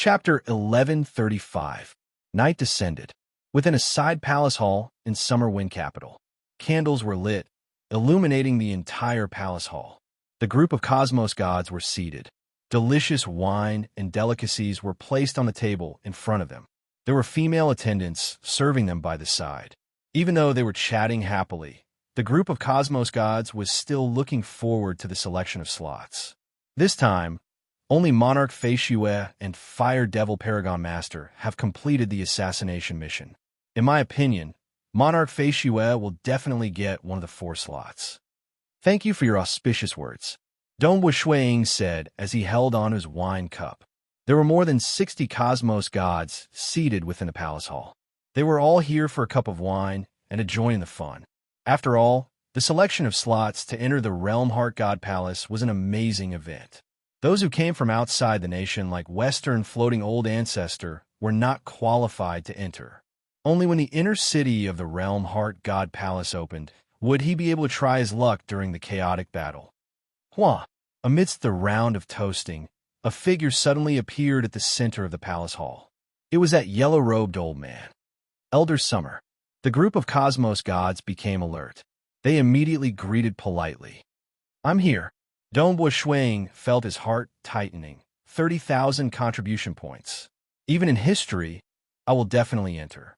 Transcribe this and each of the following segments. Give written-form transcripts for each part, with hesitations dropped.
Chapter 1135. Night descended. Within a side palace hall in summer wind capital, candles were lit, illuminating the entire palace hall. The group of cosmos gods were seated. Delicious wine and delicacies were placed on the table in front of them. There were female attendants serving them by the side. Even though they were chatting happily, the group of cosmos gods was still looking forward to the selection of slots. This time, only Monarch Feishue and Fire Devil Paragon Master have completed the assassination mission. In my opinion, Monarch Feishue will definitely get one of the 4 slots. Thank you for your auspicious words, Ying said as he held on his wine cup. There were more than 60 cosmos gods seated within the palace hall. They were all here for a cup of wine and to join in the fun. After all, the selection of slots to enter the Realm Heart God Palace was an amazing event. Those who came from outside the nation, like Western Floating Old Ancestor, were not qualified to enter. Only when the inner city of the Realm Heart God Palace opened would he be able to try his luck during the chaotic battle. Amidst the round of toasting, a figure suddenly appeared at the center of the palace hall. It was that yellow-robed old man, Elder Summer. The group of cosmos gods became alert. They immediately greeted politely. "I'm here." Ying felt his heart tightening. 30,000 contribution points. Even in history, I will definitely enter.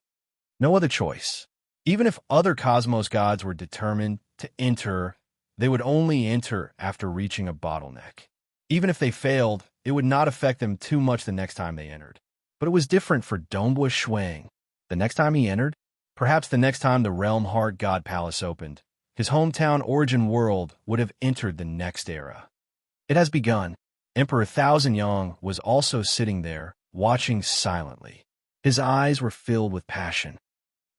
No other choice. Even if other cosmos gods were determined to enter, they would only enter after reaching a bottleneck. Even if they failed, it would not affect them too much the next time they entered. But it was different for Ying. The next time he entered, perhaps the next time the Realm Heart God Palace opened, his hometown origin world would have entered the next era. It has begun. Emperor Thousand Yang was also sitting there, watching silently. His eyes were filled with passion.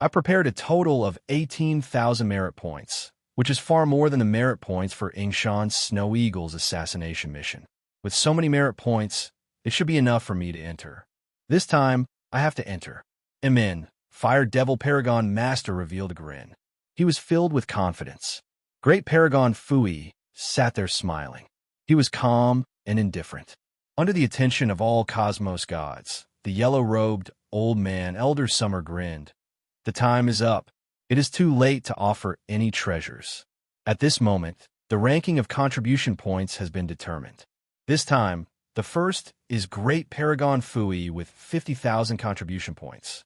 I prepared a total of 18,000 merit points, which is far more than the merit points for Yingshan's Snow Eagle's assassination mission. With so many merit points, it should be enough for me to enter. This time, I have to enter. Amen. Fire Devil Paragon Master revealed a grin. He was filled with confidence. Great Paragon Fui sat there smiling. He was calm and indifferent. Under the attention of all cosmos gods, the yellow-robed old man Elder Summer grinned. The time is up. It is too late to offer any treasures. At this moment, the ranking of contribution points has been determined. This time, the first is Great Paragon Fui with 50,000 contribution points.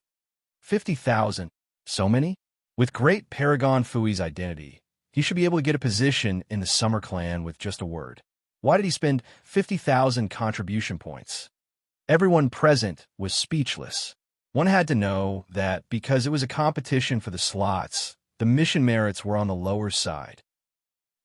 50,000? So many? With Great Paragon Fui's identity, he should be able to get a position in the Summer Clan with just a word. Why did he spend 50,000 contribution points? Everyone present was speechless. One had to know that because it was a competition for the slots, the mission merits were on the lower side.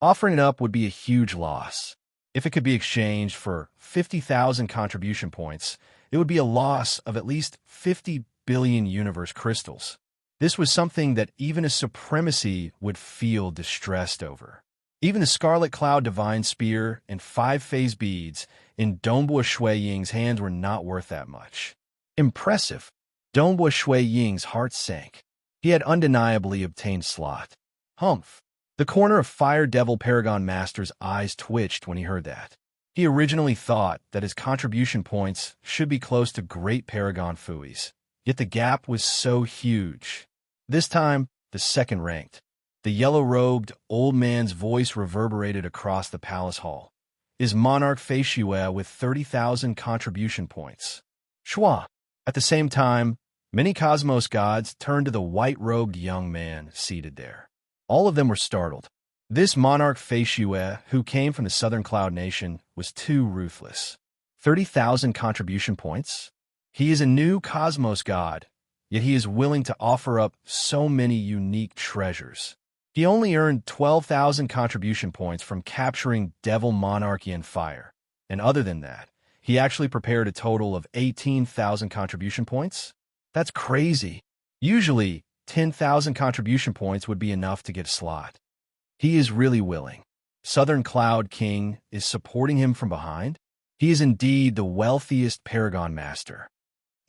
Offering it up would be a huge loss. If it could be exchanged for 50,000 contribution points, it would be a loss of at least 50 billion universe crystals. This was something that even a supremacy would feel distressed over. Even the Scarlet Cloud Divine Spear and 5 phase beads in Ying's hands were not worth that much. Impressive. Ying's heart sank. He had undeniably obtained slot. Humph. The corner of Fire Devil Paragon Master's eyes twitched when he heard that. He originally thought that his contribution points should be close to Great Paragon Fui's, yet the gap was so huge. This time, the second ranked. The yellow-robed old man's voice reverberated across the palace hall. Is Monarch Feishue with 30,000 contribution points. Shua. At the same time, many cosmos gods turned to the white-robed young man seated there. All of them were startled. This Monarch Feishue, who came from the Southern Cloud Nation, was too ruthless. 30,000 contribution points? He is a new cosmos god, yet he is willing to offer up so many unique treasures. He only earned 12,000 contribution points from capturing Devil Monarchy and Fire, and other than that, he actually prepared a total of 18,000 contribution points? That's crazy. Usually, 10,000 contribution points would be enough to get a slot. He is really willing. Southern Cloud King is supporting him from behind? He is indeed the wealthiest Paragon Master.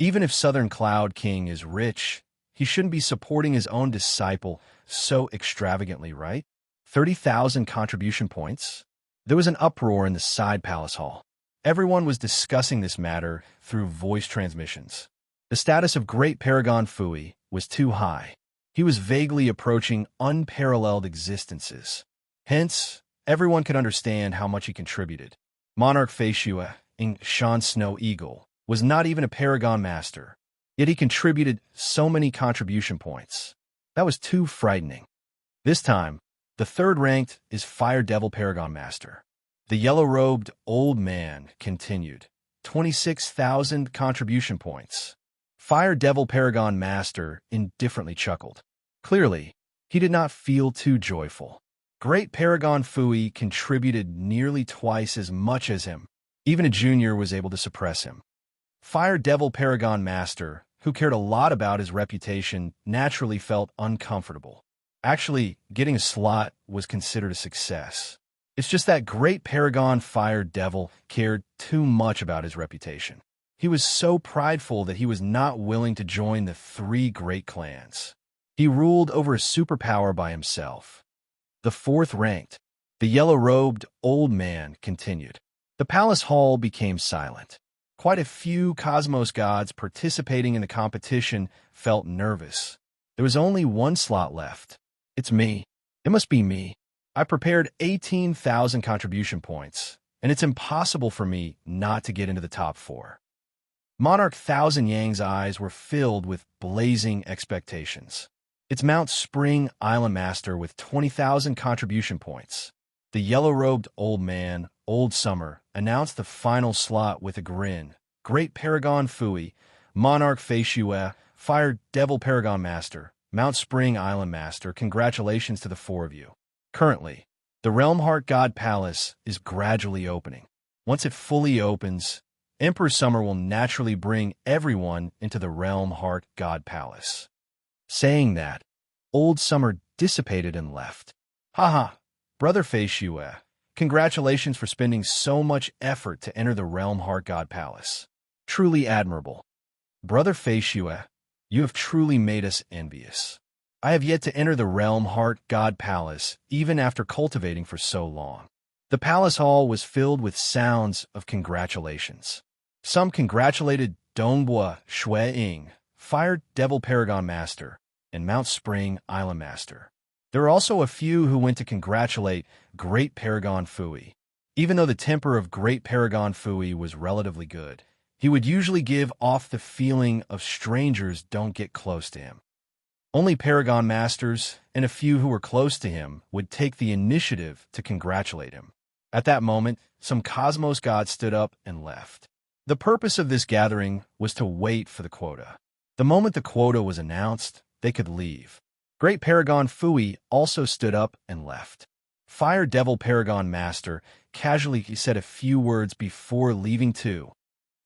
Even if Southern Cloud King is rich, he shouldn't be supporting his own disciple so extravagantly, right? 30,000 contribution points? There was an uproar in the side palace hall. Everyone was discussing this matter through voice transmissions. The status of Great Paragon Fui was too high. He was vaguely approaching unparalleled existences. Hence, everyone could understand how much he contributed. Monarch Feishua, in Shan Snow Eagle, was not even a Paragon Master, yet he contributed so many contribution points. That was too frightening. This time, the third ranked is Fire Devil Paragon Master. The yellow-robed old man continued. 26,000 contribution points. Fire Devil Paragon Master indifferently chuckled. Clearly, he did not feel too joyful. Great Paragon Fui contributed nearly twice as much as him. Even a junior was able to suppress him. Fire Devil Paragon Master, who cared a lot about his reputation, naturally felt uncomfortable. Actually, getting a slot was considered a success. It's just that Great Paragon Fire Devil cared too much about his reputation. He was so prideful that he was not willing to join the three great clans. He ruled over a superpower by himself. The fourth ranked, the yellow-robed old man continued. The palace hall became silent. Quite a few cosmos gods participating in the competition felt nervous. There was only one slot left. It's me. It must be me. I prepared 18,000 contribution points, and it's impossible for me not to get into the top 4. Monarch Thousand Yang's eyes were filled with blazing expectations. It's Mount Spring Island Master with 20,000 contribution points. The yellow-robed old man, Old Summer, announced the final slot with a grin. Great Paragon Fui, Monarch Feishua, Fire Devil Paragon Master, Mount Spring Island Master, congratulations to the 4 of you. Currently, the Realm Heart God Palace is gradually opening. Once it fully opens, Emperor Summer will naturally bring everyone into the Realm Heart God Palace. Saying that, Old Summer dissipated and left. Haha, Brother Feishua, congratulations for spending so much effort to enter the Realm Heart God Palace. Truly admirable. Brother Feishua, you have truly made us envious. I have yet to enter the Realm Heart God Palace, even after cultivating for so long. The palace hall was filled with sounds of congratulations. Some congratulated Dongbua Shui Ying, Fire Devil Paragon Master, and Mount Spring Island Master. There were also a few who went to congratulate Great Paragon Fui. Even though the temper of Great Paragon Fui was relatively good, he would usually give off the feeling of strangers don't get close to him. Only Paragon Masters and a few who were close to him would take the initiative to congratulate him. At that moment, some cosmos gods stood up and left. The purpose of this gathering was to wait for the quota. The moment the quota was announced, they could leave. Great Paragon Fui also stood up and left. Fire Devil Paragon Master casually said a few words before leaving too.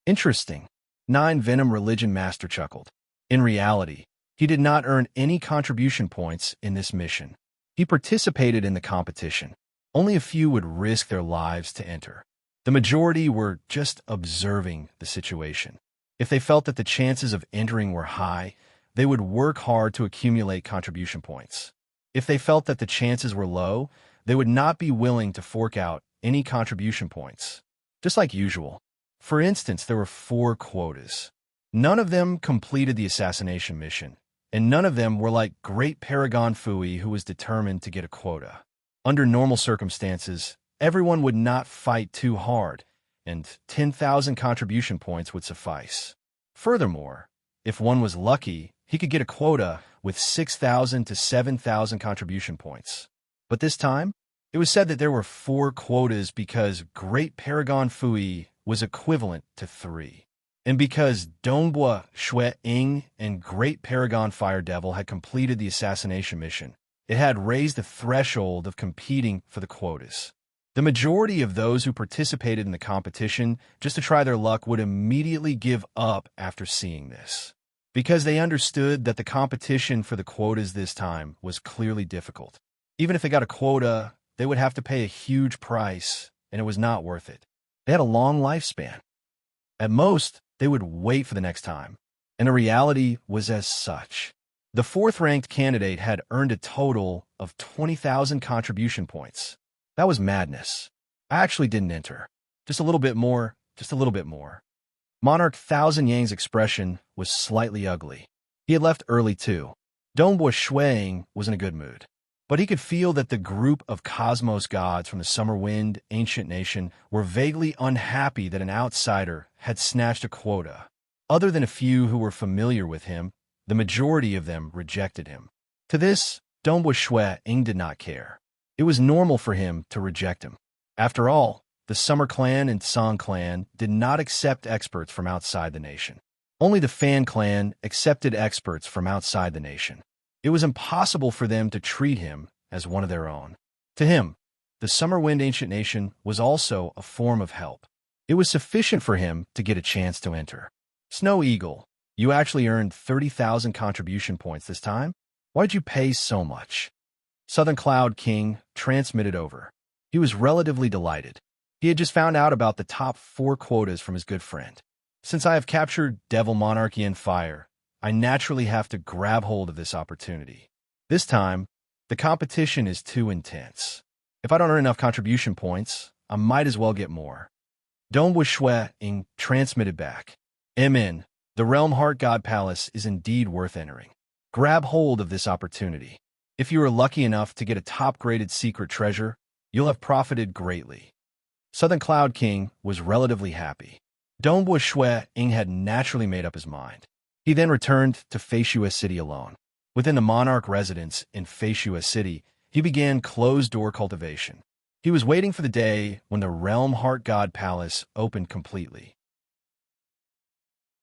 Interesting. 9 Venom Religion Master chuckled. In reality, he did not earn any contribution points in this mission. He participated in the competition. Only a few would risk their lives to enter. The majority were just observing the situation. If they felt that the chances of entering were high, they would work hard to accumulate contribution points. If they felt that the chances were low, they would not be willing to fork out any contribution points. Just like usual. For instance, there were 4 quotas. None of them completed the assassination mission, and none of them were like Great Paragon Fui, who was determined to get a quota. Under normal circumstances, everyone would not fight too hard, and 10,000 contribution points would suffice. Furthermore, if one was lucky, he could get a quota with 6,000 to 7,000 contribution points. But this time, it was said that there were 4 quotas because Great Paragon Fui was equivalent to 3. And because Dongbua Shui Ying and Great Paragon Fire Devil had completed the assassination mission, it had raised the threshold of competing for the quotas. The majority of those who participated in the competition just to try their luck would immediately give up after seeing this, because they understood that the competition for the quotas this time was clearly difficult. Even if they got a quota, they would have to pay a huge price, and it was not worth it. They had a long lifespan. At most, they would wait for the next time, and the reality was as such. The 4th-ranked candidate had earned a total of 20,000 contribution points. That was madness. I actually didn't enter. Just a little bit more, just a little bit more. Monarch Thousand Yang's expression was slightly ugly. He had left early too. Dongbua Shuang was in a good mood. But he could feel that the group of cosmos gods from the Summer Wind ancient nation were vaguely unhappy that an outsider had snatched a quota. Other than a few who were familiar with him, the majority of them rejected him. To this, Dongbua Shuang did not care. It was normal for him to reject him. After all, the Summer Clan and Song Clan did not accept experts from outside the nation. Only the Fan Clan accepted experts from outside the nation. It was impossible for them to treat him as one of their own. To him, the Summer Wind Ancient Nation was also a form of help. It was sufficient for him to get a chance to enter. Snow Eagle, you actually earned 30,000 contribution points this time? Why'd you pay so much? Southern Cloud King transmitted over. He was relatively delighted. He had just found out about the top 4 quotas from his good friend. Since I have captured Devil Monarchy and Fire, I naturally have to grab hold of this opportunity. This time, the competition is too intense. If I don't earn enough contribution points, I might as well get more. Dongbua Shuang transmitted back. MN, the Realm Heart God Palace is indeed worth entering. Grab hold of this opportunity. If you are lucky enough to get a top-graded secret treasure, you'll have profited greatly. Southern Cloud King was relatively happy. Dongbua Shuang had naturally made up his mind. He then returned to Feishua City alone. Within the monarch residence in Feishua City, he began closed-door cultivation. He was waiting for the day when the Realm Heart God Palace opened completely.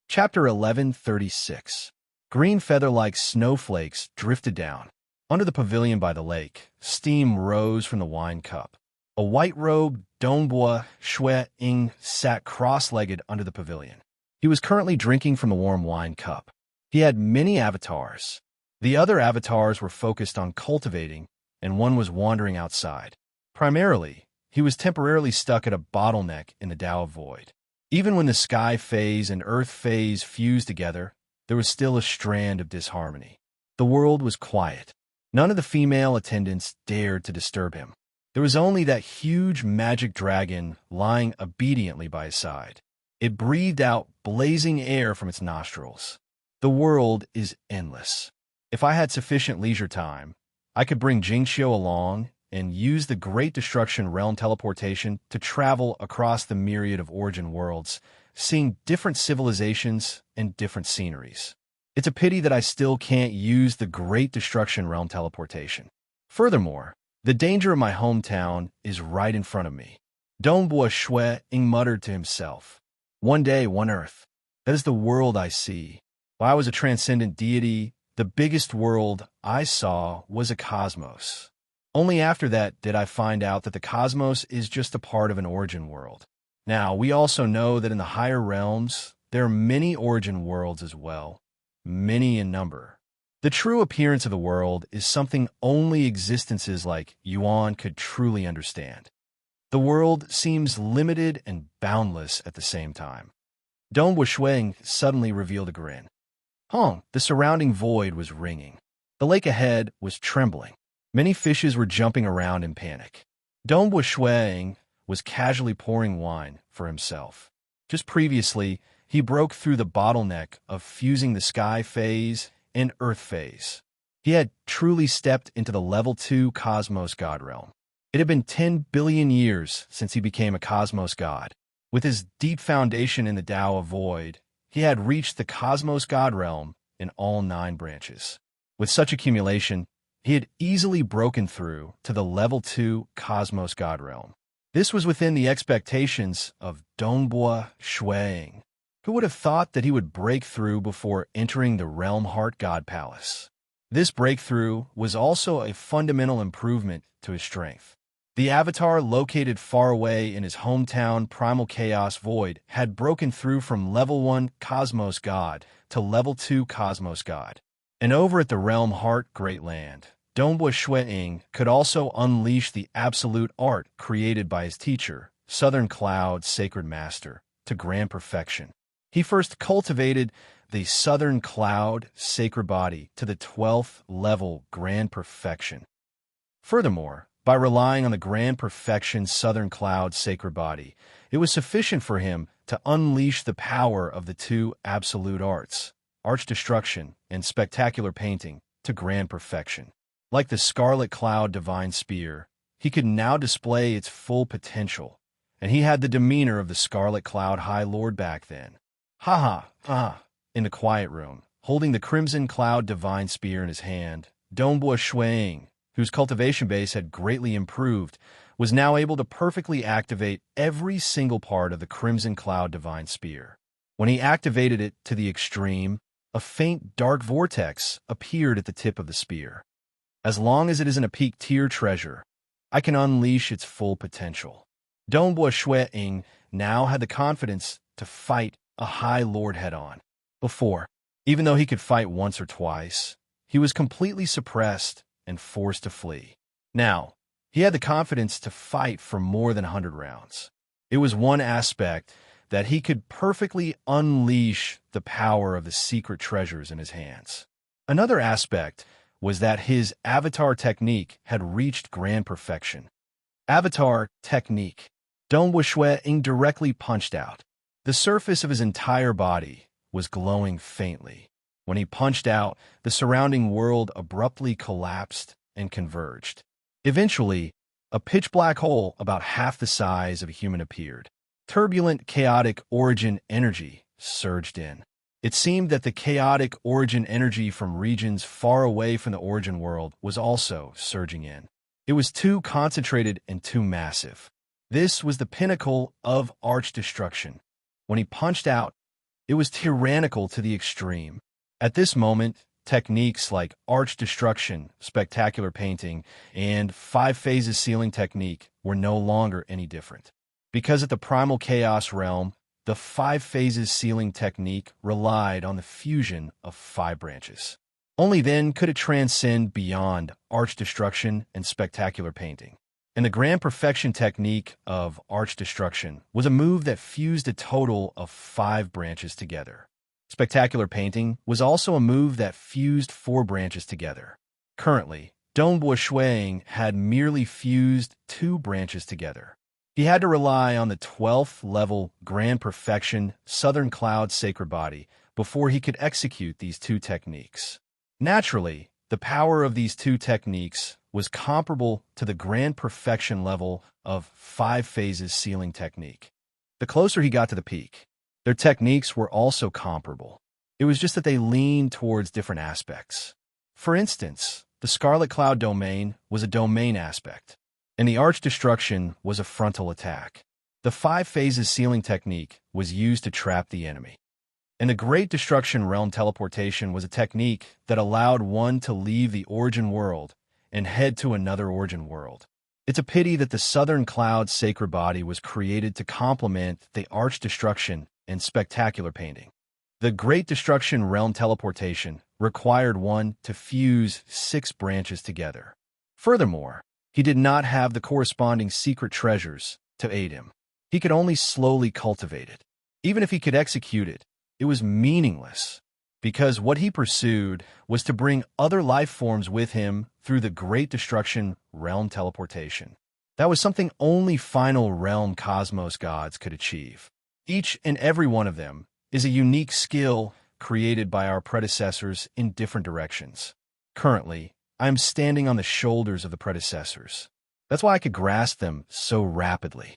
Chapter 1136. Green feather-like snowflakes drifted down. Under the pavilion by the lake, steam rose from the wine cup. A white-robed Dongbua Shuang sat cross-legged under the pavilion. He was currently drinking from the warm wine cup. He had many avatars. The other avatars were focused on cultivating, and one was wandering outside. Primarily, he was temporarily stuck at a bottleneck in the Tao of Void. Even when the sky phase and earth phase fused together, there was still a strand of disharmony. The world was quiet. None of the female attendants dared to disturb him. There was only that huge magic dragon lying obediently by his side. It breathed out blazing air from its nostrils. The world is endless. If I had sufficient leisure time, I could bring Jingxiu along and use the Great Destruction Realm teleportation to travel across the myriad of origin worlds, seeing different civilizations and different sceneries. It's a pity that I still can't use the Great Destruction Realm teleportation. Furthermore, the danger of my hometown is right in front of me. Dongbua Shuang muttered to himself. One day, one Earth. That is the world I see. While I was a transcendent deity, the biggest world I saw was a cosmos. Only after that did I find out that the cosmos is just a part of an origin world. Now, we also know that in the higher realms, there are many origin worlds as well, many in number. The true appearance of the world is something only existences like Yuan could truly understand. The world seems limited and boundless at the same time. Dongbua Shuang suddenly revealed a grin. The surrounding void was ringing. The lake ahead was trembling. Many fishes were jumping around in panic. Dongbua Shuang was casually pouring wine for himself. Just previously, he broke through the bottleneck of fusing the sky phase and earth phase. He had truly stepped into the level 2 cosmos god realm. It had been 10 billion years since he became a cosmos god. With his deep foundation in the Tao of Void, he had reached the cosmos god realm in all 9 branches. With such accumulation, he had easily broken through to the level 2 cosmos god realm. This was within the expectations of Dongbua Shuang. Who would have thought that he would break through before entering the Realm Heart God Palace? This breakthrough was also a fundamental improvement to his strength. The avatar located far away in his hometown Primal Chaos Void had broken through from level 1 Cosmos God to level 2 Cosmos God. And over at the Realm Heart Great Land, Dongbua Shuang could also unleash the absolute art created by his teacher, Southern Cloud Sacred Master, to grand perfection. He first cultivated the Southern Cloud Sacred Body to the 12th level grand perfection. Furthermore, by relying on the grand perfection Southern Cloud Sacred Body, it was sufficient for him to unleash the power of the two absolute arts, arch destruction and spectacular painting, to grand perfection. Like the Scarlet Cloud divine spear, he could now display its full potential, and he had the demeanor of the Scarlet Cloud High Lord back then. Ha ha, ha! In the quiet room, holding the Crimson Cloud divine spear in his hand, Dongbua Shuang, whose cultivation base had greatly improved, was now able to perfectly activate every single part of the Crimson Cloud divine spear. When he activated it to the extreme, a faint dark vortex appeared at the tip of the spear. As long as it isn't a peak-tier treasure, I can unleash its full potential. Dongbua Shuang now had the confidence to fight a High Lord head-on. Before, even though he could fight once or twice, he was completely suppressed and forced to flee. Now, he had the confidence to fight for more than 100 rounds. It was one aspect that he could perfectly unleash the power of the secret treasures in his hands. Another aspect was that his avatar technique had reached grand perfection. Avatar technique. Dongbua Shuang directly punched out. The surface of his entire body was glowing faintly. When he punched out, the surrounding world abruptly collapsed and converged. Eventually, a pitch-black hole about half the size of a human appeared. Turbulent, chaotic origin energy surged in. It seemed that the chaotic origin energy from regions far away from the origin world was also surging in. It was too concentrated and too massive. This was the pinnacle of arch destruction. When he punched out, it was tyrannical to the extreme. At this moment, techniques like arch destruction, spectacular painting, and 5 phases sealing technique were no longer any different. Because at the primal chaos realm, the 5 phases sealing technique relied on the fusion of 5 branches. Only then could it transcend beyond arch destruction and spectacular painting. And the grand perfection technique of arch destruction was a move that fused a total of 5 branches together. Spectacular painting was also a move that fused 4 branches together. Currently, Dongbua Shuang had merely fused 2 branches together. He had to rely on the 12th level Grand Perfection Southern Cloud Sacred Body before he could execute these 2 techniques. Naturally, the power of these 2 techniques was comparable to the Grand Perfection level of 5 phases sealing technique. The closer he got to the peak, their techniques were also comparable. It was just that they leaned towards different aspects. For instance, the Scarlet Cloud domain was a domain aspect, and the arch destruction was a frontal attack. The 5 phases sealing technique was used to trap the enemy. And the Great Destruction Realm teleportation was a technique that allowed one to leave the origin world and head to another origin world. It's a pity that the Southern Cloud Sacred Body was created to complement the arch destruction and spectacular painting. The Great Destruction Realm teleportation required one to fuse 6 branches together. Furthermore, he did not have the corresponding secret treasures to aid him. He could only slowly cultivate it. Even if he could execute it, it was meaningless, because what he pursued was to bring other life forms with him through the Great Destruction Realm teleportation. That was something only final realm cosmos gods could achieve. Each and every one of them is a unique skill created by our predecessors in different directions. Currently, I am standing on the shoulders of the predecessors. That's why I could grasp them so rapidly.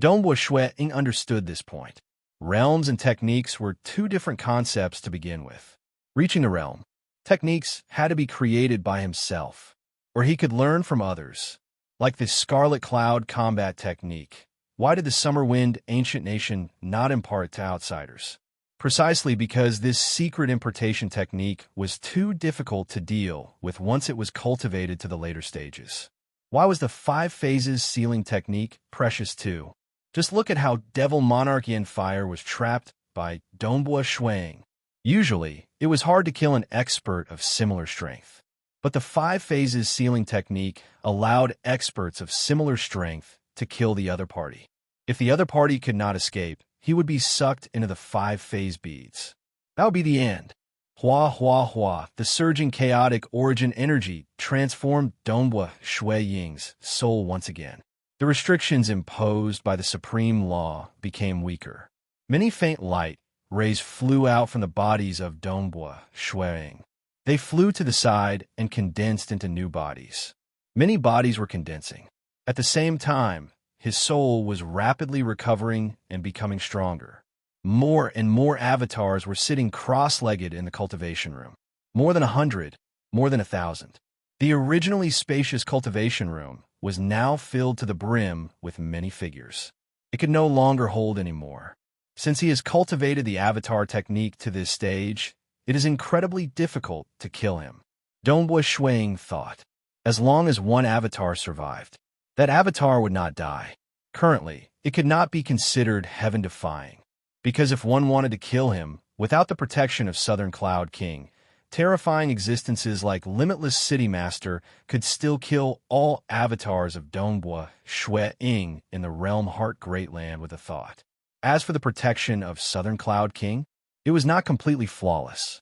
Dongbua Shuang understood this point. Realms and techniques were 2 different concepts to begin with. Reaching the realm, techniques had to be created by himself, or he could learn from others, like the Scarlet Cloud combat technique. Why did the Summer Wind Ancient Nation not impart to outsiders? Precisely because this secret importation technique was too difficult to deal with once it was cultivated to the later stages. Why was the 5 phases sealing technique precious too? Just look at how Devil Monarchy and Fire was trapped by Dongbua Shuang. Usually, it was hard to kill an expert of similar strength. But the 5 phases sealing technique allowed experts of similar strength to kill the other party. If the other party could not escape, he would be sucked into the 5 phase beads. That would be the end. Hua Hua Hua, the surging chaotic origin energy transformed Dongbua Shuang's soul once again. The restrictions imposed by the supreme law became weaker. Many faint light rays flew out from the bodies of Dongbua, Shueying. They flew to the side and condensed into new bodies. Many bodies were condensing. At the same time, his soul was rapidly recovering and becoming stronger. More and more avatars were sitting cross-legged in the cultivation room. More than 100, more than 1,000. The originally spacious cultivation room was now filled to the brim with many figures. It could no longer hold any more. Since he has cultivated the avatar technique to this stage, it is incredibly difficult to kill him. Dongbua Shuang thought. As long as one avatar survived, that avatar would not die. Currently, it could not be considered heaven-defying, because if one wanted to kill him without the protection of Southern Cloud King, terrifying existences like Limitless City Master could still kill all avatars of Dongbua Shueying in the Realm Heart Great Land with a thought. As for the protection of Southern Cloud King, it was not completely flawless.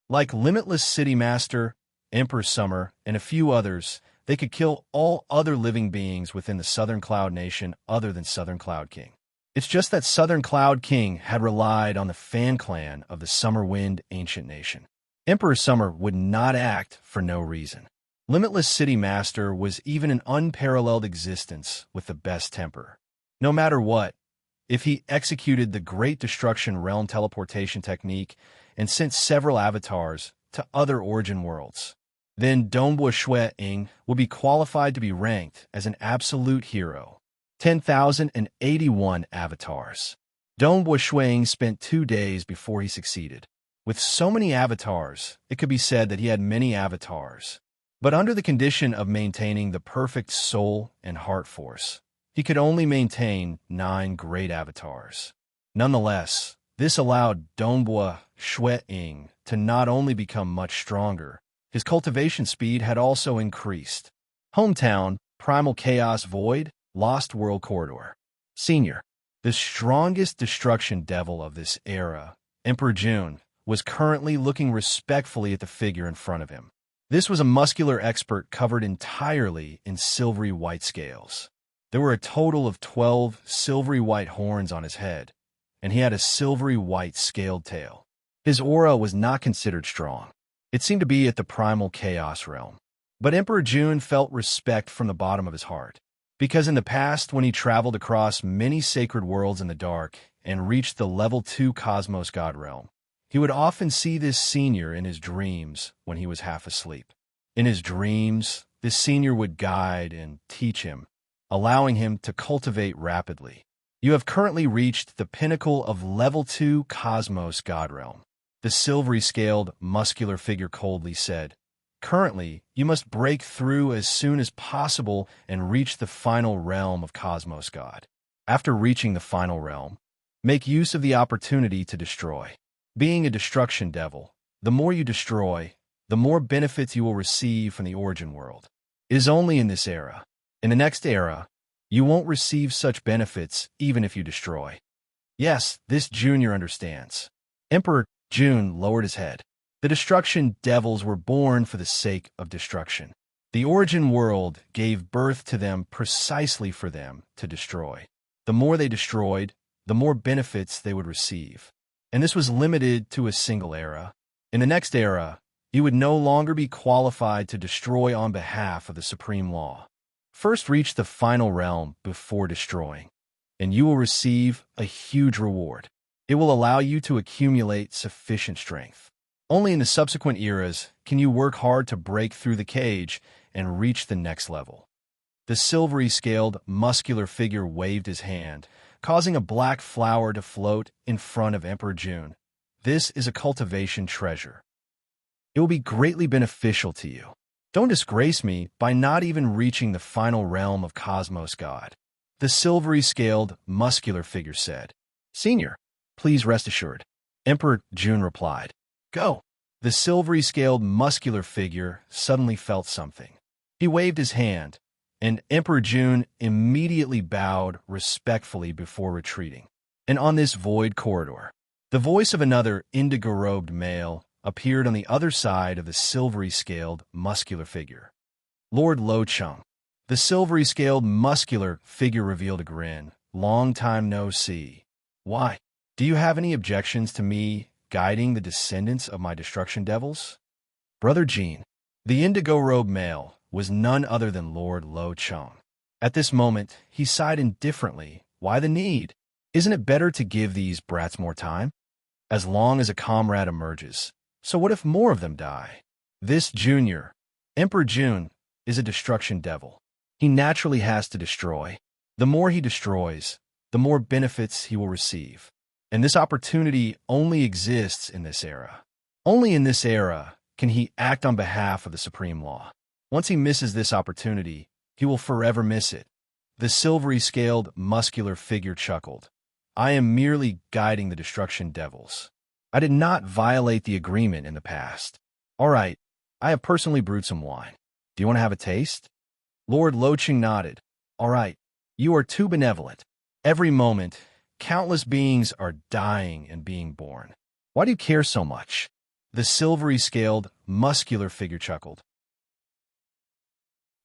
Like Limitless City Master, Emperor Summer, and a few others, they could kill all other living beings within the Southern Cloud Nation other than Southern Cloud King. It's just that Southern Cloud King had relied on the fan clan of the Summer Wind Ancient Nation. Emperor Summer would not act for no reason. Limitless City Master was even an unparalleled existence with the best temper. No matter what, if he executed the Great Destruction Realm teleportation technique and sent several avatars to other origin worlds, then Dongbua Shueying would be qualified to be ranked as an absolute hero. 10,081 avatars. Dongbua Shueying spent 2 days before he succeeded. With so many avatars, it could be said that he had many avatars. But under the condition of maintaining the perfect soul and heart force, he could only maintain 9 great avatars. Nonetheless, this allowed Dongbua Shueying to not only become much stronger, his cultivation speed had also increased. Hometown, Primal Chaos Void, Lost World Corridor. Senior, the strongest destruction devil of this era, Emperor June, was currently looking respectfully at the figure in front of him. This was a muscular expert covered entirely in silvery white scales. There were a total of 12 silvery white horns on his head, and he had a silvery white scaled tail. His aura was not considered strong. It seemed to be at the primal chaos realm. But Emperor June felt respect from the bottom of his heart, because in the past, when he traveled across many sacred worlds in the dark and reached the level 2 Cosmos God realm, he would often see this senior in his dreams when he was half asleep. In his dreams, this senior would guide and teach him, allowing him to cultivate rapidly. You have currently reached the pinnacle of level 2 Cosmos God realm. The silvery-scaled, muscular figure coldly said, "Currently, you must break through as soon as possible and reach the final realm of Cosmos God. After reaching the final realm, make use of the opportunity to destroy. Being a destruction devil, the more you destroy, the more benefits you will receive from the origin world. It is only in this era. In the next era, you won't receive such benefits even if you destroy." Yes, this junior understands. Emperor June lowered his head. The destruction devils were born for the sake of destruction. The origin world gave birth to them precisely for them to destroy. The more they destroyed, the more benefits they would receive. And this was limited to a single era. In the next era, you would no longer be qualified to destroy on behalf of the supreme law. First reach the final realm before destroying, and you will receive a huge reward. It will allow you to accumulate sufficient strength. Only in the subsequent eras can you work hard to break through the cage and reach the next level. The silvery-scaled, muscular figure waved his hand, causing a black flower to float in front of Emperor June. This is a cultivation treasure. It will be greatly beneficial to you. Don't disgrace me by not even reaching the final realm of Cosmos God. The silvery-scaled, muscular figure said. Senior, please rest assured. Emperor June replied. Go. The silvery-scaled, muscular figure suddenly felt something. He waved his hand, and Emperor June immediately bowed respectfully before retreating. And on this void corridor, the voice of another indigo-robed male appeared on the other side of the silvery-scaled, muscular figure. Lord Lo Chung. The silvery-scaled, muscular figure revealed a grin. Long time no see. Why? Do you have any objections to me guiding the descendants of my destruction devils? Brother Jean, the indigo-robed male, was none other than Lord Lo Cheng. At this moment, he sighed indifferently. Why the need? Isn't it better to give these brats more time? As long as a comrade emerges. So what if more of them die? This junior, Emperor Jun, is a destruction devil. He naturally has to destroy. The more he destroys, the more benefits he will receive. And this opportunity only exists in this era. Only in this era can he act on behalf of the supreme law. Once he misses this opportunity, he will forever miss it. The silvery-scaled, muscular figure chuckled. I am merely guiding the destruction devils. I did not violate the agreement in the past. All right, I have personally brewed some wine. Do you want to have a taste? Lord Lo Cheng nodded. All right, you are too benevolent. Every moment, countless beings are dying and being born. Why do you care so much? The silvery-scaled, muscular figure chuckled.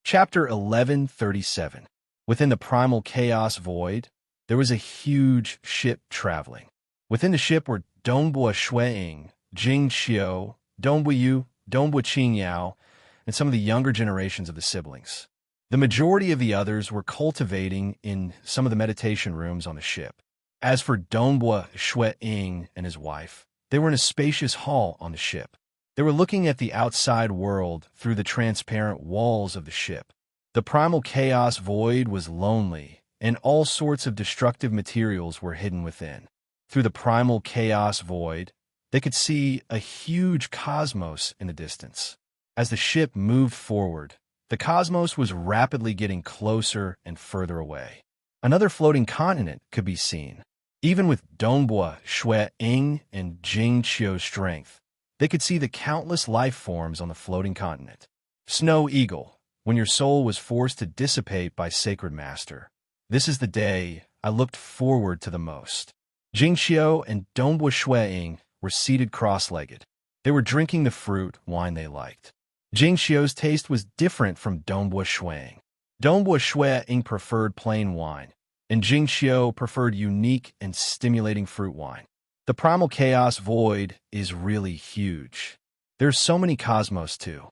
Chapter 1137. Within the primal chaos void, there was a huge ship traveling. Within the ship were Dongbua Shuiying, Jing Xiao, Dongbua Yu, Dongbua Qing Yao, and some of the younger generations of the siblings. The majority of the others were cultivating in some of the meditation rooms on the ship. As for Dongbua Shuiying and his wife, they were in a spacious hall on the ship. They were looking at the outside world through the transparent walls of the ship. The primal chaos void was lonely, and all sorts of destructive materials were hidden within. Through the primal chaos void, they could see a huge cosmos in the distance. As the ship moved forward, the cosmos was rapidly getting closer and further away. Another floating continent could be seen. Even with Dongbua Shuiying and Jing Qiu's strength, they could see the countless life forms on the floating continent. Snow Eagle, when your soul was forced to dissipate by Sacred Master, this is the day I looked forward to the most. Jing Qiu and Dongbua Shuiying were seated cross-legged. They were drinking the fruit wine they liked. Jing Qiu's taste was different from Dongbua Shuiying. Dongbua Shuiying preferred plain wine, and Jing Qiu preferred unique and stimulating fruit wine. The primal chaos void is really huge. There's so many cosmos too.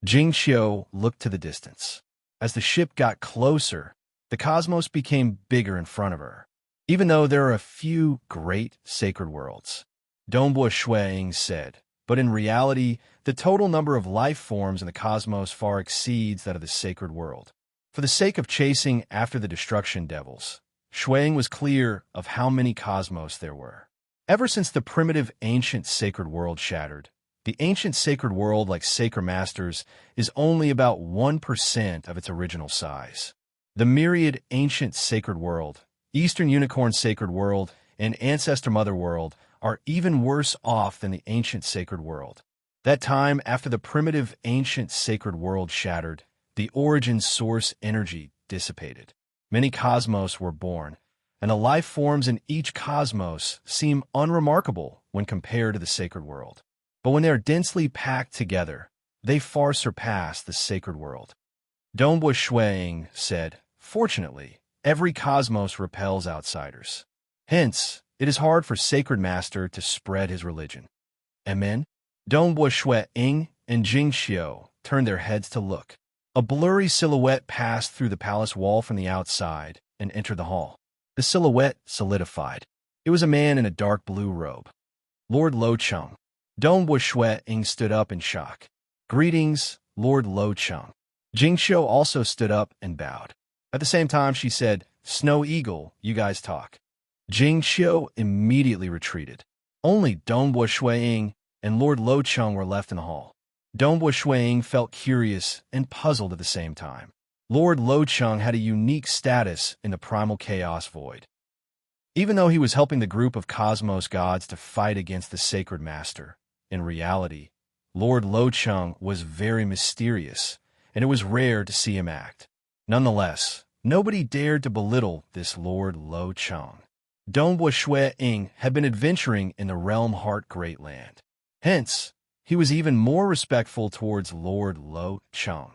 Jing Qiu looked to the distance. As the ship got closer, the cosmos became bigger in front of her. Even though there are a few great sacred worlds, Dongbua Shuiying said, but in reality, the total number of life forms in the cosmos far exceeds that of the sacred world. For the sake of chasing after the destruction devils, Shuiying was clear of how many cosmos there were. Ever since the primitive ancient sacred world shattered, the ancient sacred world, like Sacred Masters, is only about 1% of its original size. The myriad ancient sacred world, Eastern Unicorn sacred world, and Ancestor Mother world are even worse off than the ancient sacred world. That time after the primitive ancient sacred world shattered, the origin source energy dissipated. Many cosmos were born, and the life forms in each cosmos seem unremarkable when compared to the sacred world. But when they are densely packed together, they far surpass the sacred world. Dongbua Shuiying said, fortunately, every cosmos repels outsiders. Hence, it is hard for Sacred Master to spread his religion. Amen? Dongbua Shuiying and Jing Qiu turned their heads to look. A blurry silhouette passed through the palace wall from the outside and entered the hall. The silhouette solidified. It was a man in a dark blue robe. Lord Lo Cheng. Dongbua Shuiying stood up in shock. Greetings, Lord Lo Cheng. Jing Qiu also stood up and bowed. At the same time, she said, Snow Eagle, you guys talk. Jing Qiu immediately retreated. Only Dongbua Shuiying and Lord Lo Cheng were left in the hall. Dongbua Shuiying felt curious and puzzled at the same time. Lord Lo Cheng had a unique status in the primal chaos void. Even though he was helping the group of cosmos gods to fight against the Sacred Master, in reality, Lord Lo Cheng was very mysterious, and it was rare to see him act. Nonetheless, nobody dared to belittle this Lord Lo Cheng. Dongbua Shuiying had been adventuring in the realm Heart Great Land. Hence, he was even more respectful towards Lord Lo Cheng.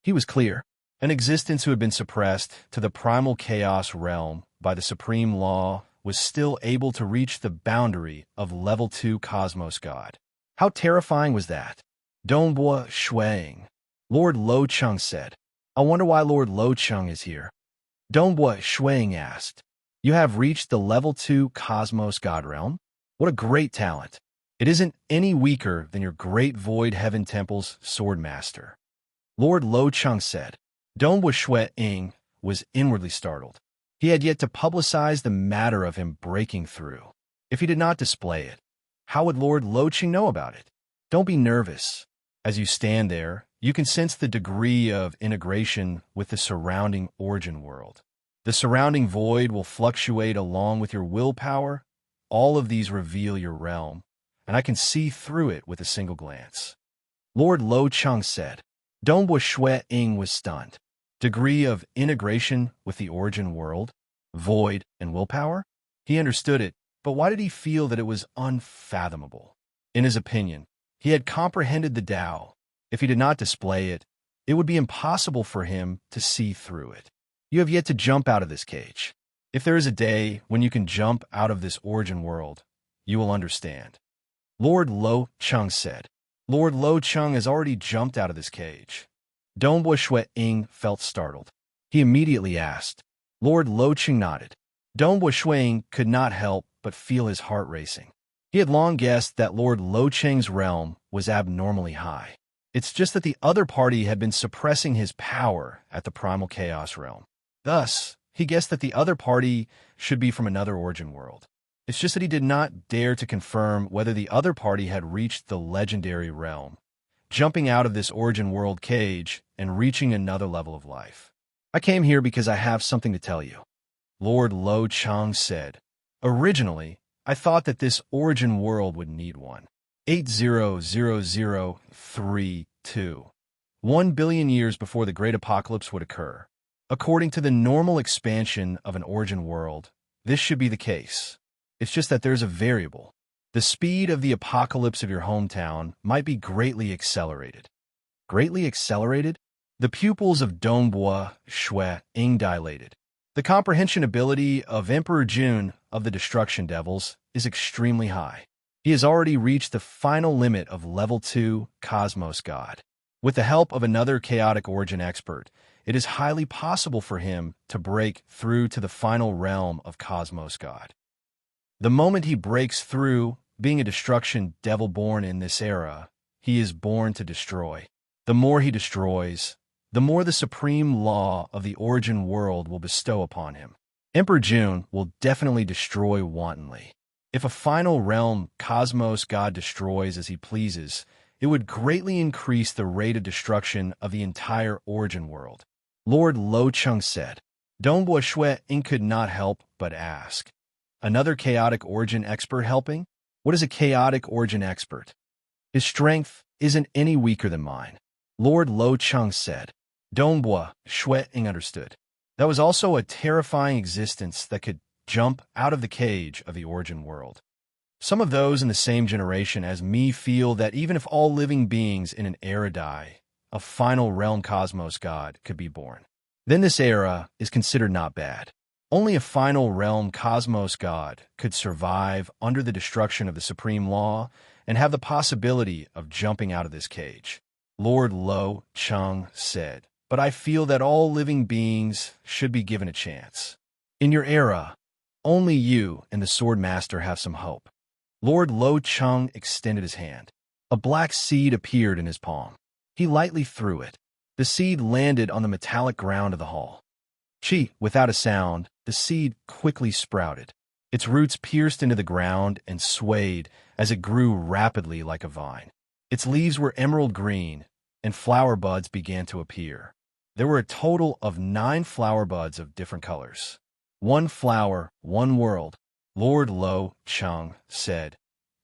He was clear, an existence who had been suppressed to the primal chaos realm by the supreme law was still able to reach the boundary of level 2 Cosmos God. How terrifying was that? Dongbua Shuang. Lord Lo Chung said. I wonder why Lord Lo Chung is here. Dongbua Shuang asked. You have reached the level 2 Cosmos God realm? What a great talent. It isn't any weaker than your great Void Heaven Temple's Sword Master. Lord Lo Chung said. Dongbua Shuang was inwardly startled. He had yet to publicize the matter of him breaking through. If he did not display it, how would Lord Lo Chung know about it? Don't be nervous. As you stand there, you can sense the degree of integration with the surrounding origin world. The surrounding void will fluctuate along with your willpower. All of these reveal your realm, and I can see through it with a single glance. Lord Lo Chung said. Dongbua Shuang was stunned. Degree of integration with the origin world, void, and willpower? He understood it, but why did he feel that it was unfathomable? In his opinion, he had comprehended the Tao. If he did not display it, it would be impossible for him to see through it. You have yet to jump out of this cage. If there is a day when you can jump out of this origin world, you will understand. Lord Lo Chung said. Lord Lo Chung has already jumped out of this cage. Dongbua Shuang felt startled. He immediately asked. Lord Lo Chung nodded. Dongbua Shuang could not help but feel his heart racing. He had long guessed that Lord Lo Chung's realm was abnormally high. It's just that the other party had been suppressing his power at the primal chaos realm. Thus, he guessed that the other party should be from another origin world. It's just that he did not dare to confirm whether the other party had reached the legendary realm, jumping out of this origin world cage and reaching another level of life. I came here because I have something to tell you. Lord Lo Chung said. Originally, I thought that this origin world would need one. 800032. 1 billion years before the Great Apocalypse would occur. According to the normal expansion of an origin world, this should be the case. It's just that there's a variable. The speed of the apocalypse of your hometown might be greatly accelerated. Greatly accelerated? The pupils of Dongbua Shuang dilated. The comprehension ability of Emperor Jun of the Destruction Devils is extremely high. He has already reached the final limit of level 2 Cosmos God. With the help of another chaotic origin expert, it is highly possible for him to break through to the final realm of Cosmos God. The moment he breaks through, being a destruction devil born in this era, he is born to destroy. The more he destroys, the more the supreme law of the origin world will bestow upon him. Emperor Jun will definitely destroy wantonly. If a final realm Cosmos God destroys as he pleases, it would greatly increase the rate of destruction of the entire origin world. Lord Lo Chung said. Dongbua Shuang could not help but ask. Another chaotic origin expert helping? What is a chaotic origin expert? His strength isn't any weaker than mine. Lord Lo Chung said. Dongbua Shuang understood. That was also a terrifying existence that could jump out of the cage of the origin world. Some of those in the same generation as me feel that even if all living beings in an era die, a final realm Cosmos God could be born. Then this era is considered not bad. Only a final realm Cosmos God could survive under the destruction of the supreme law and have the possibility of jumping out of this cage. Lord Lo Chung said, but I feel that all living beings should be given a chance. In your era, only you and the Sword Master have some hope. Lord Lo Chung extended his hand. A black seed appeared in his palm. He lightly threw it. The seed landed on the metallic ground of the hall. Without a sound, the seed quickly sprouted. Its roots pierced into the ground and swayed as it grew rapidly like a vine. Its leaves were emerald green, and flower buds began to appear. There were a total of 9 flower buds of different colors. 1 flower, 1 world, Lord Lo Chung said.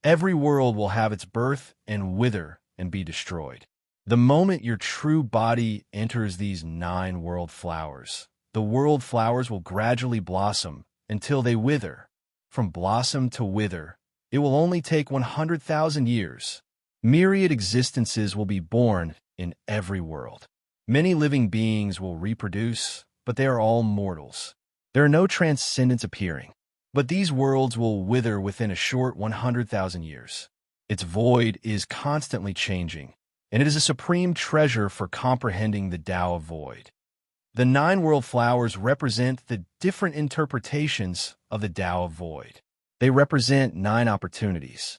Every world will have its birth and wither and be destroyed. The moment your true body enters these 9 world flowers, the world flowers will gradually blossom until they wither. From blossom to wither, it will only take 100,000 years. Myriad existences will be born in every world. Many living beings will reproduce, but they are all mortals. There are no transcendents appearing. but these worlds will wither within a short 100,000 years. Its void is constantly changing, and it is a supreme treasure for comprehending the Tao of void. The 9 world flowers represent the different interpretations of the Tao of void. They represent 9 opportunities.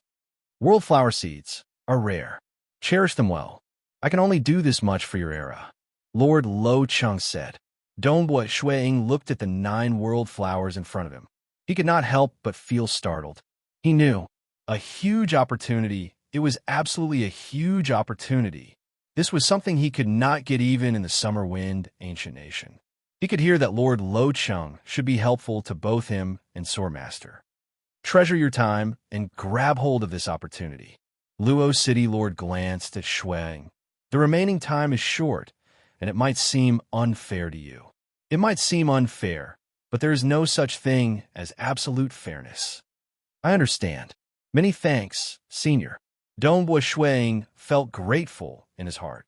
World flower seeds are rare. Cherish them well. I can only do this much for your era. Lord Lo Chung said. Dongbua Shuiying looked at the 9 world flowers in front of him. He could not help but feel startled. He knew. A huge opportunity. It was absolutely a huge opportunity. This was something he could not get even in the summer wind, ancient nation. He could hear that Lord Lo Chung should be helpful to both him and Swordmaster. Treasure your time and grab hold of this opportunity. Luo City Lord glanced at Shuiying. The remaining time is short, and it might seem unfair to you. It might seem unfair, but there is no such thing as absolute fairness. I understand. Many thanks, Senior. Dongbua Shuiying felt grateful in his heart.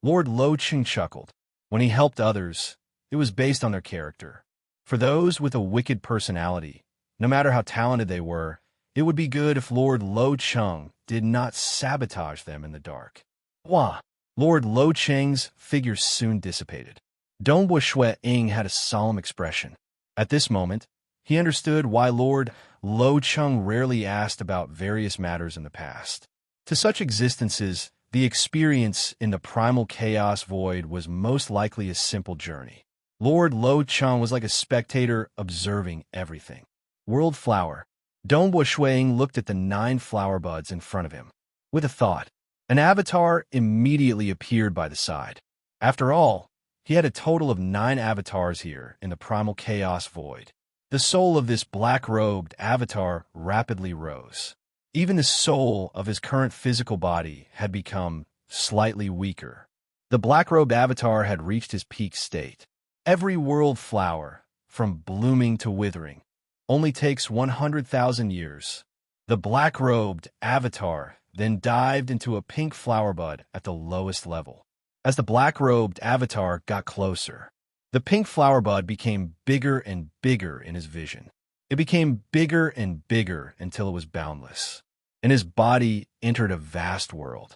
Lord Lo Chung chuckled. When he helped others, it was based on their character. For those with a wicked personality, no matter how talented they were, it would be good if Lord Lo Chung did not sabotage them in the dark. Wah! Lord Lo Cheng's figure soon dissipated. Dongbua Shuiying had a solemn expression. At this moment, he understood why Lord Lo Chung rarely asked about various matters in the past. To such existences, the experience in the primal chaos void was most likely a simple journey. Lord Lo Chung was like a spectator observing everything. World flower. Dongbua Shuiying looked at the 9 flower buds in front of him. With a thought, an avatar immediately appeared by the side. After all, he had a total of 9 avatars here in the primal chaos void. The soul of this black-robed avatar rapidly rose. Even the soul of his current physical body had become slightly weaker. The black-robed avatar had reached his peak state. Every world flower, from blooming to withering, only takes 100,000 years. The black-robed avatar then dived into a pink flower bud at the lowest level. As the black-robed avatar got closer, the pink flower bud became bigger and bigger in his vision. It became bigger and bigger until it was boundless, and his body entered a vast world.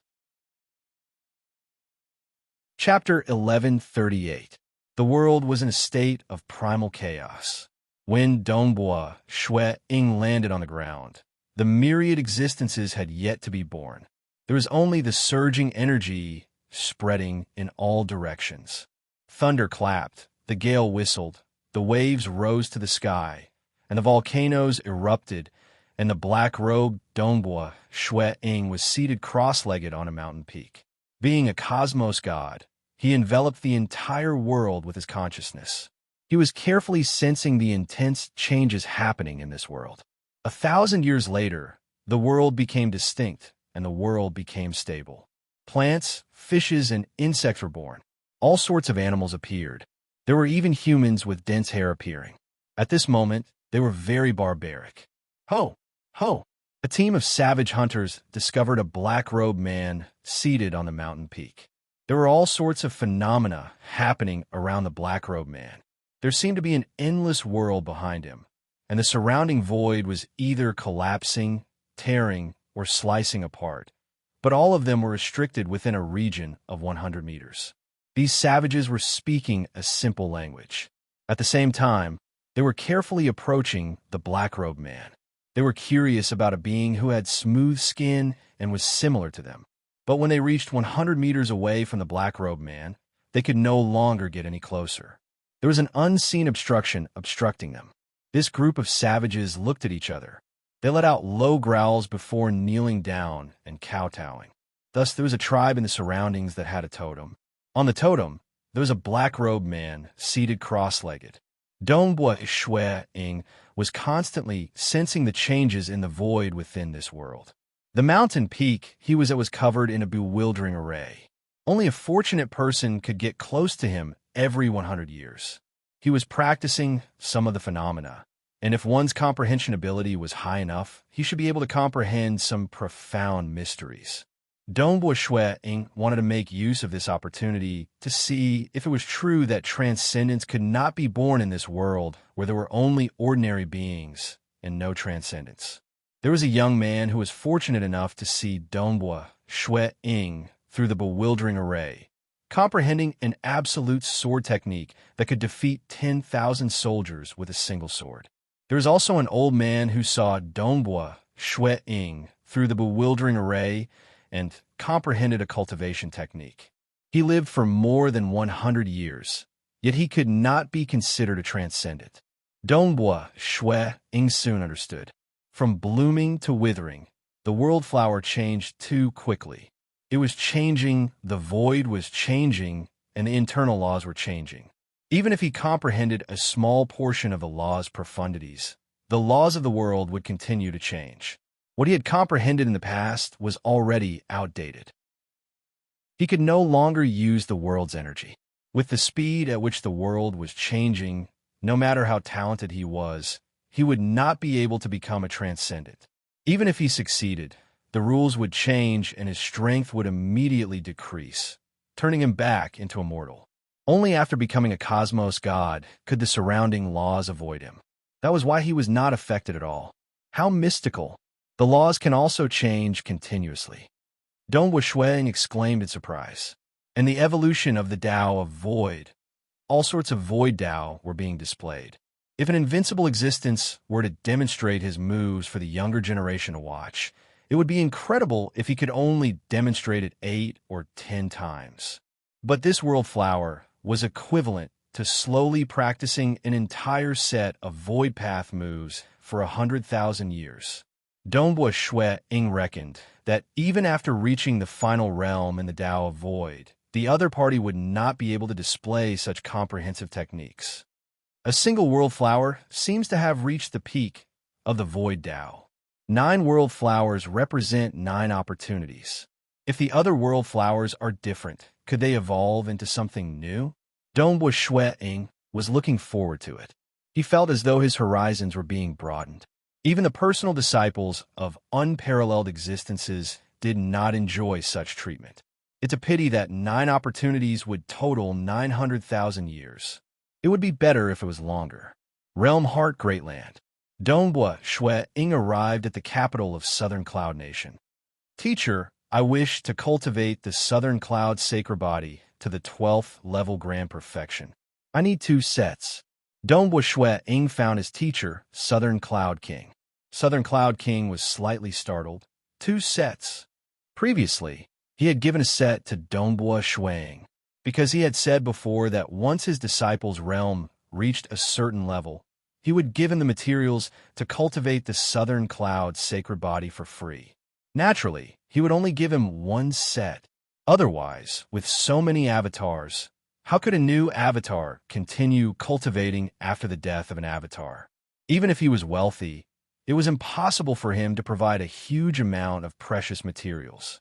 Chapter 1138. The world was in a state of primal chaos. When Dongbua Shuiying landed on the ground, the myriad existences had yet to be born. There was only the surging energy spreading in all directions. Thunder clapped, the gale whistled, the waves rose to the sky, and the volcanoes erupted, and the black-robed Dongbua Shuiying was seated cross-legged on a mountain peak. Being a cosmos god, he enveloped the entire world with his consciousness. He was carefully sensing the intense changes happening in this world. 1,000 years later, the world became distinct, and the world became stable. Plants, fishes, and insects were born. All sorts of animals appeared. There were even humans with dense hair appearing. At this moment, they were very barbaric. Ho! Ho! A team of savage hunters discovered a black-robed man seated on the mountain peak. There were all sorts of phenomena happening around the black-robed man. There seemed to be an endless world behind him, and the surrounding void was either collapsing, tearing, or slicing apart, but all of them were restricted within a region of 100 meters. These savages were speaking a simple language. At the same time, they were carefully approaching the black-robed man. They were curious about a being who had smooth skin and was similar to them. But when they reached 100 meters away from the black-robed man, they could no longer get any closer. There was an unseen obstruction obstructing them. This group of savages looked at each other. They let out low growls before kneeling down and kowtowing. Thus, there was a tribe in the surroundings that had a totem. On the totem, there was a black-robed man seated cross-legged. Dongbua Shuiying was constantly sensing the changes in the void within this world. The mountain peak he was at was covered in a bewildering array. Only a fortunate person could get close to him every 100 years. He was practicing some of the phenomena, and if one's comprehension ability was high enough, he should be able to comprehend some profound mysteries. Dongbua Shui Ying wanted to make use of this opportunity to see if it was true that transcendence could not be born in this world where there were only ordinary beings and no transcendence. There was a young man who was fortunate enough to see Dongbua Shui Ying through the bewildering array, comprehending an absolute sword technique that could defeat 10,000 soldiers with a single sword. There was also an old man who saw Dongbua Shui Ying through the bewildering array and comprehended a cultivation technique. He lived for more than 100 years, yet he could not be considered a transcendent. Dongbua Shui Ying soon understood. From blooming to withering, the world flower changed too quickly. It was changing, the void was changing, and the internal laws were changing. Even if he comprehended a small portion of the law's profundities, the laws of the world would continue to change. What he had comprehended in the past was already outdated. He could no longer use the world's energy. With the speed at which the world was changing, no matter how talented he was, he would not be able to become a transcendent. Even if he succeeded, the rules would change and his strength would immediately decrease, turning him back into a mortal. Only after becoming a cosmos god could the surrounding laws avoid him. That was why he was not affected at all. How mystical! The laws can also change continuously. Dongbua Shui Ying exclaimed in surprise. And the evolution of the Tao of Void. All sorts of Void Tao were being displayed. If an invincible existence were to demonstrate his moves for the younger generation to watch, it would be incredible if he could only demonstrate it 8 or 10 times. But this world flower was equivalent to slowly practicing an entire set of void path moves for 100,000 years. Dongbua Shui Ying reckoned that even after reaching the final realm in the Tao of Void, the other party would not be able to display such comprehensive techniques. A single world flower seems to have reached the peak of the Void Tao. 9 world flowers represent 9 opportunities. If the other world flowers are different, could they evolve into something new? Dongbua Shui Ying was looking forward to it. He felt as though his horizons were being broadened. Even the personal disciples of unparalleled existences did not enjoy such treatment. It's a pity that 9 opportunities would total 900,000 years. It would be better if it was longer. Realm Heart Great Land. Dongbua Shui Ying arrived at the capital of Southern Cloud Nation. Teacher, I wish to cultivate the Southern Cloud Sacred Body to the 12th level grand perfection. I need 2 sets. Dongbua Shui Ying found his teacher, Southern Cloud King. Southern Cloud King was slightly startled. 2 sets. Previously, he had given a set to Dongbua Shui Ying, because he had said before that once his disciple's realm reached a certain level, he would give him the materials to cultivate the Southern Cloud Sacred Body for free. Naturally, he would only give him 1 set. Otherwise, with so many avatars, how could a new avatar continue cultivating after the death of an avatar? Even if he was wealthy, it was impossible for him to provide a huge amount of precious materials.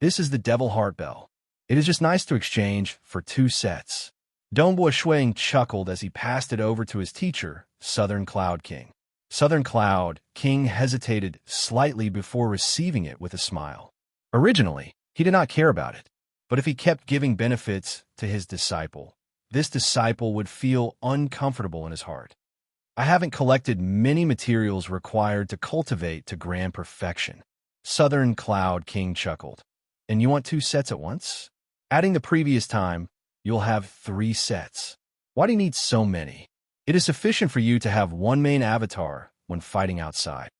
This is the Devil Heart Bell. It is just nice to exchange for 2 sets. Dongbua Shui Ying chuckled as he passed it over to his teacher, Southern Cloud King. Southern Cloud King hesitated slightly before receiving it with a smile. Originally, he did not care about it, but if he kept giving benefits to his disciple, this disciple would feel uncomfortable in his heart. I haven't collected many materials required to cultivate to grand perfection. Southern Cloud King chuckled. And you want 2 sets at once? Adding the previous time, you'll have 3 sets. Why do you need so many? It is sufficient for you to have 1 main avatar when fighting outside.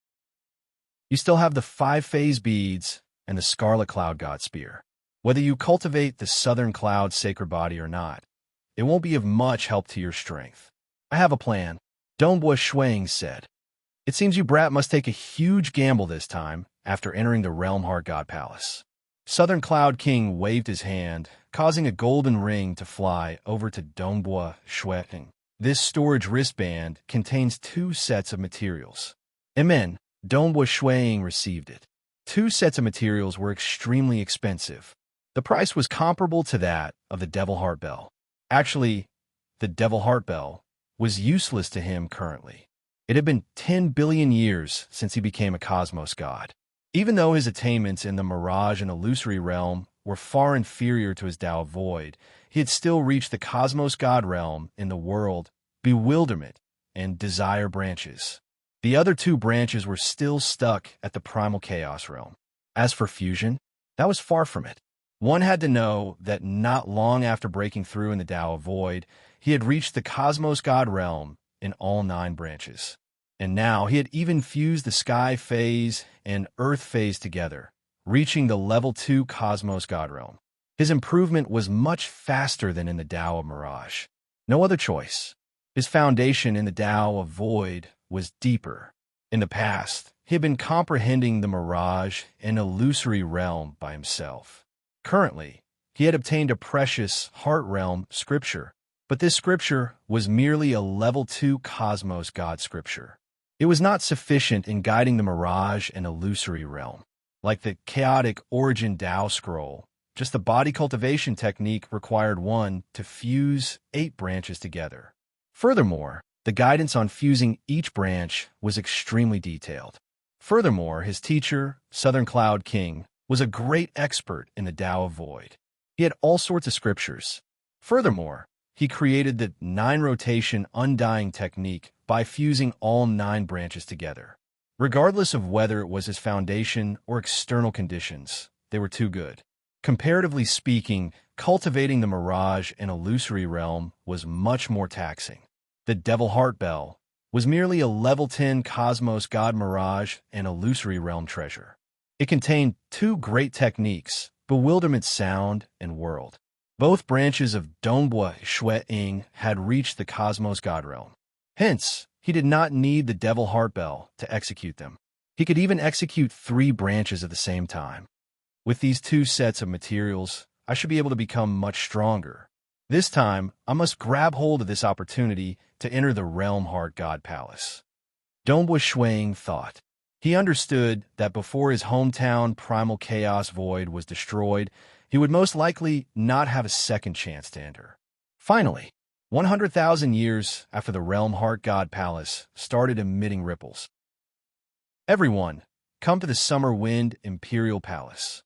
You still have the 5 phase beads and the Scarlet Cloud God Spear. Whether you cultivate the Southern Cloud Sacred Body or not, it won't be of much help to your strength. I have a plan, Dongbua Shui Ying said. It seems you brat must take a huge gamble this time after entering the Realm Heart God Palace. Southern Cloud King waved his hand, causing a golden ring to fly over to Dongbua Shui Ying. This storage wristband contains 2 sets of materials. Amen. Dongbua Shui Ying received it. 2 sets of materials were extremely expensive. The price was comparable to that of the Devil Heart Bell. Actually, the Devil Heart Bell was useless to him currently. It had been 10 billion years since he became a cosmos god. Even though his attainments in the mirage and illusory realm were far inferior to his Tao of Void, he had still reached the cosmos god realm in the world, bewilderment, and desire branches. The other two branches were still stuck at the primal chaos realm. As for fusion, that was far from it. One had to know that not long after breaking through in the Tao of Void, he had reached the cosmos god realm in all 9 branches. And now he had even fused the sky phase and earth phase together, reaching the level 2 cosmos god realm. His improvement was much faster than in the Tao of Mirage. No other choice. His foundation in the Tao of Void was deeper. In the past, he had been comprehending the mirage and illusory realm by himself. Currently, he had obtained a precious heart realm scripture, but this scripture was merely a level 2 cosmos god scripture. It was not sufficient in guiding the mirage and illusory realm. Like the chaotic origin Tao scroll, just the body cultivation technique required one to fuse 8 branches together. Furthermore, the guidance on fusing each branch was extremely detailed. Furthermore, his teacher, Southern Cloud King, was a great expert in the Tao of Void. He had all sorts of scriptures. Furthermore, he created the 9-rotation undying technique by fusing all 9 branches together. Regardless of whether it was his foundation or external conditions, they were too good. Comparatively speaking, cultivating the mirage and illusory realm was much more taxing. The Devil Heart Bell was merely a level 10 cosmos god mirage and illusory realm treasure. It contained 2 great techniques, bewilderment sound and world. Both branches of Dongbua Shui Ying had reached the cosmos god realm. Hence, he did not need the Devil Heart Bell to execute them. He could even execute 3 branches at the same time. With these 2 sets of materials, I should be able to become much stronger. This time, I must grab hold of this opportunity to enter the Realm Heart God Palace. Dongbua Shuang thought. He understood that before his hometown primal chaos void was destroyed, he would most likely not have a second chance to enter. Finally, 100,000 years after the Realm Heart God Palace started emitting ripples. Everyone, come to the Summer Wind Imperial Palace.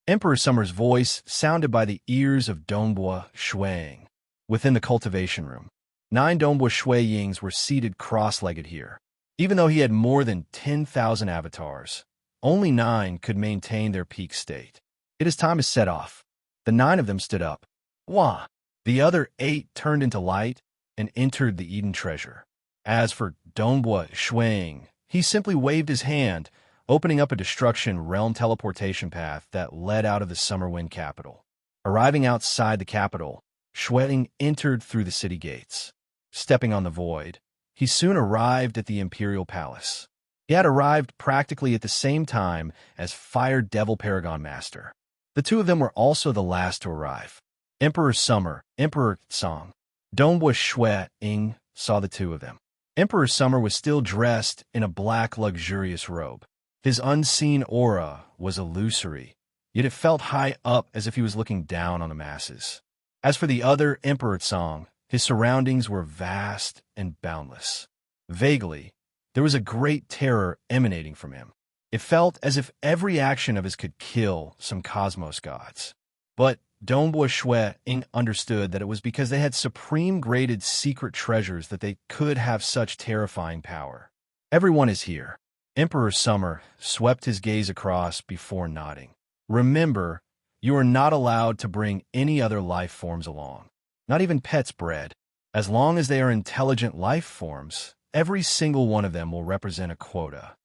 Emperor Summer's voice sounded by the ears of Dongbua Shuang. Within the cultivation room, 9 Dongbua Shui Yings were seated cross-legged here. Even though he had more than 10,000 avatars, only 9 could maintain their peak state. It is time to set off. The 9 of them stood up. Wah! The other 8 turned into light and entered the Eden treasure. As for Dongbua Shuang, he simply waved his hand, opening up a destruction realm teleportation path that led out of the Summer Wind capital. Arriving outside the capital, Shuang entered through the city gates. Stepping on the void, he soon arrived at the Imperial Palace. He had arrived practically at the same time as Fire Devil Paragon Master. The 2 of them were also the last to arrive. Emperor Summer, Emperor Song. Dongbua Shui Ying saw the 2 of them. Emperor Summer was still dressed in a black luxurious robe. His unseen aura was illusory, yet it felt high up as if he was looking down on the masses. As for the other Emperor Song, his surroundings were vast and boundless. Vaguely, there was a great terror emanating from him. It felt as if every action of his could kill some cosmos gods. But Dongbua Shui Ying understood that it was because they had supreme-graded secret treasures that they could have such terrifying power. Everyone is here. Emperor Summer swept his gaze across before nodding. Remember, you are not allowed to bring any other life forms along. Not even pets bred. As long as they are intelligent life forms, every single one of them will represent a quota.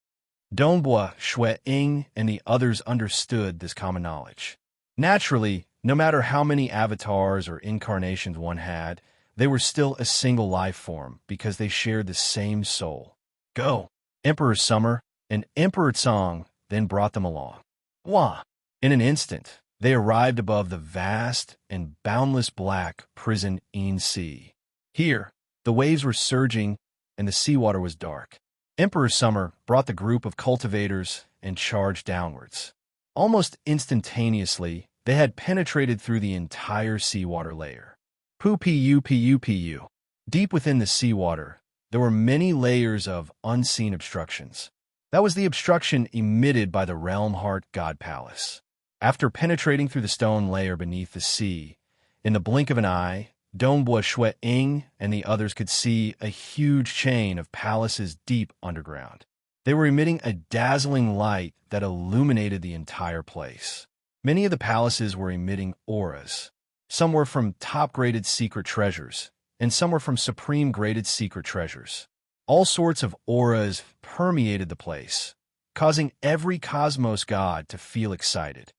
Dongbua Shui Ying and the others understood this common knowledge. Naturally, no matter how many avatars or incarnations one had, they were still a single life form because they shared the same soul. Go! Emperor Summer and Emperor Song then brought them along. Wah! In an instant, they arrived above the vast and boundless black prison Yin Sea. Here, the waves were surging and the seawater was dark. Emperor Summer brought the group of cultivators and charged downwards. Almost instantaneously, they had penetrated through the entire seawater layer. Pu. Deep within the seawater, there were many layers of unseen obstructions. That was the obstruction emitted by the Realm Heart God Palace. After penetrating through the stone layer beneath the sea, in the blink of an eye, Dongbua Shui Ying and the others could see a huge chain of palaces deep underground. They were emitting a dazzling light that illuminated the entire place. Many of the palaces were emitting auras. Some were from top-graded secret treasures, and some were from supreme-graded secret treasures. All sorts of auras permeated the place, causing every cosmos god to feel excited.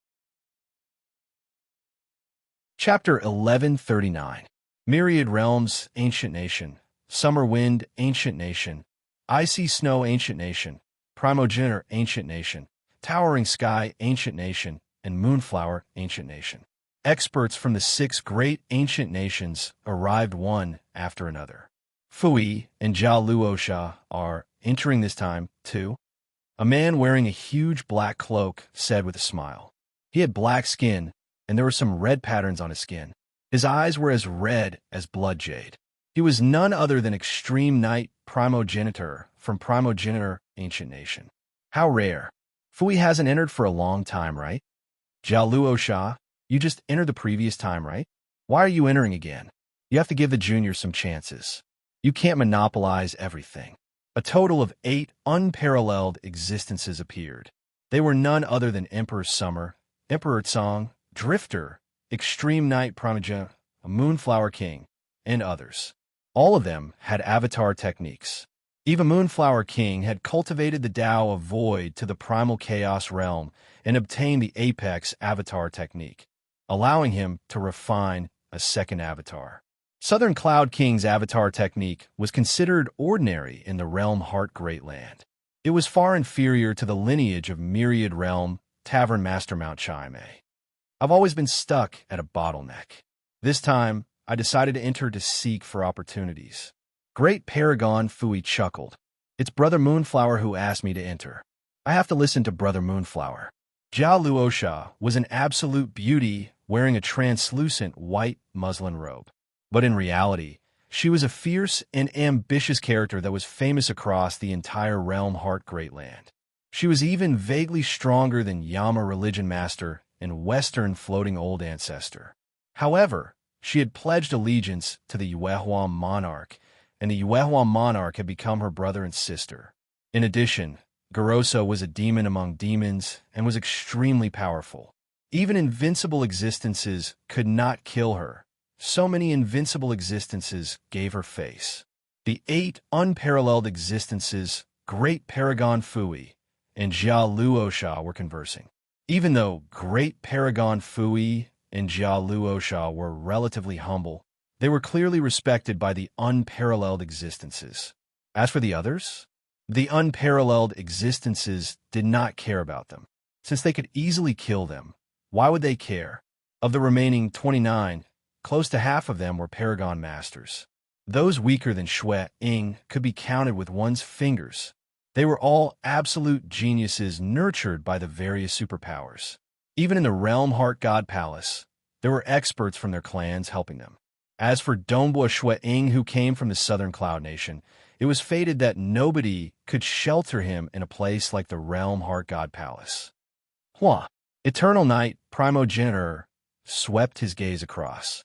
Chapter 1139. Myriad Realms, Ancient Nation, Summer Wind, Ancient Nation, Icy Snow, Ancient Nation, Primogenitor, Ancient Nation, Towering Sky, Ancient Nation, and Moonflower, Ancient Nation. Experts from the 6 great ancient nations arrived one after another. Fui and Jia Luosha are entering this time, too. A man wearing a huge black cloak said with a smile. He had black skin, and there were some red patterns on his skin. His eyes were as red as blood jade. He was none other than Extreme Knight Primogenitor from Primogenitor Ancient Nation. How rare. Fui hasn't entered for a long time, right? Jia Luosha, you just entered the previous time, right? Why are you entering again? You have to give the juniors some chances. You can't monopolize everything. A total of 8 unparalleled existences appeared. They were none other than Emperor Summer, Emperor Tsong, Drifter, Extreme Knight Primogenitor, a Moonflower King, and others. All of them had avatar techniques. Even Moonflower King had cultivated the Tao of Void to the primal chaos realm and obtained the apex avatar technique, allowing him to refine a second avatar. Southern Cloud King's avatar technique was considered ordinary in the Realm Heart Great Land. It was far inferior to the lineage of Myriad Realm Tavern Master Mount Chime. I've always been stuck at a bottleneck. This time, I decided to enter to seek for opportunities. Great Paragon Fui chuckled. It's Brother Moonflower who asked me to enter. I have to listen to Brother Moonflower. Jia Luosha was an absolute beauty wearing a translucent white muslin robe. But in reality, she was a fierce and ambitious character that was famous across the entire Realm Heart Great Land. She was even vaguely stronger than Yama Religion Master and Western Floating Old Ancestor. However, she had pledged allegiance to the Yuehuan monarch, and the Yuehuan monarch had become her brother and sister. In addition, Garoso was a demon among demons and was extremely powerful. Even invincible existences could not kill her. So many invincible existences gave her face. The 8 unparalleled existences, Great Paragon Fui and Jia Luosha were conversing. Even though Great Paragon Fui and Jia Luosha were relatively humble, they were clearly respected by the unparalleled existences. As for the others, the unparalleled existences did not care about them. Since they could easily kill them, why would they care? Of the remaining 29, close to half of them were Paragon Masters. Those weaker than Shui Ying could be counted with one's fingers. They were all absolute geniuses nurtured by the various superpowers. Even in the Realm Heart God Palace, there were experts from their clans helping them. As for Dongbua Shui Ying, who came from the Southern Cloud Nation, it was fated that nobody could shelter him in a place like the Realm Heart God Palace. Hua, Eternal Night Primogenitor, swept his gaze across.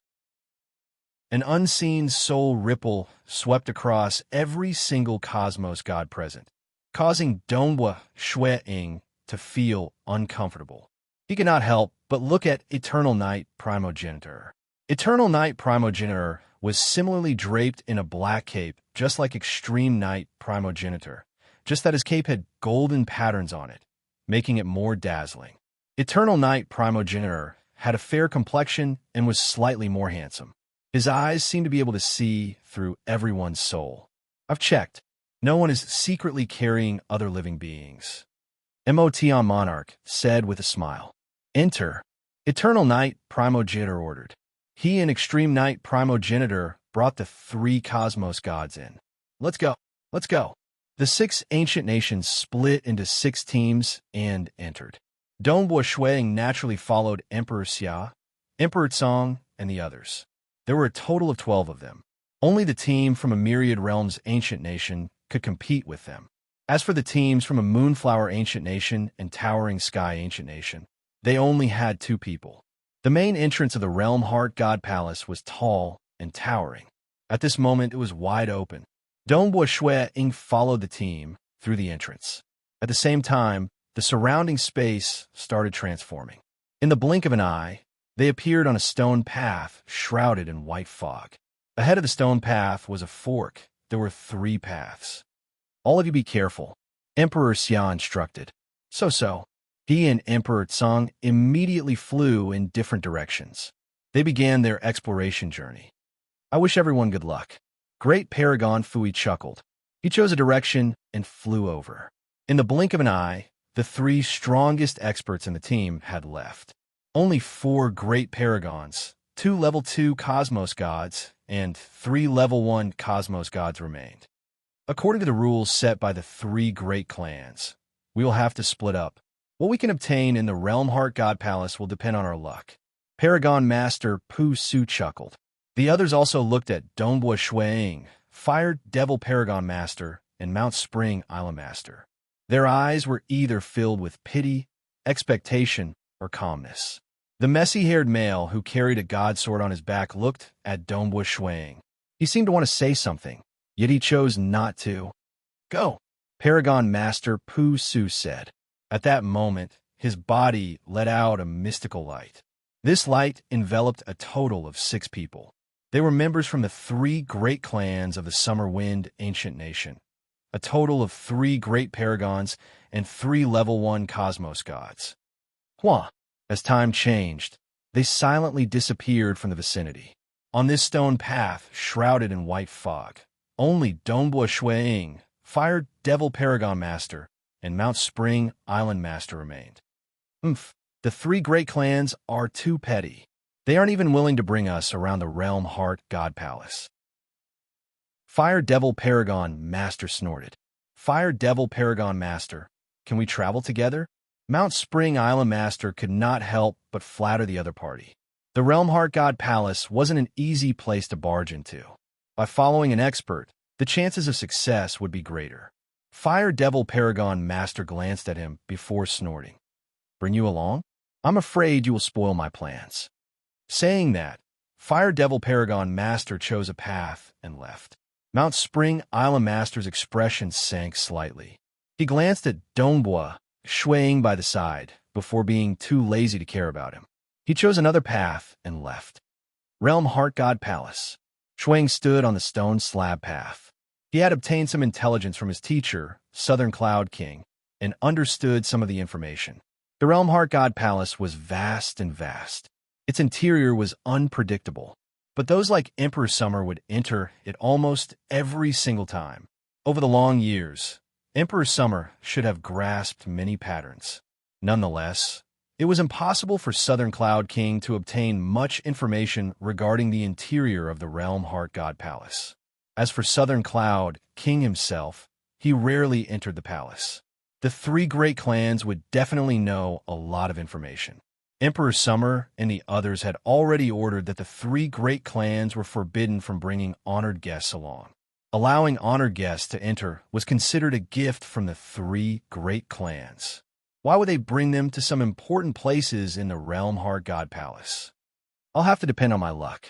An unseen soul ripple swept across every single cosmos god present, causing Dongbua Shui Ying to feel uncomfortable. He could not help but look at Eternal Night Primogenitor. Eternal Night Primogenitor was similarly draped in a black cape, just like Extreme Night Primogenitor, just that his cape had golden patterns on it, making it more dazzling. Eternal Night Primogenitor had a fair complexion and was slightly more handsome. His eyes seemed to be able to see through everyone's soul. I've checked. No one is secretly carrying other living beings. Motion Monarch said with a smile. Enter. Eternal Night Primogenitor ordered. He and Extreme Night Primogenitor brought the 3 cosmos gods in. Let's go. Let's go. The 6 ancient nations split into 6 teams and entered. Dongbua Shui Ying naturally followed Emperor Xia, Emperor Tsong, and the others. There were a total of 12 of them. Only the team from a Myriad Realms ancient nation could compete with them. As for the teams from a Moonflower Ancient Nation and Towering Sky Ancient Nation, they only had 2 people. The main entrance of the Realm Heart God Palace was tall and towering. At this moment, it was wide open. Dongbua Shui Ying followed the team through the entrance. At the same time, the surrounding space started transforming. In the blink of an eye, they appeared on a stone path shrouded in white fog. Ahead of the stone path was a fork. There were 3 paths. All of you be careful, Emperor Xia instructed. So. He and Emperor Tsang immediately flew in different directions. They began their exploration journey. I wish everyone good luck. Great Paragon Fui chuckled. He chose a direction and flew over. In the blink of an eye, the 3 strongest experts in the team had left. Only 4 great paragons, 2 level 2 Cosmos gods, and 3 level 1 Cosmos gods remained. According to the rules set by the 3 great clans, we will have to split up. What we can obtain in the Realm Heart God Palace will depend on our luck. Paragon Master Pu Su chuckled. The others also looked at Dongbua Shui Ying, Fire Devil Paragon Master, and Mount Spring Island Master. Their eyes were either filled with pity, expectation, or calmness. The messy-haired male who carried a god sword on his back looked at Dongbua Shui Ying. He seemed to want to say something, yet he chose not to. Go, Paragon Master Pu Su said. At that moment, his body let out a mystical light. This light enveloped a total of 6 people. They were members from the 3 great clans of the Summer Wind Ancient Nation, a total of 3 great paragons and 3 level 1 Cosmos gods. Hua! As time changed, they silently disappeared from the vicinity. On this stone path, shrouded in white fog, only Dongbua Shui Ying, Fire Devil Paragon Master, and Mount Spring Island Master remained. The 3 great clans are too petty. They aren't even willing to bring us around the Realm Heart God Palace. Fire Devil Paragon Master snorted. Fire Devil Paragon Master, can we travel together? Mount Spring Island Master could not help but flatter the other party. The Realm Heart God Palace wasn't an easy place to barge into. By following an expert, the chances of success would be greater. Fire Devil Paragon Master glanced at him before snorting. Bring you along? I'm afraid you will spoil my plans. Saying that, Fire Devil Paragon Master chose a path and left. Mount Spring Island Master's expression sank slightly. He glanced at Dongbua, swaying by the side, before being too lazy to care about him. He chose another path and left. Realm Heart God Palace. Shuang stood on the stone slab path. He had obtained some intelligence from his teacher, Southern Cloud King, and understood some of the information. The Realm Heart God Palace was vast and vast. Its interior was unpredictable, but those like Emperor Summer would enter it almost every single time. Over the long years, Emperor Summer should have grasped many patterns. Nonetheless, it was impossible for Southern Cloud King to obtain much information regarding the interior of the Realm Heart God Palace. As for Southern Cloud King himself, he rarely entered the palace. The 3 great clans would definitely know a lot of information. Emperor Summer and the others had already ordered that the 3 great clans were forbidden from bringing honored guests along. Allowing honored guests to enter was considered a gift from the 3 great clans. Why would they bring them to some important places in the Realm Heart God Palace? I'll have to depend on my luck.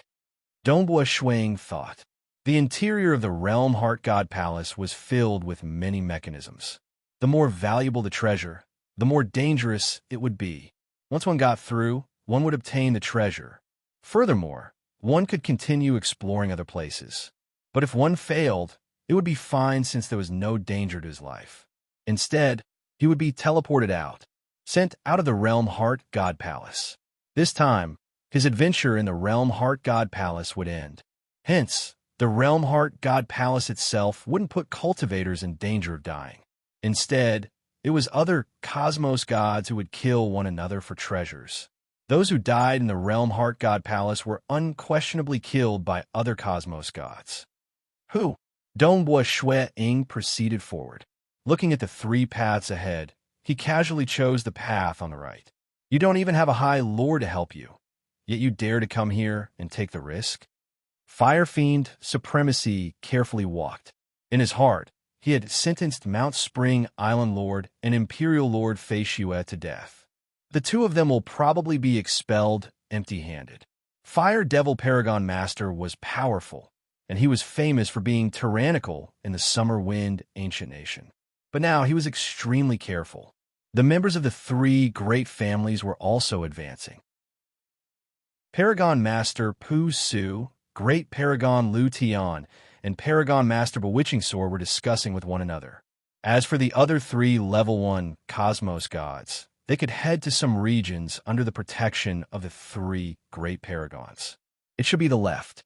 Dongbua Shuang thought. The interior of the Realm Heart God Palace was filled with many mechanisms. The more valuable the treasure, the more dangerous it would be. Once one got through, one would obtain the treasure. Furthermore, one could continue exploring other places. But if one failed, it would be fine since there was no danger to his life. Instead, he would be teleported out, sent out of the Realm Heart God Palace. This time, his adventure in the Realm Heart God Palace would end. Hence, the Realm Heart God Palace itself wouldn't put cultivators in danger of dying. Instead, it was other cosmos gods who would kill one another for treasures. Those who died in the Realm Heart God Palace were unquestionably killed by other cosmos gods. Who? Dongbua Shui Ying proceeded forward. Looking at the 3 paths ahead, he casually chose the path on the right. You don't even have a high lord to help you, yet you dare to come here and take the risk? Fire Fiend Supremacy carefully walked. In his heart, he had sentenced Mount Spring Island Lord and Imperial Lord Fei Xue to death. The two of them will probably be expelled empty-handed. Fire Devil Paragon Master was powerful, and he was famous for being tyrannical in the Summer Wind ancient nation. But now he was extremely careful. The members of the three great families were also advancing. Paragon Master Pu Su, Great Paragon Lu Tian, and Paragon Master Bewitching Sword were discussing with one another. As for the other three Level 1 Cosmos gods, they could head to some regions under the protection of the three great paragons. It should be the left.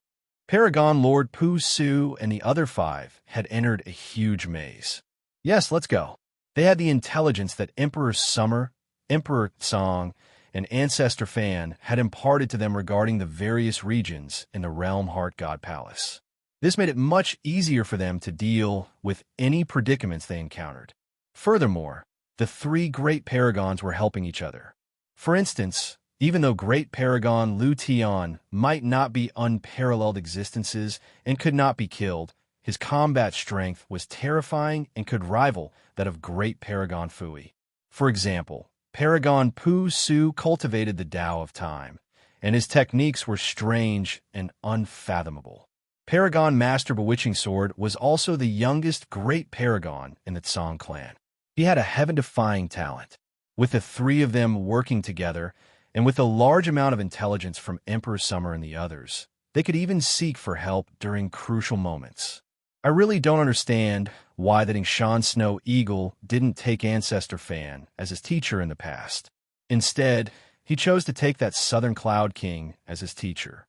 Paragon Lord Pu Su and the other five had entered a huge maze. Yes, let's go. They had the intelligence that Emperor Summer, Emperor Song, and Ancestor Fan had imparted to them regarding the various regions in the Realm Heart God Palace. This made it much easier for them to deal with any predicaments they encountered. Furthermore, the three great paragons were helping each other. For instance, even though Great Paragon Lu Tian might not be unparalleled existences and could not be killed, his combat strength was terrifying and could rival that of Great Paragon Fui. For example, Paragon Pu Su cultivated the Tao of Time, and his techniques were strange and unfathomable. Paragon Master Bewitching Sword was also the youngest great paragon in the Tsang clan. He had a heaven-defying talent. With the three of them working together, and with a large amount of intelligence from Emperor Summer and the others, they could even seek for help during crucial moments. I really don't understand why that Shan Snow Eagle didn't take Ancestor Fan as his teacher in the past. Instead, he chose to take that Southern Cloud King as his teacher.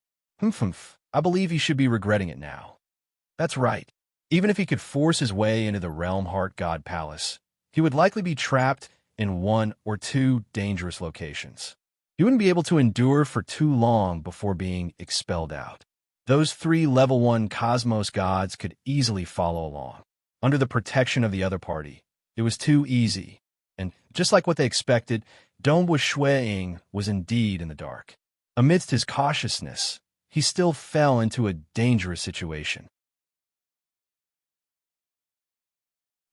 I believe he should be regretting it now. That's right. Even if he could force his way into the Realm Heart God Palace, he would likely be trapped in one or two dangerous locations. He wouldn't be able to endure for too long before being expelled out. Those three Level 1 Cosmos gods could easily follow along. Under the protection of the other party, it was too easy. And just like what they expected, Dongbua Shueying was indeed in the dark. Amidst his cautiousness, he still fell into a dangerous situation.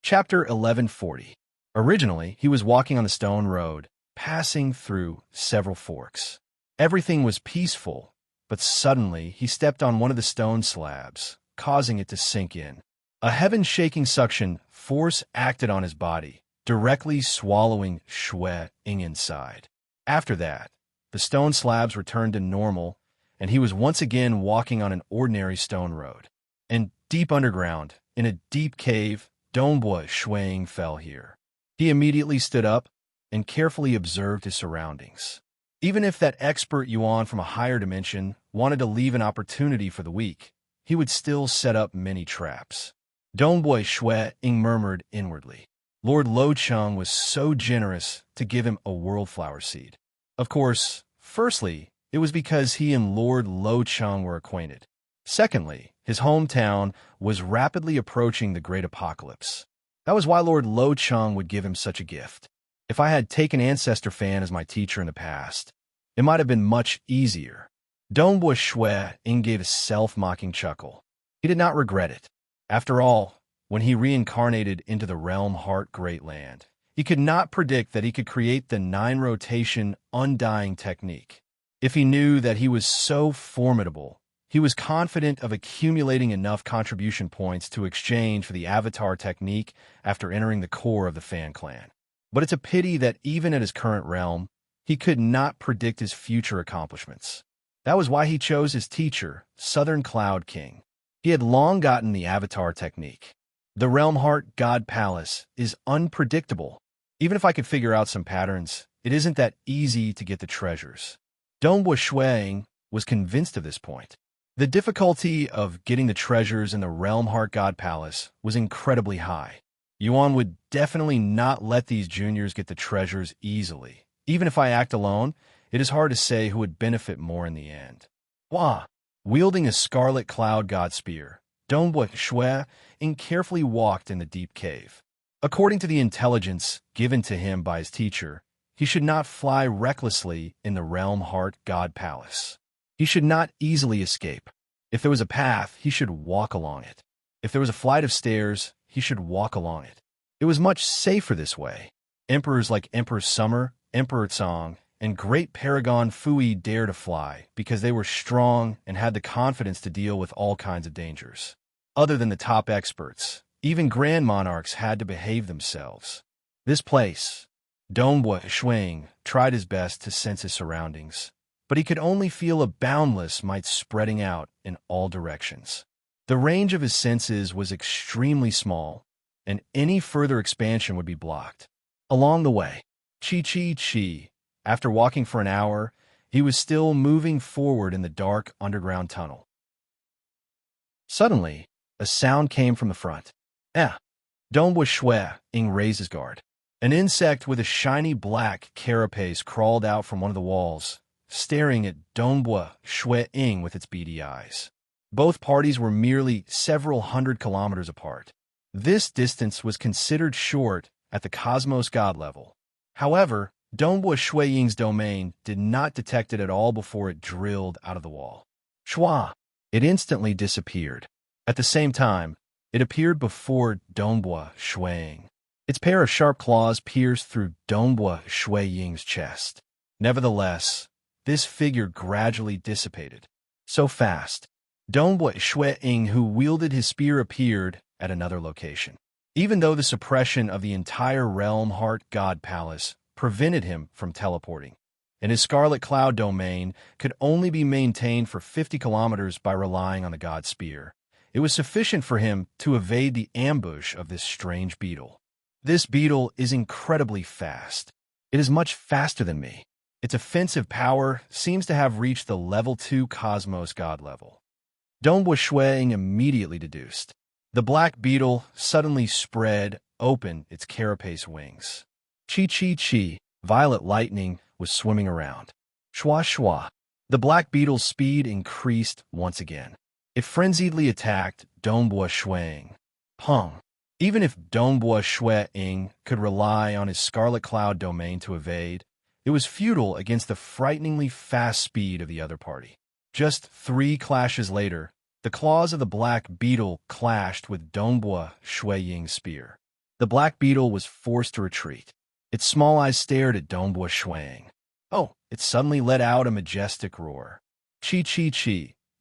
Chapter 1140. Originally, he was walking on the stone road, passing through several forks. Everything was peaceful, but suddenly he stepped on one of the stone slabs, causing it to sink in. A heaven-shaking suction force acted on his body, directly swallowing Shueying inside. After that, the stone slabs returned to normal, and he was once again walking on an ordinary stone road. And deep underground, in a deep cave, Dongbua Shueying fell here. He immediately stood up and carefully observed his surroundings. Even if that expert Yuan from a higher dimension wanted to leave an opportunity for the weak, he would still set up many traps. Dongbua Shueying murmured inwardly. Lord Lo Cheng was so generous to give him a worldflower seed. Of course, firstly, it was because he and Lord Lo Cheng were acquainted. Secondly, his hometown was rapidly approaching the Great Apocalypse. That was why Lord Lo Cheng would give him such a gift. If I had taken Ancestor Fan as my teacher in the past, it might have been much easier. Dongbua Shueying gave a self-mocking chuckle. He did not regret it. After all, when he reincarnated into the Realm Heart Great Land, he could not predict that he could create the 9-rotation undying technique. If he knew that he was so formidable, he was confident of accumulating enough contribution points to exchange for the Avatar technique after entering the core of the Fan clan. But it's a pity that even at his current realm, he could not predict his future accomplishments. That was why he chose his teacher, Southern Cloud King. He had long gotten the Avatar technique. The Realm Heart God Palace is unpredictable. Even if I could figure out some patterns, it isn't that easy to get the treasures. Dongbua Shueying was convinced of this point. The difficulty of getting the treasures in the Realm Heart God Palace was incredibly high. Yuan would definitely not let these juniors get the treasures easily. Even if I act alone, it is hard to say who would benefit more in the end. Wah! Wielding a scarlet cloud god spear, Dongbua Shueying carefully walked in the deep cave. According to the intelligence given to him by his teacher, he should not fly recklessly in the Realm Heart God Palace. He should not easily escape. If there was a path, he should walk along it. If there was a flight of stairs, he should walk along it. It was much safer this way. Emperors like Emperor Summer, Emperor Tsong, and great Paragon Fui dared to fly because they were strong and had the confidence to deal with all kinds of dangers. Other than the top experts, even grand monarchs had to behave themselves. This place, Dongbua Shuang, tried his best to sense his surroundings, but he could only feel a boundless might spreading out in all directions. The range of his senses was extremely small, and any further expansion would be blocked. Along the way, after walking for an hour, he was still moving forward in the dark underground tunnel. Suddenly, a sound came from the front. Dongbua Shui, Ying raised his guard. An insect with a shiny black carapace crawled out from one of the walls, staring at Dongbua Shui Ying with its beady eyes. Both parties were merely several hundred kilometers apart. This distance was considered short at the cosmos god level. However, Dongbua Shui Ying's domain did not detect it at all before it drilled out of the wall. Shua! It instantly disappeared. At the same time, it appeared before Dongbua Shui Ying. Its pair of sharp claws pierced through Dongbua Shui Ying's chest. Nevertheless, this figure gradually dissipated. So fast, Dongbua Shui Ying, who wielded his spear, appeared at another location. Even though the suppression of the entire Realm Heart God Palace prevented him from teleporting, and his Scarlet Cloud domain could only be maintained for 50 kilometers by relying on the God Spear, it was sufficient for him to evade the ambush of this strange beetle. This beetle is incredibly fast. It is much faster than me. Its offensive power seems to have reached the level 2 Cosmos God level. Dongbua Shui Ying immediately deduced. The black beetle suddenly spread open its carapace wings. Violet lightning was swimming around. Shwa. The black beetle's speed increased once again. It frenziedly attacked Dongbua Shui Ying. Pong. Even if Dongbua Shui Ying could rely on his Scarlet Cloud domain to evade, it was futile against the frighteningly fast speed of the other party. Just 3 clashes later, the claws of the black beetle clashed with Dongbua Shui Ying's spear. The black beetle was forced to retreat. Its small eyes stared at Dongbua Shui Ying. It suddenly let out a majestic roar. Chi.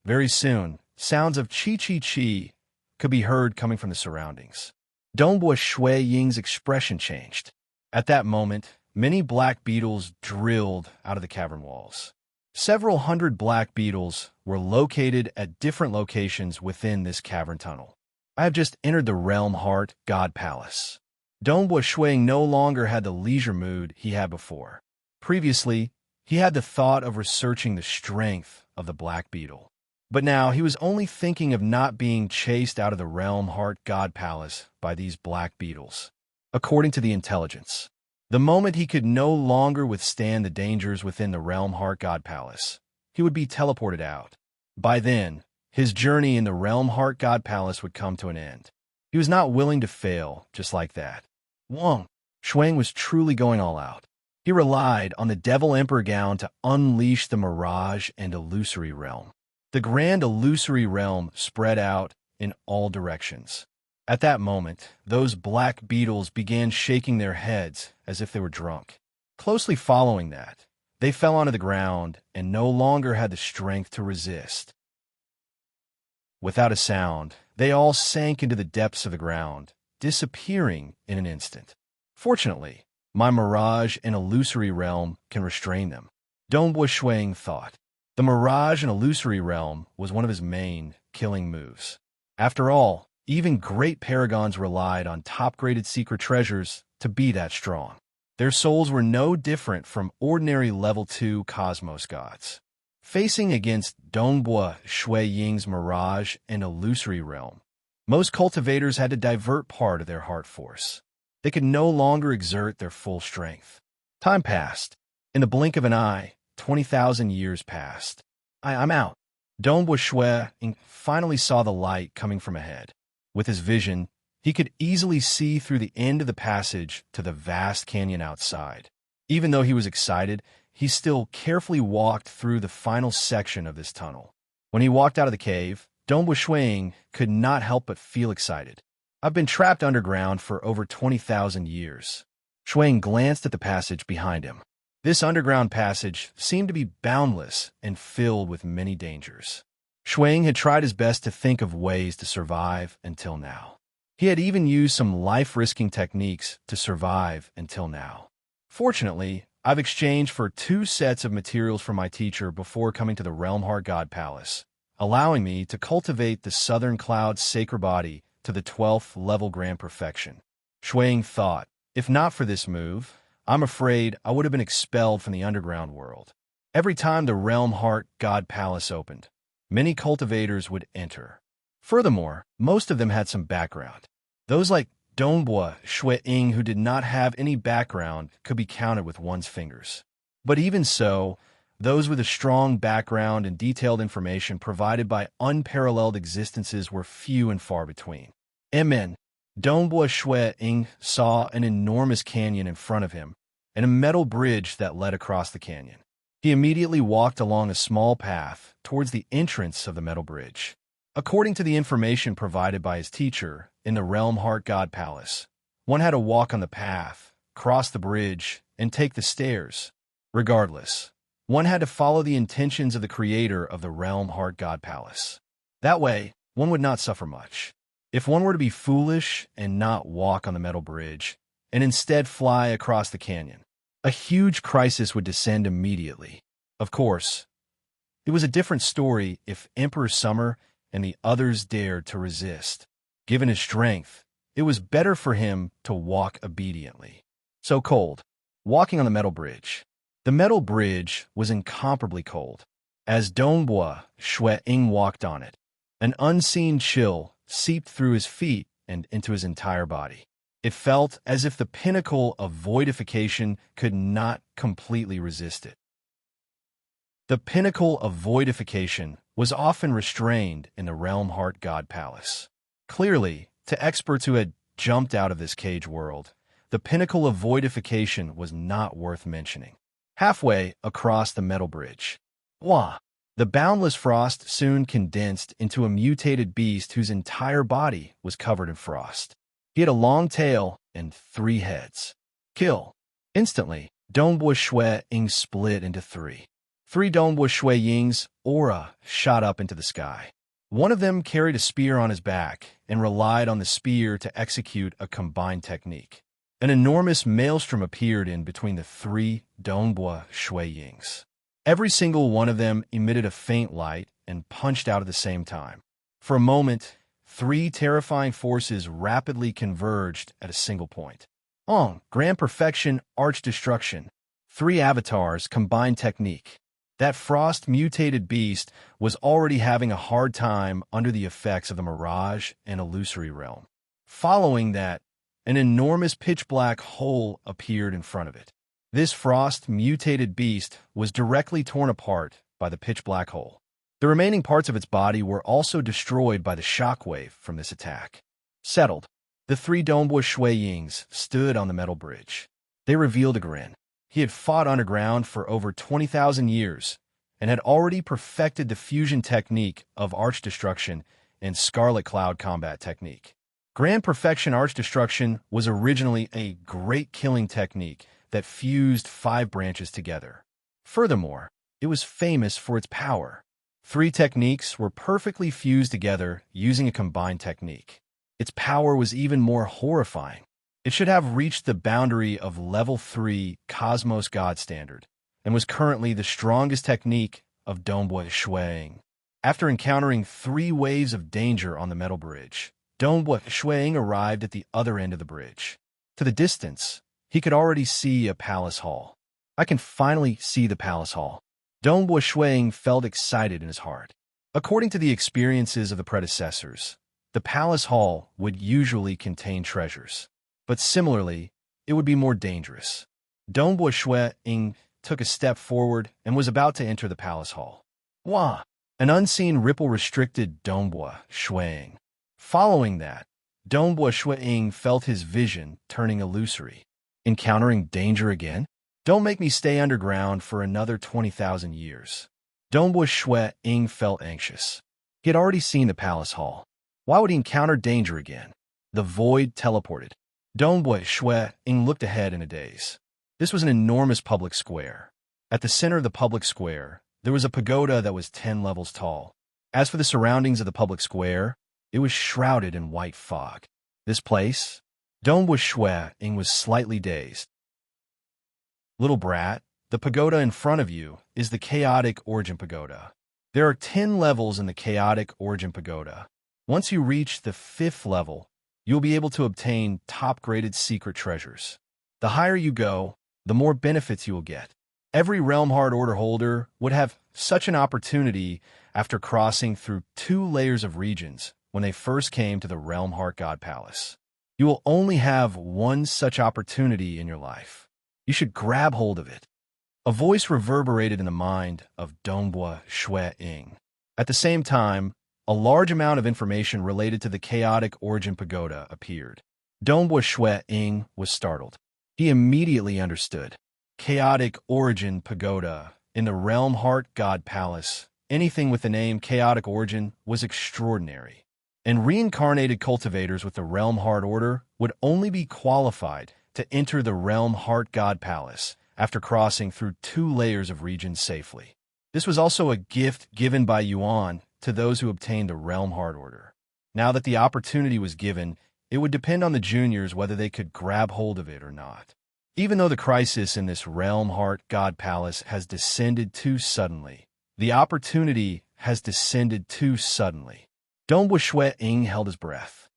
Very soon, sounds of chi could be heard coming from the surroundings. Dongbua Shui Ying's expression changed. At that moment, many black beetles drilled out of the cavern walls. Several hundred black beetles were located at different locations within this cavern tunnel. I have just entered the Realm Heart God Palace. Dongbua Shui Ying no longer had the leisure mood he had before. Previously, he had the thought of researching the strength of the black beetle. But now he was only thinking of not being chased out of the Realm Heart God Palace by these black beetles. According to the intelligence, the moment he could no longer withstand the dangers within the Realm Heart God Palace, he would be teleported out. By then, his journey in the Realm Heart God Palace would come to an end. He was not willing to fail just like that. Shui Ying was truly going all out. He relied on the Devil Emperor Gown to unleash the Mirage and Illusory Realm. The grand illusory realm spread out in all directions. At that moment, those black beetles began shaking their heads as if they were drunk. Closely following that, they fell onto the ground and no longer had the strength to resist. Without a sound, they all sank into the depths of the ground, disappearing in an instant. Fortunately, my Mirage and Illusory Realm can restrain them, Dongbua Shui Ying thought. The Mirage and Illusory Realm was one of his main killing moves. After all, even great paragons relied on top-graded secret treasures to be that strong. Their souls were no different from ordinary level 2 cosmos gods. Facing against Dongbua Shui Ying's Mirage and Illusory Realm, most cultivators had to divert part of their heart force. They could no longer exert their full strength. Time passed. In the blink of an eye, 20,000 years passed. I'm out. Dongbua Shui Ying finally saw the light coming from ahead. With his vision, he could easily see through the end of the passage to the vast canyon outside. Even though he was excited, he still carefully walked through the final section of this tunnel. When he walked out of the cave, Dongbua Shui Ying could not help but feel excited. I've been trapped underground for over 20,000 years. Shuang glanced at the passage behind him. This underground passage seemed to be boundless and filled with many dangers. Shuang had tried his best to think of ways to survive until now. He had even used some life-risking techniques to survive until now. Fortunately, I've exchanged for 2 sets of materials from my teacher before coming to the Realm Heart God Palace, allowing me to cultivate the Southern Cloud's sacred body to the 12th level grand perfection. Shuang thought, if not for this move, I'm afraid I would have been expelled from the underground world. Every time the Realm Heart God Palace opened, many cultivators would enter. Furthermore, most of them had some background. Those like Dongbua Ying who did not have any background could be counted with one's fingers. But even so, those with a strong background and detailed information provided by unparalleled existences were few and far between. Amen. Dongbua Ying saw an enormous canyon in front of him and a metal bridge that led across the canyon. He immediately walked along a small path towards the entrance of the metal bridge. According to the information provided by his teacher in the Realm Heart God Palace, one had to walk on the path, cross the bridge, and take the stairs. Regardless, one had to follow the intentions of the creator of the Realm Heart God Palace. That way, one would not suffer much. If one were to be foolish and not walk on the metal bridge, and instead fly across the canyon, a huge crisis would descend immediately. Of course, it was a different story if Emperor Summer and the others dared to resist. Given his strength, it was better for him to walk obediently. So cold, walking on the metal bridge. The metal bridge was incomparably cold. As Dongbua Ying walked on it, an unseen chill seeped through his feet and into his entire body. It felt as if the pinnacle of voidification could not completely resist it. The pinnacle of voidification was often restrained in the Realm Heart God Palace. Clearly, to experts who had jumped out of this cage world, the pinnacle of voidification was not worth mentioning. Halfway across the metal bridge, the boundless frost soon condensed into a mutated beast whose entire body was covered in frost. He had a long tail and 3 heads. Kill. Instantly, Dongbua Ying split into 3. 3 Dongbua Ying's aura shot up into the sky. One of them carried a spear on his back and relied on the spear to execute a combined technique. An enormous maelstrom appeared in between the 3 Dongbua Yings. Every single one of them emitted a faint light and punched out at the same time. For a moment, 3 terrifying forces rapidly converged at a single point. Grand Perfection, Arch Destruction. 3 avatars, combined technique. That frost-mutated beast was already having a hard time under the effects of the mirage and illusory realm. Following that, an enormous pitch-black hole appeared in front of it. This frost-mutated beast was directly torn apart by the pitch-black hole. The remaining parts of its body were also destroyed by the shockwave from this attack. Settled, the 3 Dongbua Yings stood on the metal bridge. They revealed a grin. He had fought underground for over 20,000 years and had already perfected the fusion technique of Arch Destruction and Scarlet Cloud combat technique. Grand Perfection Arch Destruction was originally a great killing technique that fused 5 branches together. Furthermore, it was famous for its power. 3 techniques were perfectly fused together using a combined technique. Its power was even more horrifying. It should have reached the boundary of level 3 Cosmos God Standard and was currently the strongest technique of Dongbua Ying. After encountering 3 waves of danger on the metal bridge, Dongbua Ying arrived at the other end of the bridge. To the distance, he could already see a palace hall. I can finally see the palace hall. Dongbua Ying felt excited in his heart. According to the experiences of the predecessors, the palace hall would usually contain treasures. But similarly, it would be more dangerous. Dongbua Ying took a step forward and was about to enter the palace hall. An unseen ripple restricted Dongbua Ying. Following that, Dongbua Ying felt his vision turning illusory. Encountering danger again? Don't make me stay underground for another 20,000 years. Dongbua Ying felt anxious. He had already seen the palace hall. Why would he encounter danger again? The void teleported. Dongbui Shui Ying looked ahead in a daze. This was an enormous public square. At the center of the public square, there was a pagoda that was 10 levels tall. As for the surroundings of the public square, it was shrouded in white fog. This place? Dongbui Shui Ying was slightly dazed. Little brat, the pagoda in front of you is the Chaotic Origin Pagoda. There are 10 levels in the Chaotic Origin Pagoda. Once you reach the 5th level, you'll be able to obtain top-graded secret treasures. The higher you go, the more benefits you will get. Every Realm Heart Order holder would have such an opportunity after crossing through 2 layers of regions when they first came to the Realm Heart God Palace. You will only have one such opportunity in your life. You should grab hold of it. A voice reverberated in the mind of Dongbui Shui Ying. At the same time, a large amount of information related to the Chaotic Origin Pagoda appeared. Dongbui Shui Ying was startled. He immediately understood. Chaotic Origin Pagoda in the Realm Heart God Palace. Anything with the name Chaotic Origin was extraordinary. And reincarnated cultivators with the Realm Heart Order would only be qualified to enter the Realm Heart God Palace after crossing through 2 layers of regions safely. This was also a gift given by Yuan to those who obtained the Realm Heart Order. Now that the opportunity was given, it would depend on the juniors whether they could grab hold of it or not. Even though the crisis in this Realm Heart God Palace has descended too suddenly, the opportunity has descended too suddenly. Dongbui Shui Ying held his breath.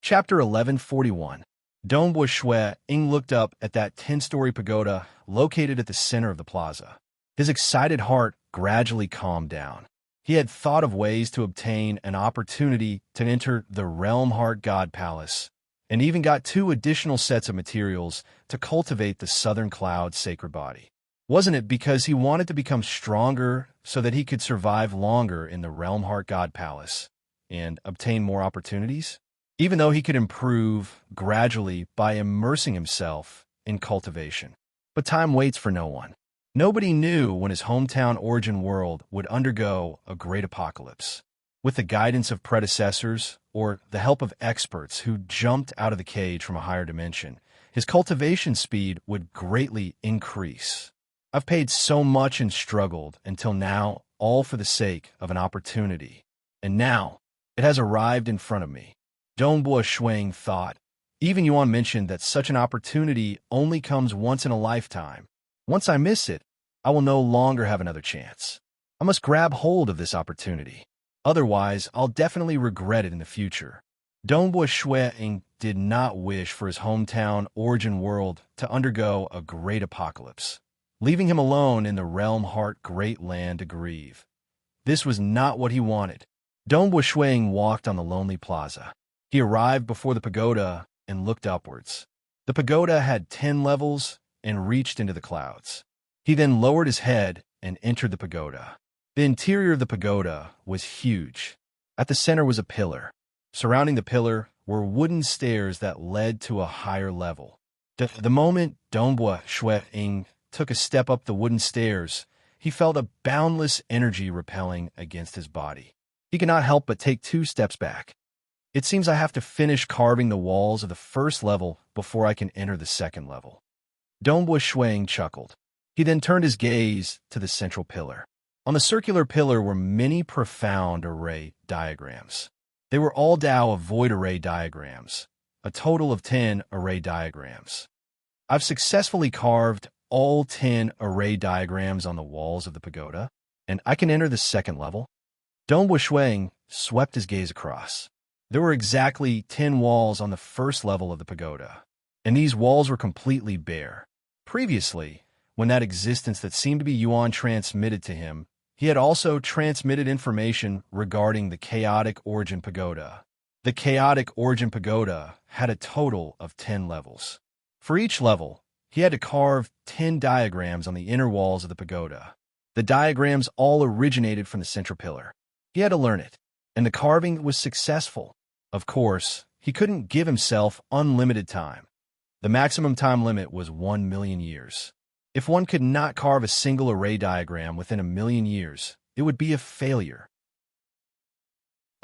Chapter 1141. Dongbui Shui Ying looked up at that 10-story pagoda located at the center of the plaza. His excited heart gradually calmed down. He had thought of ways to obtain an opportunity to enter the Realm Heart God Palace, and even got 2 additional sets of materials to cultivate the Southern Cloud sacred body. Wasn't it because he wanted to become stronger so that he could survive longer in the Realm Heart God Palace and obtain more opportunities? Even though he could improve gradually by immersing himself in cultivation. But time waits for no one. Nobody knew when his hometown origin world would undergo a great apocalypse. With the guidance of predecessors or the help of experts who jumped out of the cage from a higher dimension, his cultivation speed would greatly increase. I've paid so much and struggled until now, all for the sake of an opportunity. And now, it has arrived in front of me. Dongbui Shui Ying thought. Even Yuan mentioned that such an opportunity only comes once in a lifetime. Once I miss it, I will no longer have another chance. I must grab hold of this opportunity. Otherwise, I'll definitely regret it in the future. Dongbui Shui Ying did not wish for his hometown origin world to undergo a great apocalypse, leaving him alone in the Realm Heart Great Land to grieve. This was not what he wanted. Dongbui Shui Ying walked on the lonely plaza. He arrived before the pagoda and looked upwards. The pagoda had 10 levels and reached into the clouds. He then lowered his head and entered the pagoda. The interior of the pagoda was huge. At the center was a pillar. Surrounding the pillar were wooden stairs that led to a higher level. The moment Dongbui Shui Ying took a step up the wooden stairs, he felt a boundless energy repelling against his body. He could not help but take 2 steps back. It seems I have to finish carving the walls of the 1st level before I can enter the 2nd level. Dongbui Shui Ying chuckled. He then turned his gaze to the central pillar. On the circular pillar were many profound array diagrams. They were all Tao of void array diagrams, a total of 10 array diagrams. I've successfully carved all 10 array diagrams on the walls of the pagoda, and I can enter the 2nd level. Dongbui Shui Ying swept his gaze across. There were exactly 10 walls on the 1st level of the pagoda, and these walls were completely bare. Previously, when that existence that seemed to be Yuan transmitted to him, he had also transmitted information regarding the Chaotic Origin Pagoda. The Chaotic Origin Pagoda had a total of 10 levels. For each level, he had to carve 10 diagrams on the inner walls of the pagoda. The diagrams all originated from the central pillar. He had to learn it, and the carving was successful. Of course, he couldn't give himself unlimited time. The maximum time limit was 1 million years. If one could not carve a single array diagram within 1 million years, it would be a failure.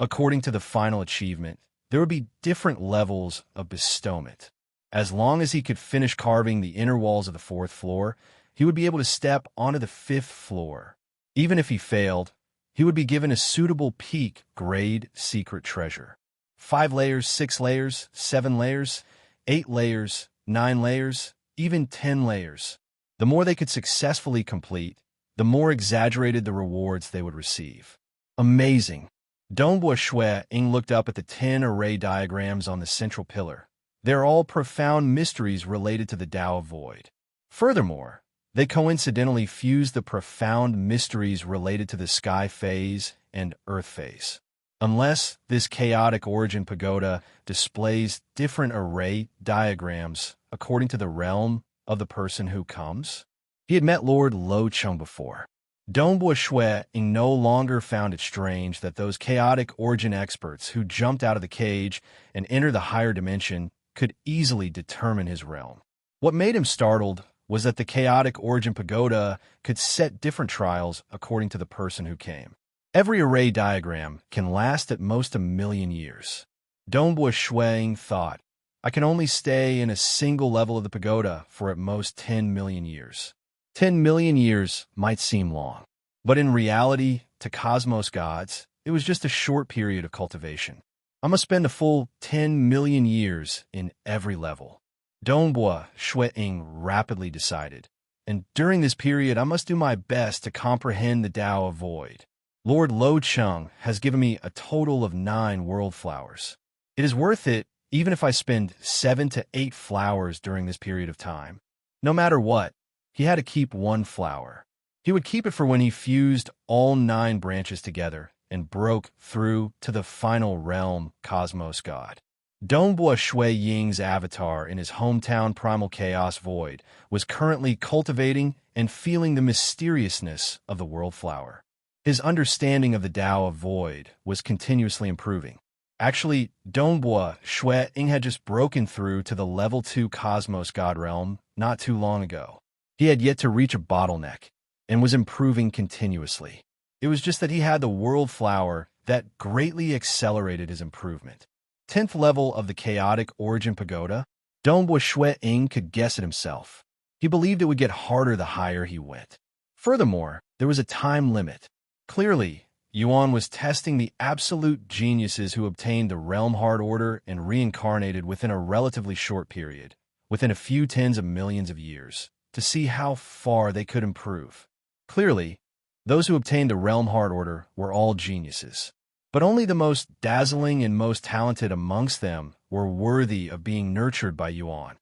According to the final achievement, there would be different levels of bestowment. As long as he could finish carving the inner walls of the 4th floor, he would be able to step onto the 5th floor. Even if he failed, he would be given a suitable peak grade secret treasure. 5 layers, 6 layers, 7 layers, 8 layers, 9 layers, even 10 layers. The more they could successfully complete, the more exaggerated the rewards they would receive. Amazing! Dongbua Shui Ying looked up at the 10 array diagrams on the central pillar. They're all profound mysteries related to the Tao of Void. Furthermore, they coincidentally fuse the profound mysteries related to the sky phase and earth phase. Unless this chaotic origin pagoda displays different array diagrams according to the realm of the person who comes. He had met Lord Lo Chung before. Dongbua Shui Ying no longer found it strange that those chaotic origin experts who jumped out of the cage and entered the higher dimension could easily determine his realm. What made him startled was that the chaotic origin pagoda could set different trials according to the person who came. Every array diagram can last at most 1,000,000 years. Dongbua Shui Ying thought, I can only stay in a single level of the pagoda for at most 10 million years. 10 million years might seem long, but in reality, to cosmos gods, it was just a short period of cultivation. I must spend a full 10 million years in every level. Dongbua Shui Ying rapidly decided, and during this period I must do my best to comprehend the Tao of Void. Lord Lo Chung has given me a total of 9 world flowers. It is worth it even if I spend 7 to 8 flowers during this period of time. No matter what, he had to keep 1 flower. He would keep it for when he fused all 9 branches together and broke through to the final realm, Cosmos God. Dongbua Shui Ying's avatar in his hometown Primal Chaos Void was currently cultivating and feeling the mysteriousness of the world flower. His understanding of the Tao of Void was continuously improving. Actually, Dongbua Shui Ying had just broken through to the level 2 Cosmos God realm not too long ago. He had yet to reach a bottleneck and was improving continuously. It was just that he had the world flower that greatly accelerated his improvement. 10th level of the chaotic origin pagoda, Dongbua Shui Ying could guess it himself. He believed it would get harder the higher he went. Furthermore, there was a time limit. Clearly, Yuan was testing the absolute geniuses who obtained the Realm Heart Order and reincarnated within a relatively short period, within a few tens of millions of years, to see how far they could improve. Clearly, those who obtained the Realm Heart Order were all geniuses, but only the most dazzling and most talented amongst them were worthy of being nurtured by Yuan.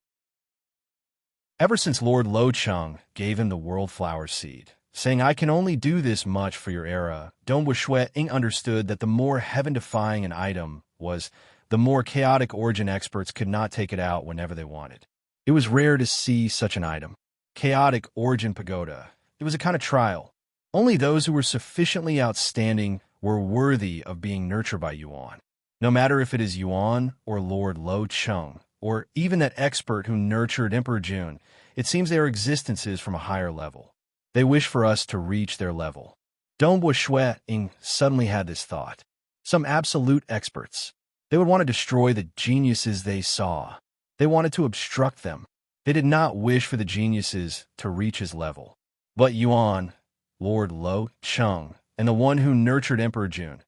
Ever since Lord Lo Chung gave him the World Flower Seed, saying, I can only do this much for your era, Dongbua Shui Ying understood that the more heaven-defying an item was, the more chaotic origin experts could not take it out whenever they wanted. It was rare to see such an item. Chaotic origin pagoda. It was a kind of trial. Only those who were sufficiently outstanding were worthy of being nurtured by Yuan. No matter if it is Yuan or Lord Lo Chung, or even that expert who nurtured Emperor Jun, it seems they are existences from a higher level. They wish for us to reach their level. Dongbua Shui Ying suddenly had this thought. Some absolute experts. They would want to destroy the geniuses they saw. They wanted to obstruct them. They did not wish for the geniuses to reach his level. But Yuan, Lord Lo Chung, and the one who nurtured Emperor Jun,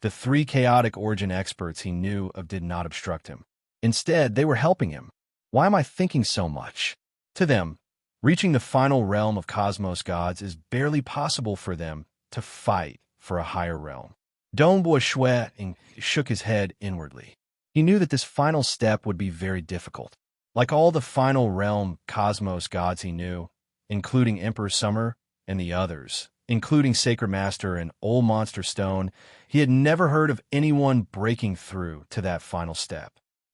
the 3 chaotic origin experts he knew of, did not obstruct him. Instead, they were helping him. Why am I thinking so much? To them, reaching the final realm of cosmos gods is barely possible for them to fight for a higher realm. Dongbua Shui Ying shook his head inwardly. He knew that this final step would be very difficult. Like all the final realm cosmos gods he knew, including Emperor Summer and the others, including Sacred Master and Old Monster Stone, he had never heard of anyone breaking through to that final step.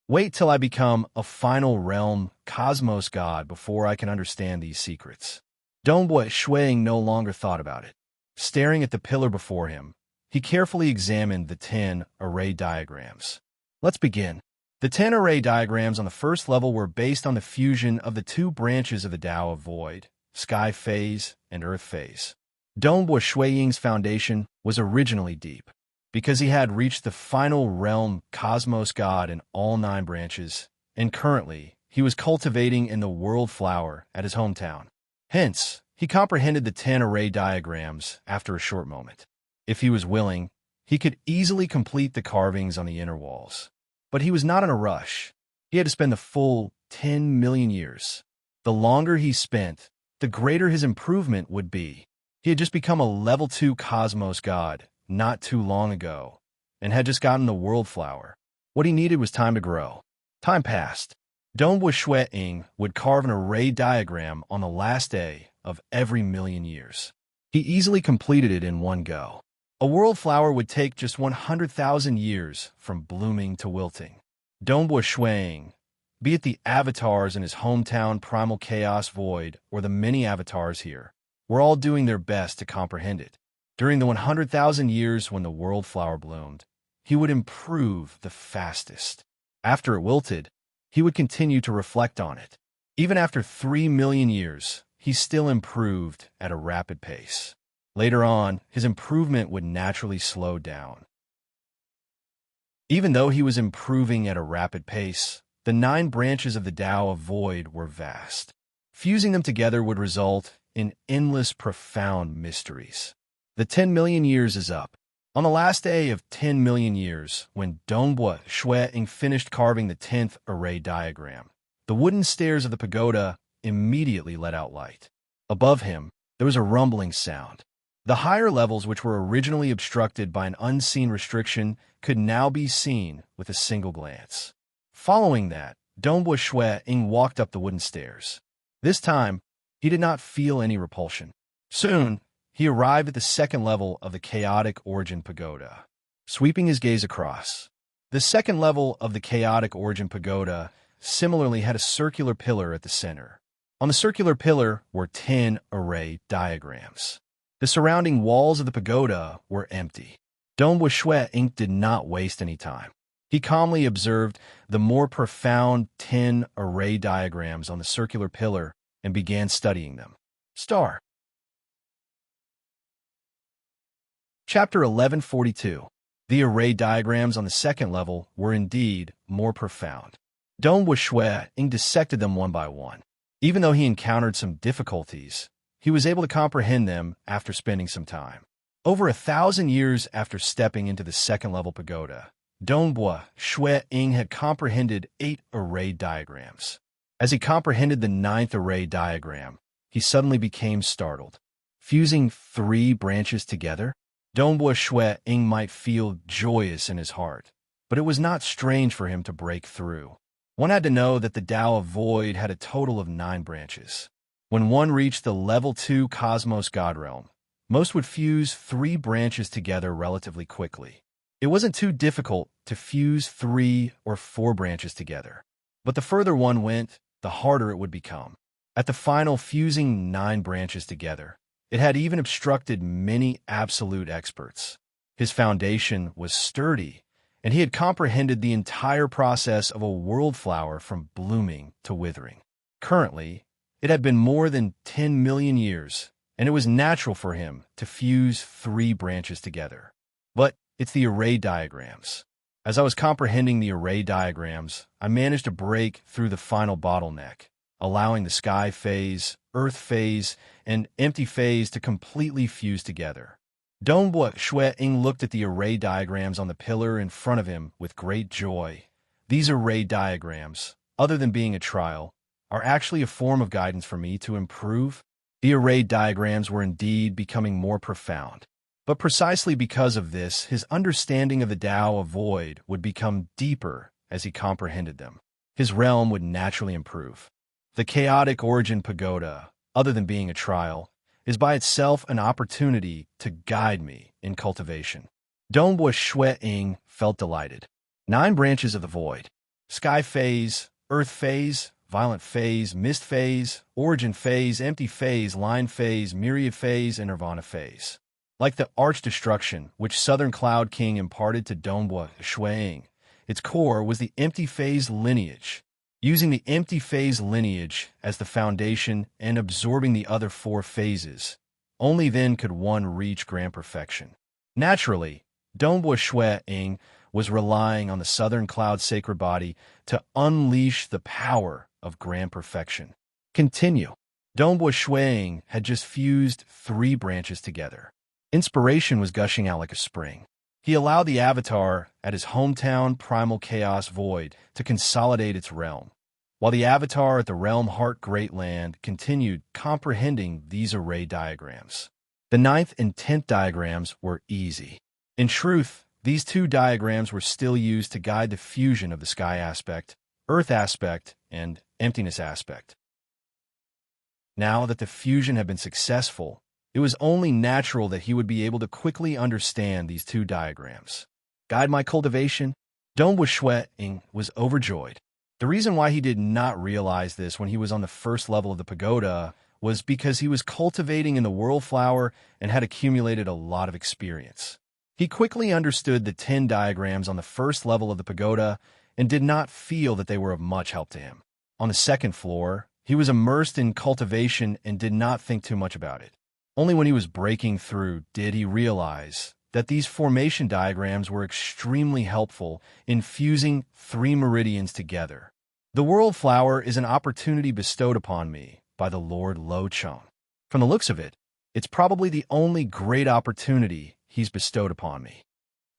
Wait till I become a final realm cosmos god before I can understand these secrets. Dongbua Shui Ying no longer thought about it. Staring at the pillar before him, he carefully examined the 10 array diagrams. Let's begin. The 10 array diagrams on the first level were based on the fusion of the 2 branches of the Tao of Void, Sky Phase and Earth Phase. Dongbua Shui Ying's foundation was originally deep. because he had reached the final realm cosmos god in all 9 branches, and currently he was cultivating in the world flower at his hometown. Hence, he comprehended the 10 array diagrams after a short moment. If he was willing, he could easily complete the carvings on the inner walls. But he was not in a rush. He had to spend the full 10 million years. The longer he spent, the greater his improvement would be. He had just become a level 2 cosmos god not too long ago, and had just gotten the world flower. What he needed was time to grow. Time passed. Dongbua Shui Ying would carve an array diagram on the last day of every million years. He easily completed it in one go. A world flower would take just 100,000 years from blooming to wilting. Dongbua Shui Ying, be it the avatars in his hometown Primal Chaos Void or the many avatars here, were all doing their best to comprehend it. During the 100,000 years when the world flower bloomed, he would improve the fastest. After it wilted, he would continue to reflect on it. Even after 3 million years, he still improved at a rapid pace. Later on, his improvement would naturally slow down. Even though he was improving at a rapid pace, the 9 branches of the Tao of Void were vast. Fusing them together would result in endless profound mysteries. The 10 million years is up. On the last day of 10 million years, when Dongbua Shui Ying finished carving the 10th array diagram, the wooden stairs of the pagoda immediately let out light. Above him, there was a rumbling sound. The higher levels, which were originally obstructed by an unseen restriction, could now be seen with a single glance. Following that, Dongbua Shui Ying walked up the wooden stairs. This time, he did not feel any repulsion. Soon, he arrived at the 2nd level of the Chaotic Origin Pagoda. Sweeping his gaze across, the 2nd level of the Chaotic Origin Pagoda similarly had a circular pillar at the center. On the circular pillar were 10 array diagrams. The surrounding walls of the pagoda were empty. Dongbua Shui Ying did not waste any time. He calmly observed the more profound 10 array diagrams on the circular pillar and began studying them. Star. Chapter 1142. The array diagrams on the 2nd level were indeed more profound. Dongbua Shui Ying dissected them one by one. Even though he encountered some difficulties, he was able to comprehend them after spending some time. Over 1,000 years after stepping into the 2nd level pagoda, Dongbua Shui Ying had comprehended 8 array diagrams. As he comprehended the 9th array diagram, he suddenly became startled. Fusing 3 branches together? Dongbua Shui Ying might feel joyous in his heart, but it was not strange for him to break through. One had to know that the Tao of Void had a total of 9 branches. When one reached the level 2 Cosmos God Realm, most would fuse 3 branches together relatively quickly. It wasn't too difficult to fuse 3 or 4 branches together, but the further one went, the harder it would become. At the final fusing 9 branches together, it had even obstructed many absolute experts. His foundation was sturdy, and he had comprehended the entire process of a world flower from blooming to withering. Currently, it had been more than 10 million years, and it was natural for him to fuse 3 branches together. But it's the array diagrams. As I was comprehending the array diagrams, I managed to break through the final bottleneck, allowing the sky phase, earth phase, and empty phase to completely fuse together. Dongbua Shui Ying looked at the array diagrams on the pillar in front of him with great joy. These array diagrams, other than being a trial, are actually a form of guidance for me to improve. The array diagrams were indeed becoming more profound. But precisely because of this, his understanding of the Tao of Void would become deeper as he comprehended them. His realm would naturally improve. The Chaotic Origin Pagoda, other than being a trial, is by itself an opportunity to guide me in cultivation. Dongbua Shui Ying felt delighted. 9 branches of the Void: Sky Phase, Earth Phase, Violent Phase, Mist Phase, Origin Phase, Empty Phase, Line Phase, Myriad Phase, and Nirvana Phase. Like the Arch-Destruction, which Southern Cloud King imparted to Dongbua Shui Ying, its core was the Empty Phase lineage. Using the Empty Phase lineage as the foundation and absorbing the other 4 phases, only then could one reach grand perfection. Naturally, Dongbua Shui Ying was relying on the southern cloud sacred body to unleash the power of grand perfection. Continue. Dongbua Shui Ying had just fused 3 branches together. Inspiration was gushing out like a spring. He allowed the avatar at his hometown primal chaos void to consolidate its realm, while the avatar at the realm heart great land continued comprehending these array diagrams. The 9th and 10th diagrams were easy. In truth, these 2 diagrams were still used to guide the fusion of the sky aspect, earth aspect, and emptiness aspect. Now that the fusion had been successful, it was only natural that he would be able to quickly understand these 2 diagrams. Guide my cultivation? Dongbua Shui Ying was overjoyed. The reason why he did not realize this when he was on the first level of the pagoda was because he was cultivating in the world flower and had accumulated a lot of experience. He quickly understood the 10 diagrams on the first level of the pagoda and did not feel that they were of much help to him. On the second floor, he was immersed in cultivation and did not think too much about it. Only when he was breaking through did he realize that these formation diagrams were extremely helpful in fusing 3 meridians together. The world flower is an opportunity bestowed upon me by the Lord Lo Cheng. From the looks of it, it's probably the only great opportunity he's bestowed upon me.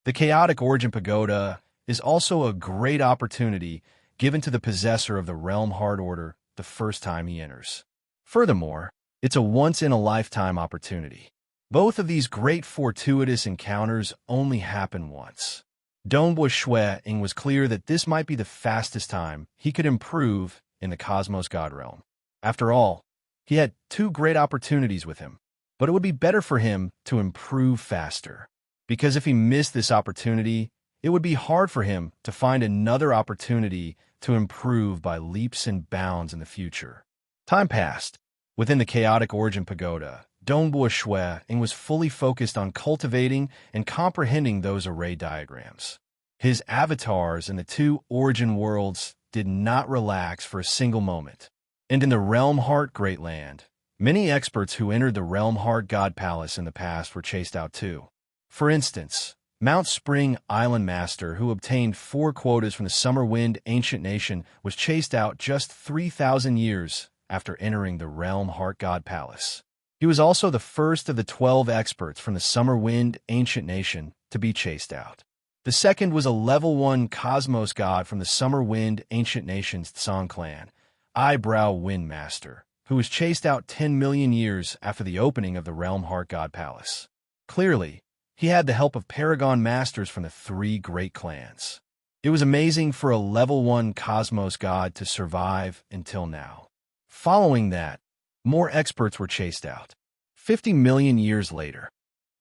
The chaotic origin pagoda is also a great opportunity given to the possessor of the realm heart order the first time he enters. Furthermore, it's a once-in-a-lifetime opportunity. Both of these great fortuitous encounters only happen once. Dongbua Shui Ying was clear that this might be the fastest time he could improve in the Cosmos God Realm. After all, he had 2 great opportunities with him, but it would be better for him to improve faster, because if he missed this opportunity, it would be hard for him to find another opportunity to improve by leaps and bounds in the future. Time passed. Within the chaotic origin pagoda, Dongbua Shui Ying was fully focused on cultivating and comprehending those array diagrams. His avatars in the 2 origin worlds did not relax for a single moment. And in the Realm Heart Great Land, many experts who entered the Realm Heart God Palace in the past were chased out too. For instance, Mount Spring Island Master, who obtained 4 quotas from the Summer Wind Ancient Nation, was chased out just 3,000 years after entering the Realm Heart God Palace. He was also the first of the 12 experts from the Summer Wind Ancient Nation to be chased out. The second was a level 1 Cosmos God from the Summer Wind Ancient Nation's Tsang clan, Eyebrow Wind Master, who was chased out 10 million years after the opening of the Realm Heart God Palace. Clearly, he had the help of Paragon Masters from the 3 great clans. It was amazing for a level 1 Cosmos God to survive until now. Following that, more experts were chased out. 50 million years later,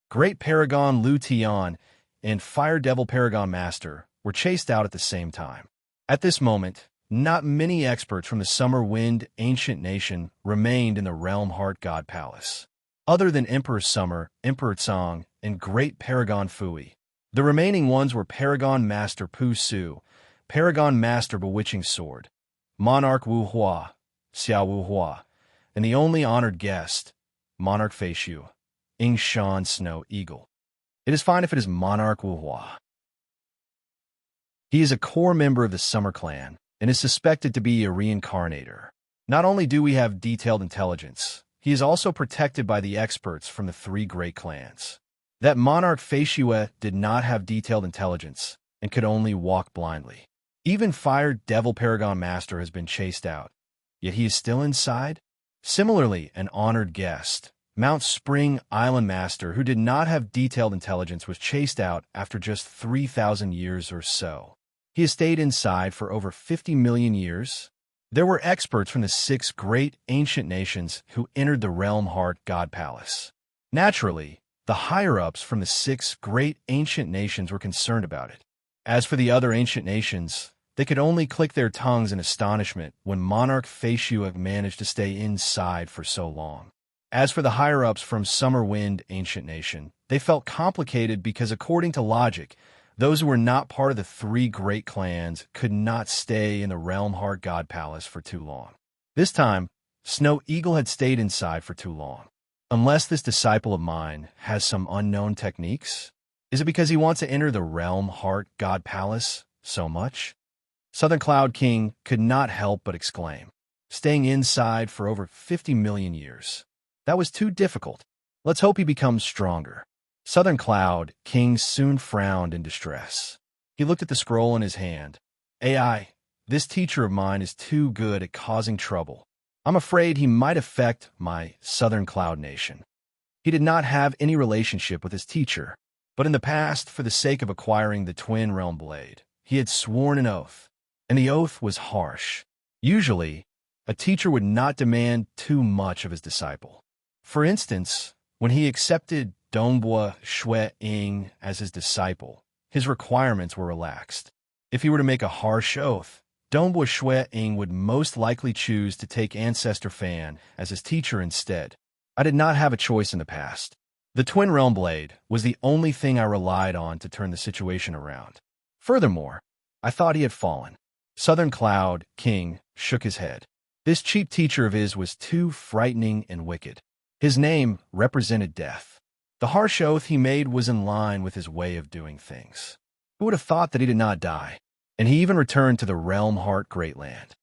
Great Paragon Lu Tian and Fire Devil Paragon Master were chased out at the same time. At this moment, not many experts from the Summer Wind Ancient Nation remained in the Realm Heart God Palace, other than Emperor Summer, Emperor Tsang, and Great Paragon Fui. The remaining ones were Paragon Master Pu Su, Paragon Master Bewitching Sword, Monarch Wu Hua, Xiao Wu Hua, and the only honored guest, Monarch Fei Shu, Ying Shan Snow Eagle. It is fine if it is Monarch Wu Hua. He is a core member of the Summer Clan and is suspected to be a reincarnator. Not only do we have detailed intelligence, he is also protected by the experts from the 3 great clans. That Monarch Fei Shu did not have detailed intelligence and could only walk blindly. Even Fire Devil Paragon Master has been chased out, yet he is still inside. Similarly, an honored guest, Mount Spring Island Master, who did not have detailed intelligence, was chased out after just 3,000 years or so. He has stayed inside for over 50 million years. There were experts from the 6 great ancient nations who entered the Realm Heart God Palace. Naturally, the higher-ups from the 6 great ancient nations were concerned about it. As for the other ancient nations, they could only click their tongues in astonishment when Monarch Fei Shu managed to stay inside for so long. As for the higher-ups from Summer Wind Ancient Nation, they felt complicated because, according to logic, those who were not part of the 3 great clans could not stay in the Realm Heart God Palace for too long. This time, Snow Eagle had stayed inside for too long. Unless this disciple of mine has some unknown techniques, Is it because he wants to enter the realm heart god palace so much? Southern Cloud King could not help but exclaim, staying inside for over 50 million years. That was too difficult. Let's hope he becomes stronger. Southern Cloud King soon frowned in distress. He looked at the scroll in his hand. AI, this teacher of mine is too good at causing trouble. I'm afraid he might affect my Southern Cloud Nation. He did not have any relationship with his teacher, but in the past, for the sake of acquiring the Twin Realm Blade, he had sworn an oath, and the oath was harsh. Usually, a teacher would not demand too much of his disciple. For instance, when he accepted Dongbua Shui Ying as his disciple, his requirements were relaxed. If he were to make a harsh oath, Dongbua Shui Ying would most likely choose to take Ancestor Fan as his teacher instead. I did not have a choice in the past. The Twin Realm Blade was the only thing I relied on to turn the situation around. Furthermore, I thought he had fallen. Southern Cloud King shook his head. This cheap teacher of his was too frightening and wicked. His name represented death. The harsh oath he made was in line with his way of doing things. Who would have thought that he did not die? And he even returned to the Realm Heart Great Land.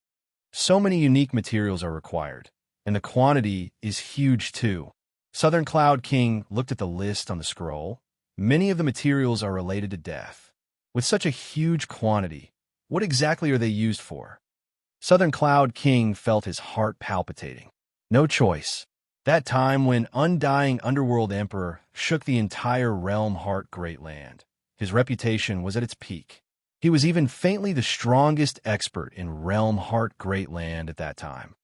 So many unique materials are required, and the quantity is huge too. Southern Cloud King looked at the list on the scroll. Many of the materials are related to death. With such a huge quantity, what exactly are they used for? Southern Cloud King felt his heart palpitating. No choice. That time when Undying Underworld Emperor shook the entire Realm Heart Great Land, his reputation was at its peak. He was even faintly the strongest expert in Realm Heart Great Land at that time.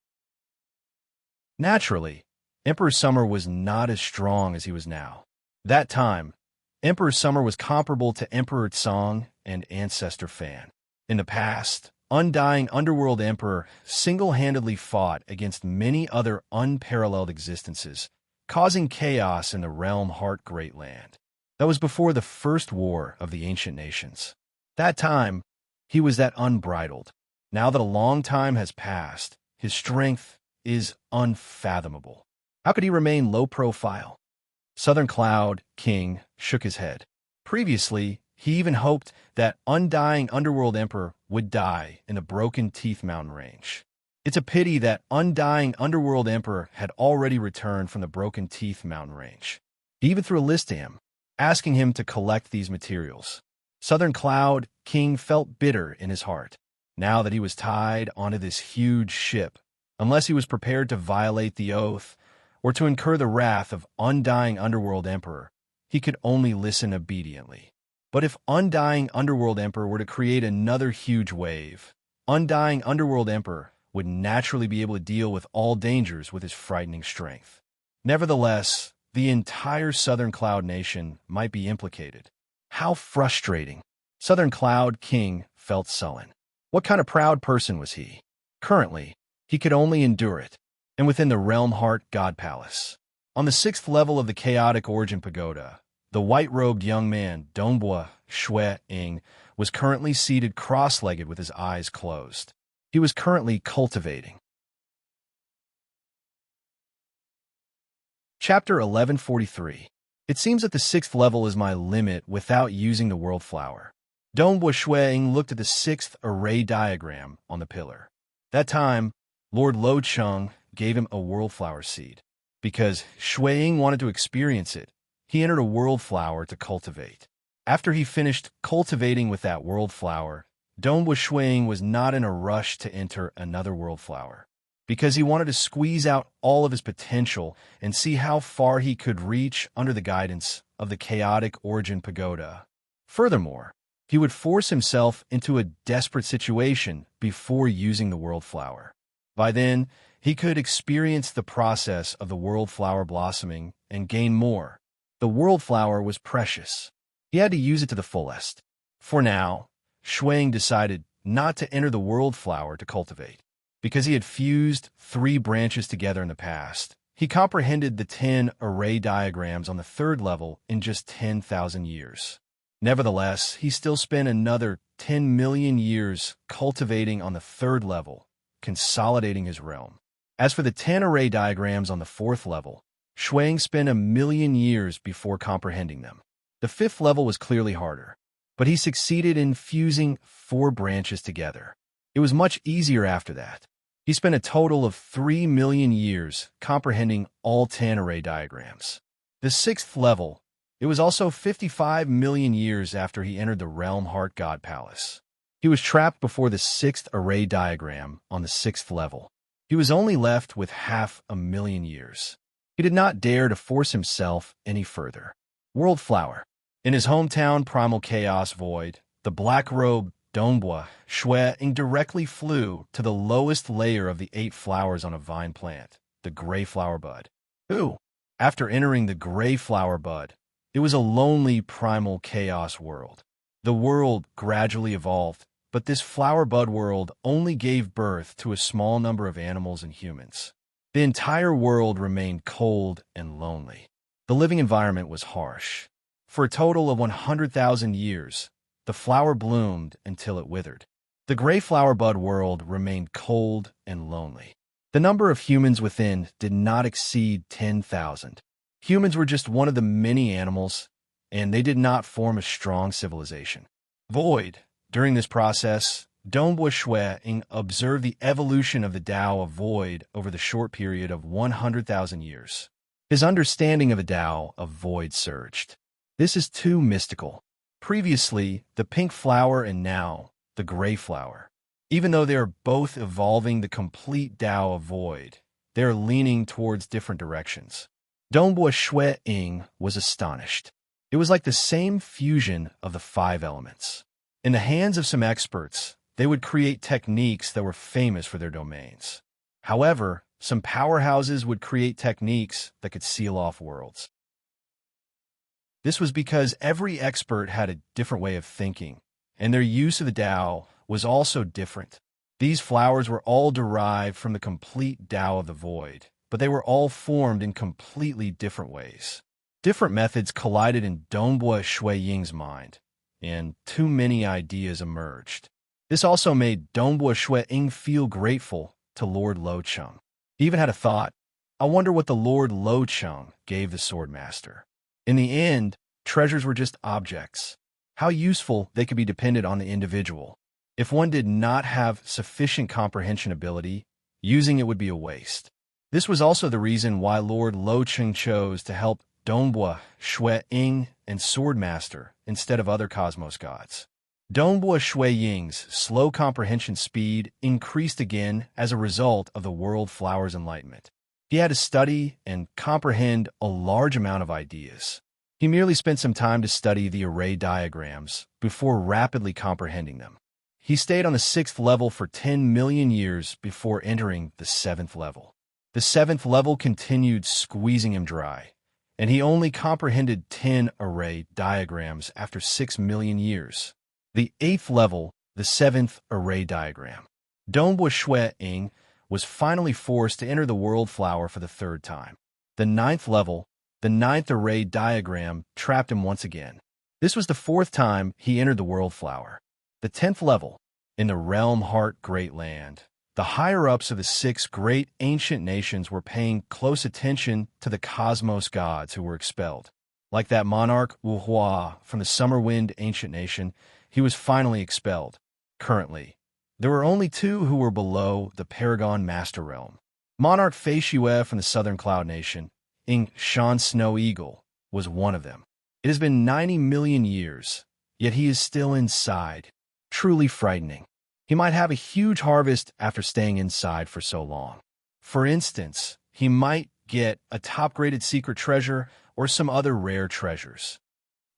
Naturally, Emperor Summer was not as strong as he was now. That time, Emperor Summer was comparable to Emperor Tsong and Ancestor Fan. In the past, Undying Underworld Emperor single-handedly fought against many other unparalleled existences, causing chaos in the Realm Heart Great Land. That was before the First War of the Ancient Nations. That time, he was that unbridled. Now that a long time has passed, his strength is unfathomable. How could he remain low profile? Southern Cloud King shook his head. Previously, he even hoped that Undying Underworld Emperor would die in the Broken Teeth Mountain Range. It's a pity that Undying Underworld Emperor had already returned from the Broken Teeth Mountain Range. He even threw a list to him, asking him to collect these materials. Southern Cloud King felt bitter in his heart. Now that he was tied onto this huge ship, unless he was prepared to violate the oath or to incur the wrath of Undying Underworld Emperor, he could only listen obediently. But if Undying Underworld Emperor were to create another huge wave, Undying Underworld Emperor would naturally be able to deal with all dangers with his frightening strength. Nevertheless, the entire Southern Cloud Nation might be implicated. How frustrating! Southern Cloud King felt sullen. What kind of proud person was he? Currently, he could only endure it, and within the Realm Heart God Palace. On the 6th level of the Chaotic Origin Pagoda, the white-robed young man, Dongbua Shui Ying, was currently seated cross-legged with his eyes closed. He was currently cultivating. Chapter 1143. It seems that the 6th level is my limit without using the World Flower. Dongbua Shui Ying looked at the 6th array diagram on the pillar. That time, Lord Lo Chung gave him a World Flower seed. Because Shui Ying wanted to experience it, he entered a World Flower to cultivate. After he finished cultivating with that World Flower, Dongbua Shui Ying was not in a rush to enter another World Flower, because he wanted to squeeze out all of his potential and see how far he could reach under the guidance of the Chaotic Origin Pagoda. Furthermore, he would force himself into a desperate situation before using the World Flower. By then, he could experience the process of the World Flower blossoming and gain more. The World Flower was precious. He had to use it to the fullest. For now, Shui Ying decided not to enter the World Flower to cultivate. Because he had fused 3 branches together in the past, he comprehended the 10 array diagrams on the 3rd level in just 10,000 years. Nevertheless, he still spent another 10 million years cultivating on the 3rd level, consolidating his realm. As for the 10 array diagrams on the 4th level, Shui Ying spent 1 million years before comprehending them. The fifth level was clearly harder, but he succeeded in fusing 4 branches together. It was much easier after that. He spent a total of 3 million years comprehending all 10 array diagrams. The sixth level, it was also 55 million years after he entered the Realm Heart God Palace. He was trapped before the 6th array diagram on the 6th level. He was only left with 500,000 years. He did not dare to force himself any further. World Flower. In his hometown Primal Chaos Void, the black-robed Dongbua Shui Ying directly flew to the lowest layer of the 8 flowers on a vine plant, the gray flower bud. After entering the gray flower bud, it was a lonely primal chaos world. The world gradually evolved, but this flower bud world only gave birth to a small number of animals and humans. The entire world remained cold and lonely. The living environment was harsh. For a total of 100,000 years, the flower bloomed until it withered. The gray flower bud world remained cold and lonely. The number of humans within did not exceed 10,000. Humans were just one of the many animals, and they did not form a strong civilization. Void. During this process, Dongbua Shui Ying observed the evolution of the Tao of Void over the short period of 100,000 years. His understanding of the Tao of Void surged. This is too mystical. Previously, the pink flower and now, the gray flower. Even though they are both evolving the complete Tao of Void, they are leaning towards different directions. Dongbua Shui Ying was astonished. It was like the same fusion of the 5 elements. In the hands of some experts, they would create techniques that were famous for their domains. However, some powerhouses would create techniques that could seal off worlds. This was because every expert had a different way of thinking, and their use of the Tao was also different. These flowers were all derived from the complete Tao of the Void, but they were all formed in completely different ways. Different methods collided in Dongbua Shui Ying's mind, and too many ideas emerged. This also made Dongbua Shui Ying feel grateful to Lord Lo Cheng. He even had a thought, I wonder what the Lord Lo Cheng gave the Swordmaster. In the end, treasures were just objects. How useful they could be depended on the individual. If one did not have sufficient comprehension ability, using it would be a waste. This was also the reason why Lord Lo Cheng chose to help Dongbua Shui Ying and Swordmaster instead of other cosmos gods. Dongbua Shui Ying's slow comprehension speed increased again as a result of the World Flower's enlightenment. He had to study and comprehend a large amount of ideas. He merely spent some time to study the array diagrams before rapidly comprehending them. He stayed on the 6th level for 10 million years before entering the 7th level. The 7th level continued squeezing him dry, and he only comprehended 10 array diagrams after 6 million years. The 8th level, the 7th array diagram. Dongbua Shui Ying was finally forced to enter the World Flower for the 3rd time. The 9th level, the 9th array diagram, trapped him once again. This was the 4th time he entered the World Flower. The 10th level, in the Realm Heart Great Land, the higher-ups of the 6 great ancient nations were paying close attention to the cosmos gods who were expelled. Like that monarch Wu Hua from the Summer Wind ancient nation, he was finally expelled. Currently, there were only 2 who were below the Paragon Master Realm. Monarch Fei Xue from the Southern Cloud Nation, Ying Shan Snow Eagle, was one of them. It has been 90 million years, yet he is still inside. Truly frightening. He might have a huge harvest after staying inside for so long. For instance, he might get a top-graded secret treasure or some other rare treasures.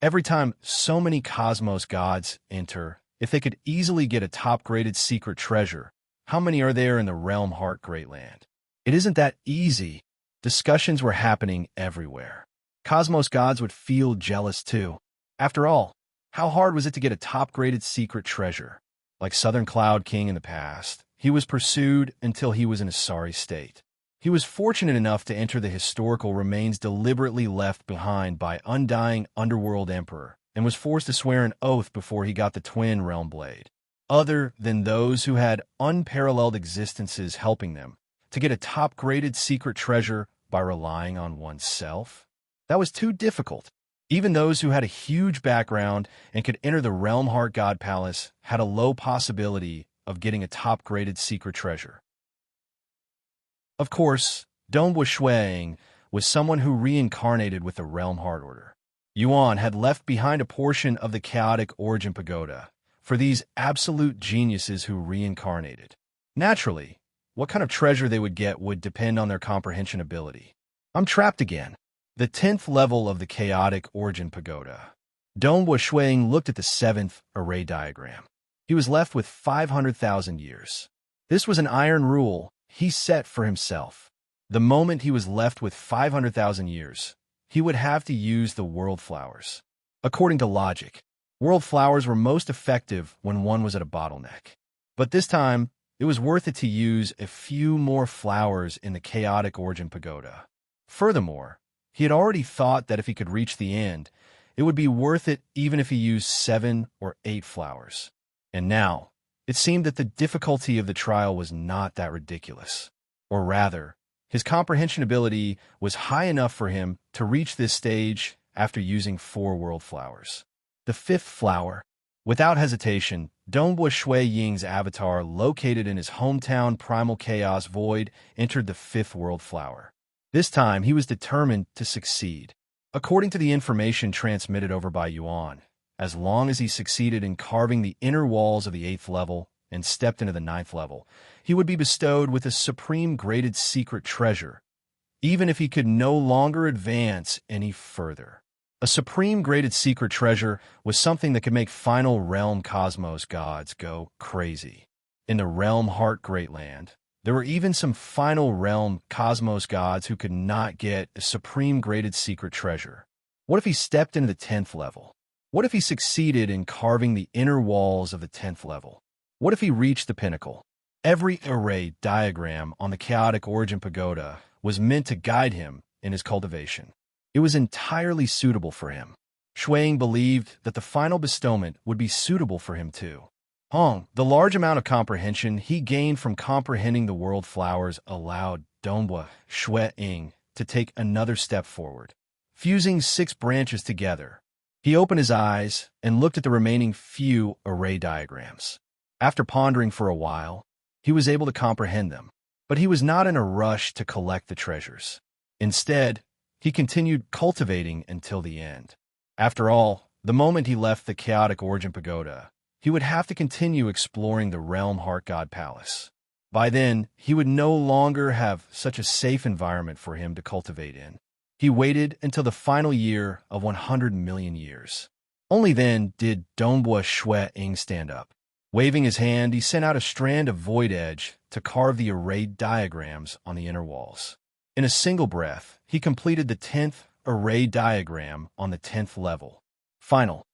Every time so many cosmos gods enter, if they could easily get a top-graded secret treasure, how many are there in the Realm Heart Great Land? It isn't that easy. Discussions were happening everywhere. Cosmos gods would feel jealous too. After all, how hard was it to get a top-graded secret treasure? Like Southern Cloud King in the past, he was pursued until he was in a sorry state. He was fortunate enough to enter the historical remains deliberately left behind by Undying Underworld Emperor, and was forced to swear an oath before he got the Twin Realm Blade. Other than those who had unparalleled existences helping them, to get a top-graded secret treasure by relying on oneself? That was too difficult. Even those who had a huge background and could enter the Realm Heart God Palace had a low possibility of getting a top-graded secret treasure. Of course, Donghua Shuang was someone who reincarnated with the Realm Heart Order. Yuan had left behind a portion of the chaotic origin pagoda for these absolute geniuses who reincarnated. Naturally, what kind of treasure they would get would depend on their comprehension ability. I'm trapped again. The 10th level of the chaotic origin pagoda. Donghua Shuang looked at the 7th array diagram. He was left with 500,000 years. This was an iron rule he set for himself. The moment he was left with 500,000 years, he would have to use the world flowers. According to logic, world flowers were most effective when one was at a bottleneck. But this time, it was worth it to use a few more flowers in the chaotic origin pagoda. Furthermore, he had already thought that if he could reach the end, it would be worth it even if he used 7 or 8 flowers. And now, it seemed that the difficulty of the trial was not that ridiculous. Or rather, his comprehension ability was high enough for him to reach this stage after using 4 world flowers. The 5th flower. Without hesitation, Donghua Shui Ying's avatar, located in his hometown Primal Chaos Void, entered the 5th world flower. This time, he was determined to succeed. According to the information transmitted over by Yuan, as long as he succeeded in carving the inner walls of the 8th level and stepped into the 9th level, he would be bestowed with a supreme graded secret treasure, even if he could no longer advance any further. A supreme graded secret treasure was something that could make final realm cosmos gods go crazy. In the Realm Heart Greatland, there were even some final realm cosmos gods who could not get a supreme graded secret treasure. What if he stepped into the 10th level? What if he succeeded in carving the inner walls of the 10th level? What if he reached the pinnacle? Every array diagram on the chaotic origin pagoda was meant to guide him in his cultivation. It was entirely suitable for him. Shuang believed that the final bestowment would be suitable for him too. The large amount of comprehension he gained from comprehending the world flowers allowed Donghua Shui Ying to take another step forward. Fusing 6 branches together, he opened his eyes and looked at the remaining few array diagrams. After pondering for a while, he was able to comprehend them, but he was not in a rush to collect the treasures. Instead, he continued cultivating until the end. After all, the moment he left the chaotic origin pagoda, he would have to continue exploring the Realm Heart God Palace. By then, he would no longer have such a safe environment for him to cultivate in. He waited until the final year of 100 million years. Only then did Donghua Shui Ying stand up. Waving his hand, he sent out a strand of void edge to carve the arrayed diagrams on the inner walls. In a single breath, he completed the 10th array diagram on the 10th level. Final.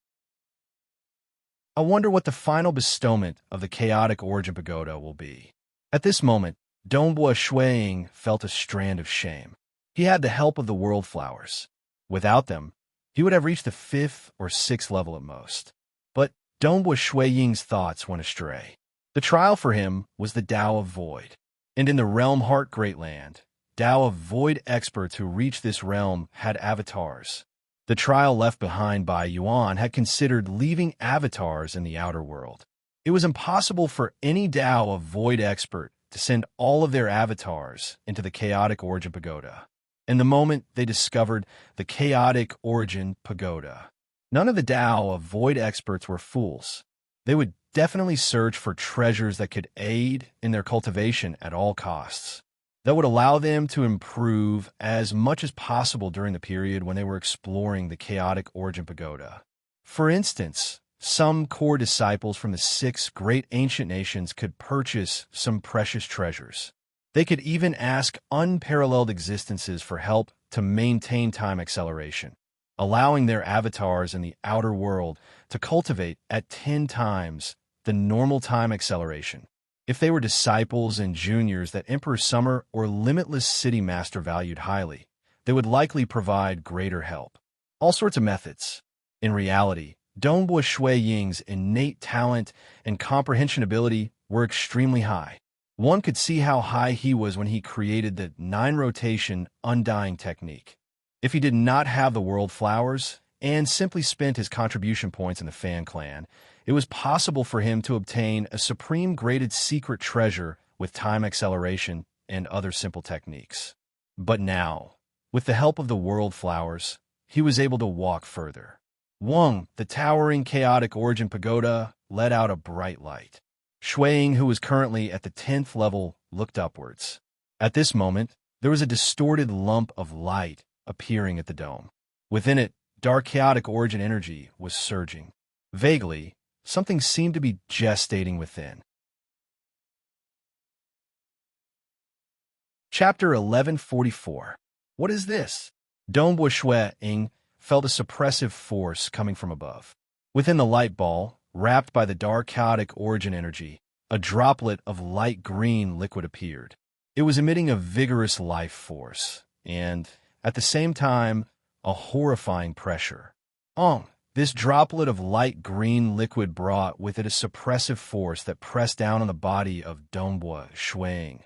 I wonder what the final bestowment of the chaotic origin pagoda will be. At this moment, Donghua Shui Ying felt a strand of shame. He had the help of the world flowers. Without them, he would have reached the 5th or 6th level at most. But Donghua Shui Ying's thoughts went astray. The trial for him was the Tao of Void. And in the Realm Heart Greatland, Tao of Void experts who reached this realm had avatars. The trial left behind by Yuan had considered leaving avatars in the outer world. It was impossible for any Tao of Void expert to send all of their avatars into the chaotic origin pagoda. And the moment they discovered the chaotic origin pagoda, none of the Tao of Void experts were fools. They would definitely search for treasures that could aid in their cultivation at all costs, that would allow them to improve as much as possible during the period when they were exploring the chaotic origin pagoda. For instance, some core disciples from the 6 great ancient nations could purchase some precious treasures. They could even ask unparalleled existences for help to maintain time acceleration, allowing their avatars in the outer world to cultivate at 10 times the normal time acceleration. If they were disciples and juniors that Emperor Summer or Limitless City Master valued highly, they would likely provide greater help. All sorts of methods. In reality, Donghua Shui Ying's innate talent and comprehension ability were extremely high. One could see how high he was when he created the 9-rotation undying technique. If he did not have the world flowers, and simply spent his contribution points in the Fan clan, it was possible for him to obtain a supreme graded secret treasure with time acceleration and other simple techniques. But now, with the help of the world flowers, he was able to walk further. Wang, the towering chaotic origin pagoda, let out a bright light. Shuiying, who was currently at the 10th level, looked upwards. At this moment, there was a distorted lump of light appearing at the dome. Within it, dark chaotic origin energy was surging. Vaguely, something seemed to be gestating within. Chapter 1144. What is this? Donghua Shuiying felt a suppressive force coming from above. Within the light ball, wrapped by the dark chaotic origin energy, a droplet of light green liquid appeared. It was emitting a vigorous life force, and, at the same time, a horrifying pressure. This droplet of light green liquid brought with it a suppressive force that pressed down on the body of Donghua Shuiying,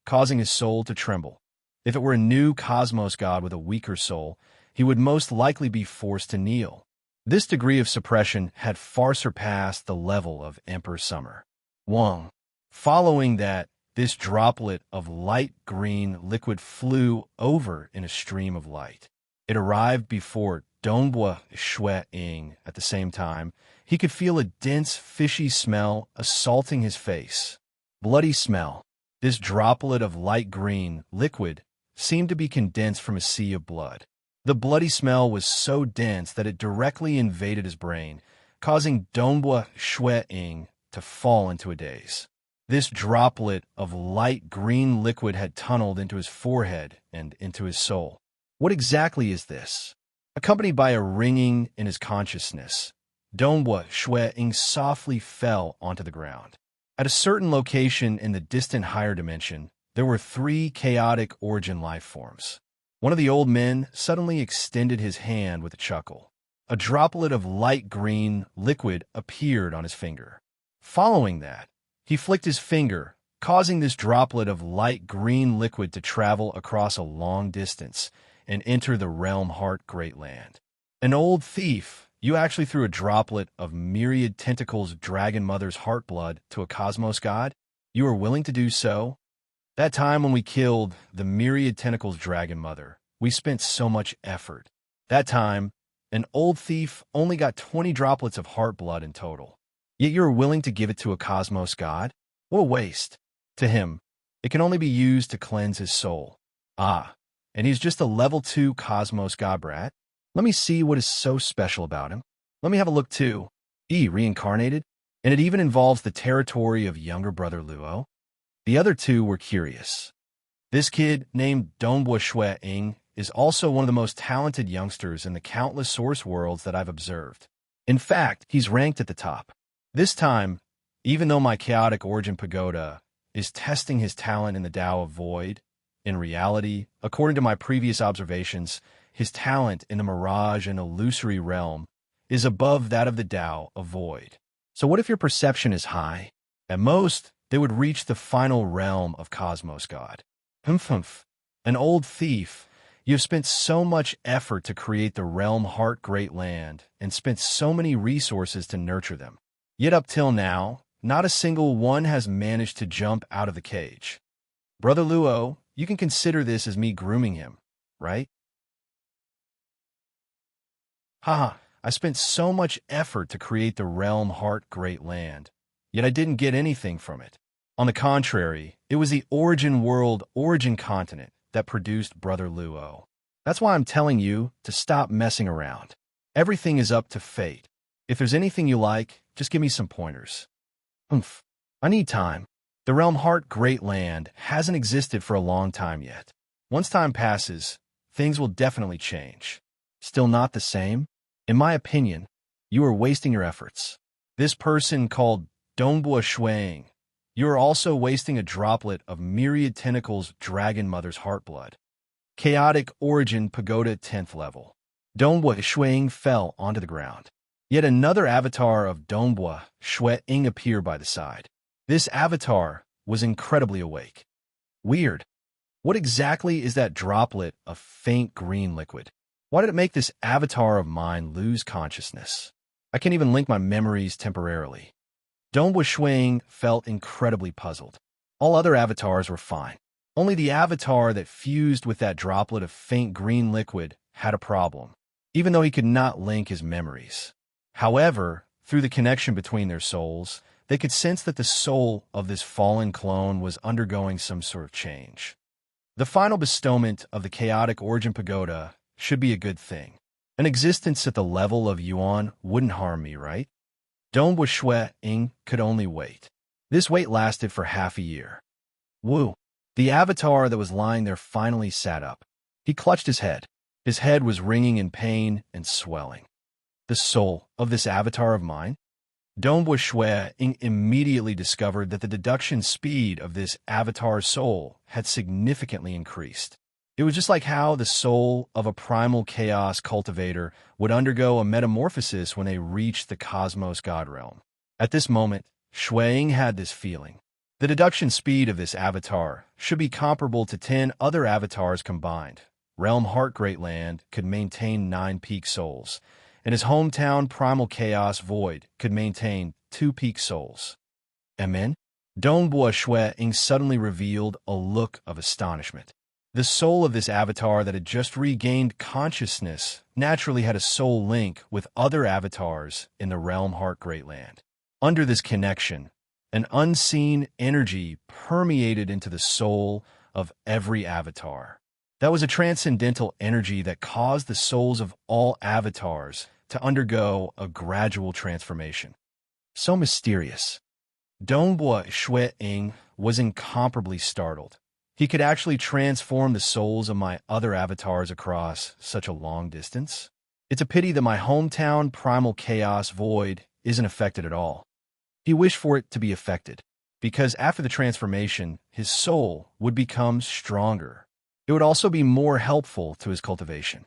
causing his soul to tremble. If it were a new cosmos god with a weaker soul, he would most likely be forced to kneel. This degree of suppression had far surpassed the level of Emperor Summer. Wang. Following that, this droplet of light green liquid flew over in a stream of light. It arrived before Donghua Shuiying. At the same time, he could feel a dense, fishy smell assaulting his face. Bloody smell. This droplet of light green liquid seemed to be condensed from a sea of blood. The bloody smell was so dense that it directly invaded his brain, causing Donghua Shuiying to fall into a daze. This droplet of light green liquid had tunneled into his forehead and into his soul. What exactly is this? Accompanied by a ringing in his consciousness, Donghua Shuiying softly fell onto the ground. At a certain location in the distant higher dimension, there were 3 chaotic origin life forms. One of the old men suddenly extended his hand with a chuckle. A droplet of light green liquid appeared on his finger. Following that, he flicked his finger, causing this droplet of light green liquid to travel across a long distance and enter the realm heart great land. An old thief, you actually threw a droplet of myriad tentacles dragon mother's heart blood to a cosmos god? You were willing to do so? That time when we killed the myriad tentacles dragon mother, we spent so much effort. That time, an old thief only got 20 droplets of heart blood in total. Yet you were willing to give it to a cosmos god? What a waste. To him, it can only be used to cleanse his soul. And he's just a level 2 cosmos god brat? Let me see what is so special about him. Let me have a look too. Reincarnated? And it even involves the territory of younger brother Luo? The other 2 were curious. This kid, named Donghua Shuiying, is also one of the most talented youngsters in the countless source worlds that I've observed. In fact, he's ranked at the top. This time, even though my chaotic origin pagoda is testing his talent in the Tao of Void, in reality, according to my previous observations, his talent in the mirage and illusory realm is above that of the Tao of Void. So what if your perception is high? At most, they would reach the final realm of Cosmos God. An old thief, you've spent so much effort to create the realm heart great land and spent so many resources to nurture them. Yet up till now, not a single one has managed to jump out of the cage. Brother Luo, you can consider this as me grooming him, right? I spent so much effort to create the realm heart great land, yet I didn't get anything from it. On the contrary, it was the origin world, origin continent that produced Brother Luo. That's why I'm telling you to stop messing around. Everything is up to fate. If there's anything you like, just give me some pointers. I need time. The realm heart great land hasn't existed for a long time yet. Once time passes, things will definitely change. Still not the same? In my opinion, you are wasting your efforts. This person called Donghua Shuiying, you are also wasting a droplet of myriad tentacles dragon mother's heart blood. Chaotic origin pagoda 10th level. Donghua Shuiying fell onto the ground. Yet another avatar of Donghua Shuiying appeared by the side. This avatar was incredibly awake. Weird. What exactly is that droplet of faint green liquid? Why did it make this avatar of mine lose consciousness? I can't even link my memories temporarily. Donghua Shuiying felt incredibly puzzled. All other avatars were fine. Only the avatar that fused with that droplet of faint green liquid had a problem, even though he could not link his memories. However, through the connection between their souls, they could sense that the soul of this fallen clone was undergoing some sort of change. The final bestowment of the chaotic origin pagoda should be a good thing. An existence at the level of Yuan wouldn't harm me, right? Donghua Shuiying could only wait. This wait lasted for half a year. Wu, the avatar that was lying there, finally sat up. He clutched his head. His head was ringing in pain and swelling. The soul of this avatar of mine? Donghua Shuiying immediately discovered that the deduction speed of this avatar's soul had significantly increased. It was just like how the soul of a primal chaos cultivator would undergo a metamorphosis when they reached the cosmos god realm. At this moment, Shuiying had this feeling. The deduction speed of this avatar should be comparable to 10 other avatars combined. Realm Heart Great Land could maintain 9 peak souls, and his hometown Primal Chaos Void could maintain 2 peak souls. Amen? Donghua Shuiying suddenly revealed a look of astonishment. The soul of this avatar that had just regained consciousness naturally had a soul link with other avatars in the Realm Heart Great Land. Under this connection, an unseen energy permeated into the soul of every avatar. That was a transcendental energy that caused the souls of all avatars to undergo a gradual transformation. So mysterious. Donghua Shuiying was incomparably startled. He could actually transform the souls of my other avatars across such a long distance. It's a pity that my hometown Primal Chaos Void isn't affected at all. He wished for it to be affected, because after the transformation, his soul would become stronger. It would also be more helpful to his cultivation.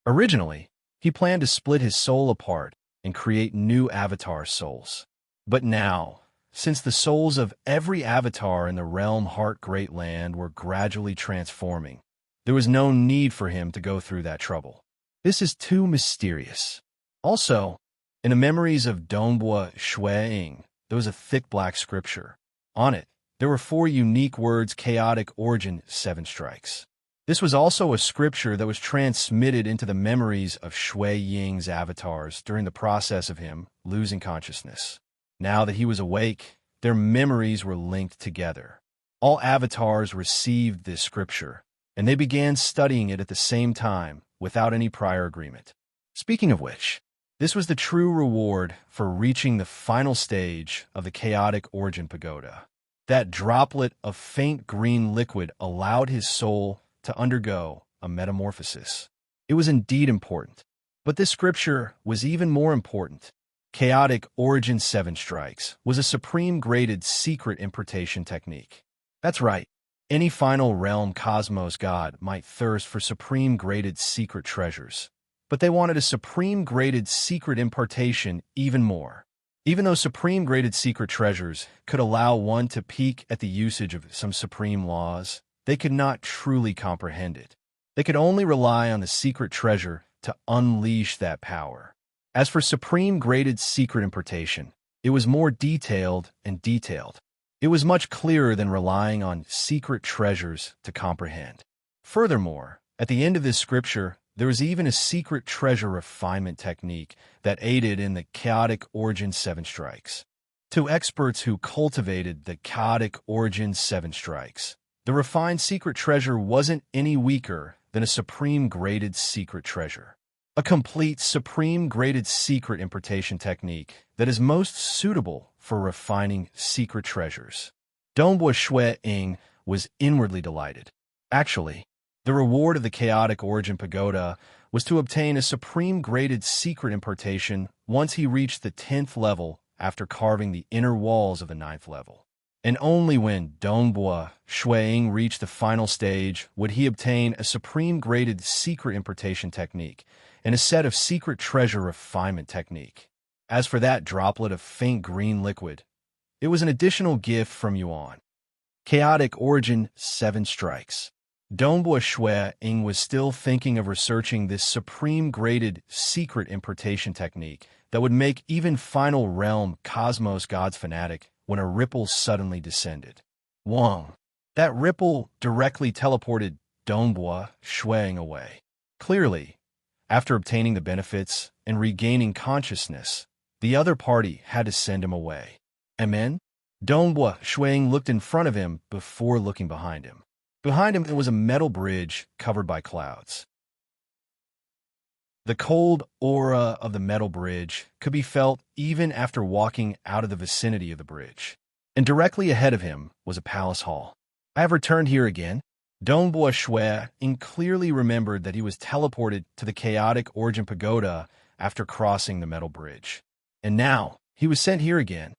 Originally, he planned to split his soul apart and create new avatar souls. But now, since the souls of every avatar in the Realm Heart Great Land were gradually transforming, there was no need for him to go through that trouble. This is too mysterious. Also, in the memories of Donghua Shuiying, there was a thick black scripture. On it, there were 4 unique words: chaotic origin, 7 strikes. This was also a scripture that was transmitted into the memories of Shuiying's avatars during the process of him losing consciousness. Now that he was awake, their memories were linked together. All avatars received this scripture, and they began studying it at the same time without any prior agreement. Speaking of which, this was the true reward for reaching the final stage of the chaotic origin pagoda. That droplet of faint green liquid allowed his soul to undergo a metamorphosis. It was indeed important. But this scripture was even more important. Chaotic Origin 7 Strikes was a supreme-graded secret importation technique. That's right, any final realm cosmos god might thirst for supreme-graded secret treasures, but they wanted a supreme-graded secret importation even more. Even though supreme-graded secret treasures could allow one to peek at the usage of some supreme laws, they could not truly comprehend it. They could only rely on the secret treasure to unleash that power. As for supreme-graded secret importation, it was more detailed and detailed. It was much clearer than relying on secret treasures to comprehend. Furthermore, at the end of this scripture, there was even a secret treasure refinement technique that aided in the chaotic origin 7 strikes. To experts who cultivated the chaotic origin 7 strikes, the refined secret treasure wasn't any weaker than a supreme-graded secret treasure. A complete supreme-graded secret importation technique that is most suitable for refining secret treasures. Donghua Shuiying was inwardly delighted. Actually, the reward of the chaotic origin pagoda was to obtain a supreme-graded secret importation once he reached the 10th level after carving the inner walls of the 9th level. And only when Donghua Shuiying reached the final stage would he obtain a supreme-graded secret importation technique and a set of secret treasure refinement technique. As for that droplet of faint green liquid, it was an additional gift from Yuan. Chaotic Origin 7 Strikes. Dongbua Shui Ying was still thinking of researching this supreme-graded secret importation technique that would make even final realm cosmos gods fanatic when a ripple suddenly descended. Wang. That ripple directly teleported Dongbua Shui Ying away. Clearly, after obtaining the benefits and regaining consciousness, the other party had to send him away. Amen? Dongbua Shui Ying looked in front of him before looking behind him. Behind him, there was a metal bridge covered by clouds. The cold aura of the metal bridge could be felt even after walking out of the vicinity of the bridge. And directly ahead of him was a palace hall. I have returned here again. Dongbua Shui Ying clearly remembered that he was teleported to the chaotic origin pagoda after crossing the metal bridge. And now, he was sent here again.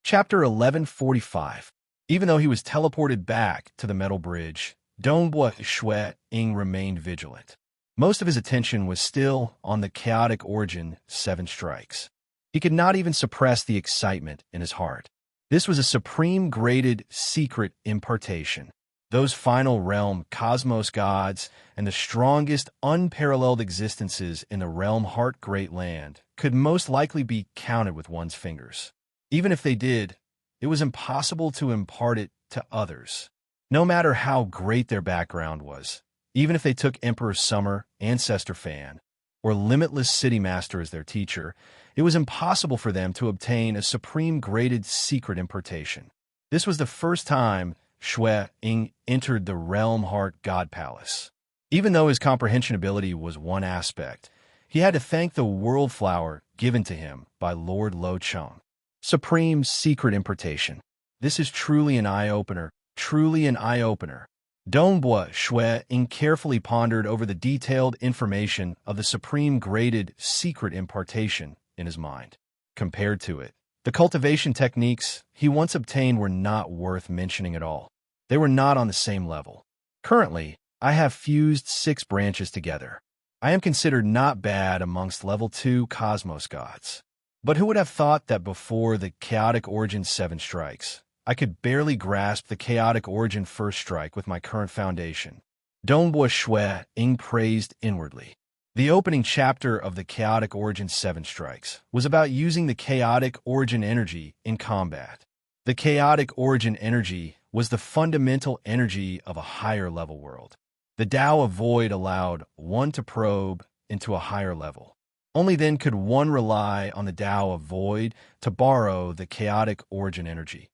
Chapter 1145. Even though he was teleported back to the metal bridge, Dongbua Shui Ying remained vigilant. Most of his attention was still on the chaotic origin 7 strikes. He could not even suppress the excitement in his heart. This was a supreme-graded secret impartation. Those final realm cosmos gods and the strongest unparalleled existences in the realm heart great land could most likely be counted with one's fingers. Even if they did, it was impossible to impart it to others. No matter how great their background was, even if they took Emperor Summer, Ancestor Fan, or Limitless City Master as their teacher, it was impossible for them to obtain a supreme-graded secret impartation. This was the first time Shui Ying entered the Realm Heart God Palace. Even though his comprehension ability was one aspect, he had to thank the World Flower given to him by Lord Lo Cheng. Supreme Secret Impartation. This is truly an eye-opener, truly an eye-opener. Dongbua Shui Ying carefully pondered over the detailed information of the supreme-graded secret impartation in his mind. Compared to it, the cultivation techniques he once obtained were not worth mentioning at all. They were not on the same level. Currently, I have fused 6 branches together. I am considered not bad amongst level 2 cosmos gods. But who would have thought that before the chaotic origin 7 strikes, I could barely grasp the chaotic origin 1st strike with my current foundation? Dongbua Shui Ying praised inwardly. The opening chapter of the chaotic origin 7 strikes was about using the chaotic origin energy in combat. The chaotic origin energy was the fundamental energy of a higher level world. The Tao of Void allowed one to probe into a higher level. Only then could one rely on the Tao of Void to borrow the chaotic origin energy.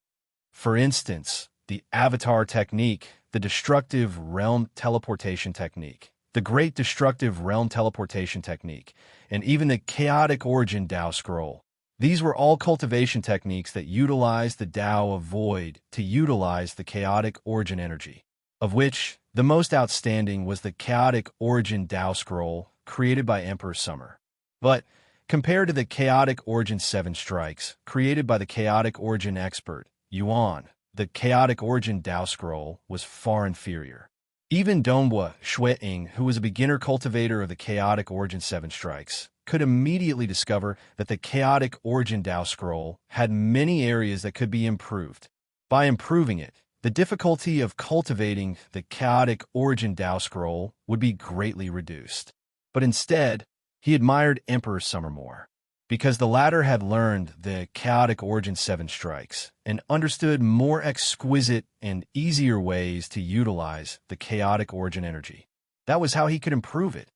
For instance, the Avatar technique, the destructive realm teleportation technique, the great destructive realm teleportation technique, and even the chaotic origin Tao scroll. These were all cultivation techniques that utilized the Tao of Void to utilize the chaotic origin energy, of which the most outstanding was the chaotic origin Tao scroll created by Emperor Summer. But compared to the chaotic origin 7 strikes created by the chaotic origin expert, Yuan, the chaotic origin Tao scroll was far inferior. Even Dongbua Shui Ying, who was a beginner cultivator of the chaotic origin 7 strikes, could immediately discover that the chaotic origin Tao scroll had many areas that could be improved. By improving it, the difficulty of cultivating the chaotic origin Tao scroll would be greatly reduced. But instead, he admired Emperor Summer more, because the latter had learned the chaotic origin 7 strikes and understood more exquisite and easier ways to utilize the chaotic origin energy. That was how he could improve it.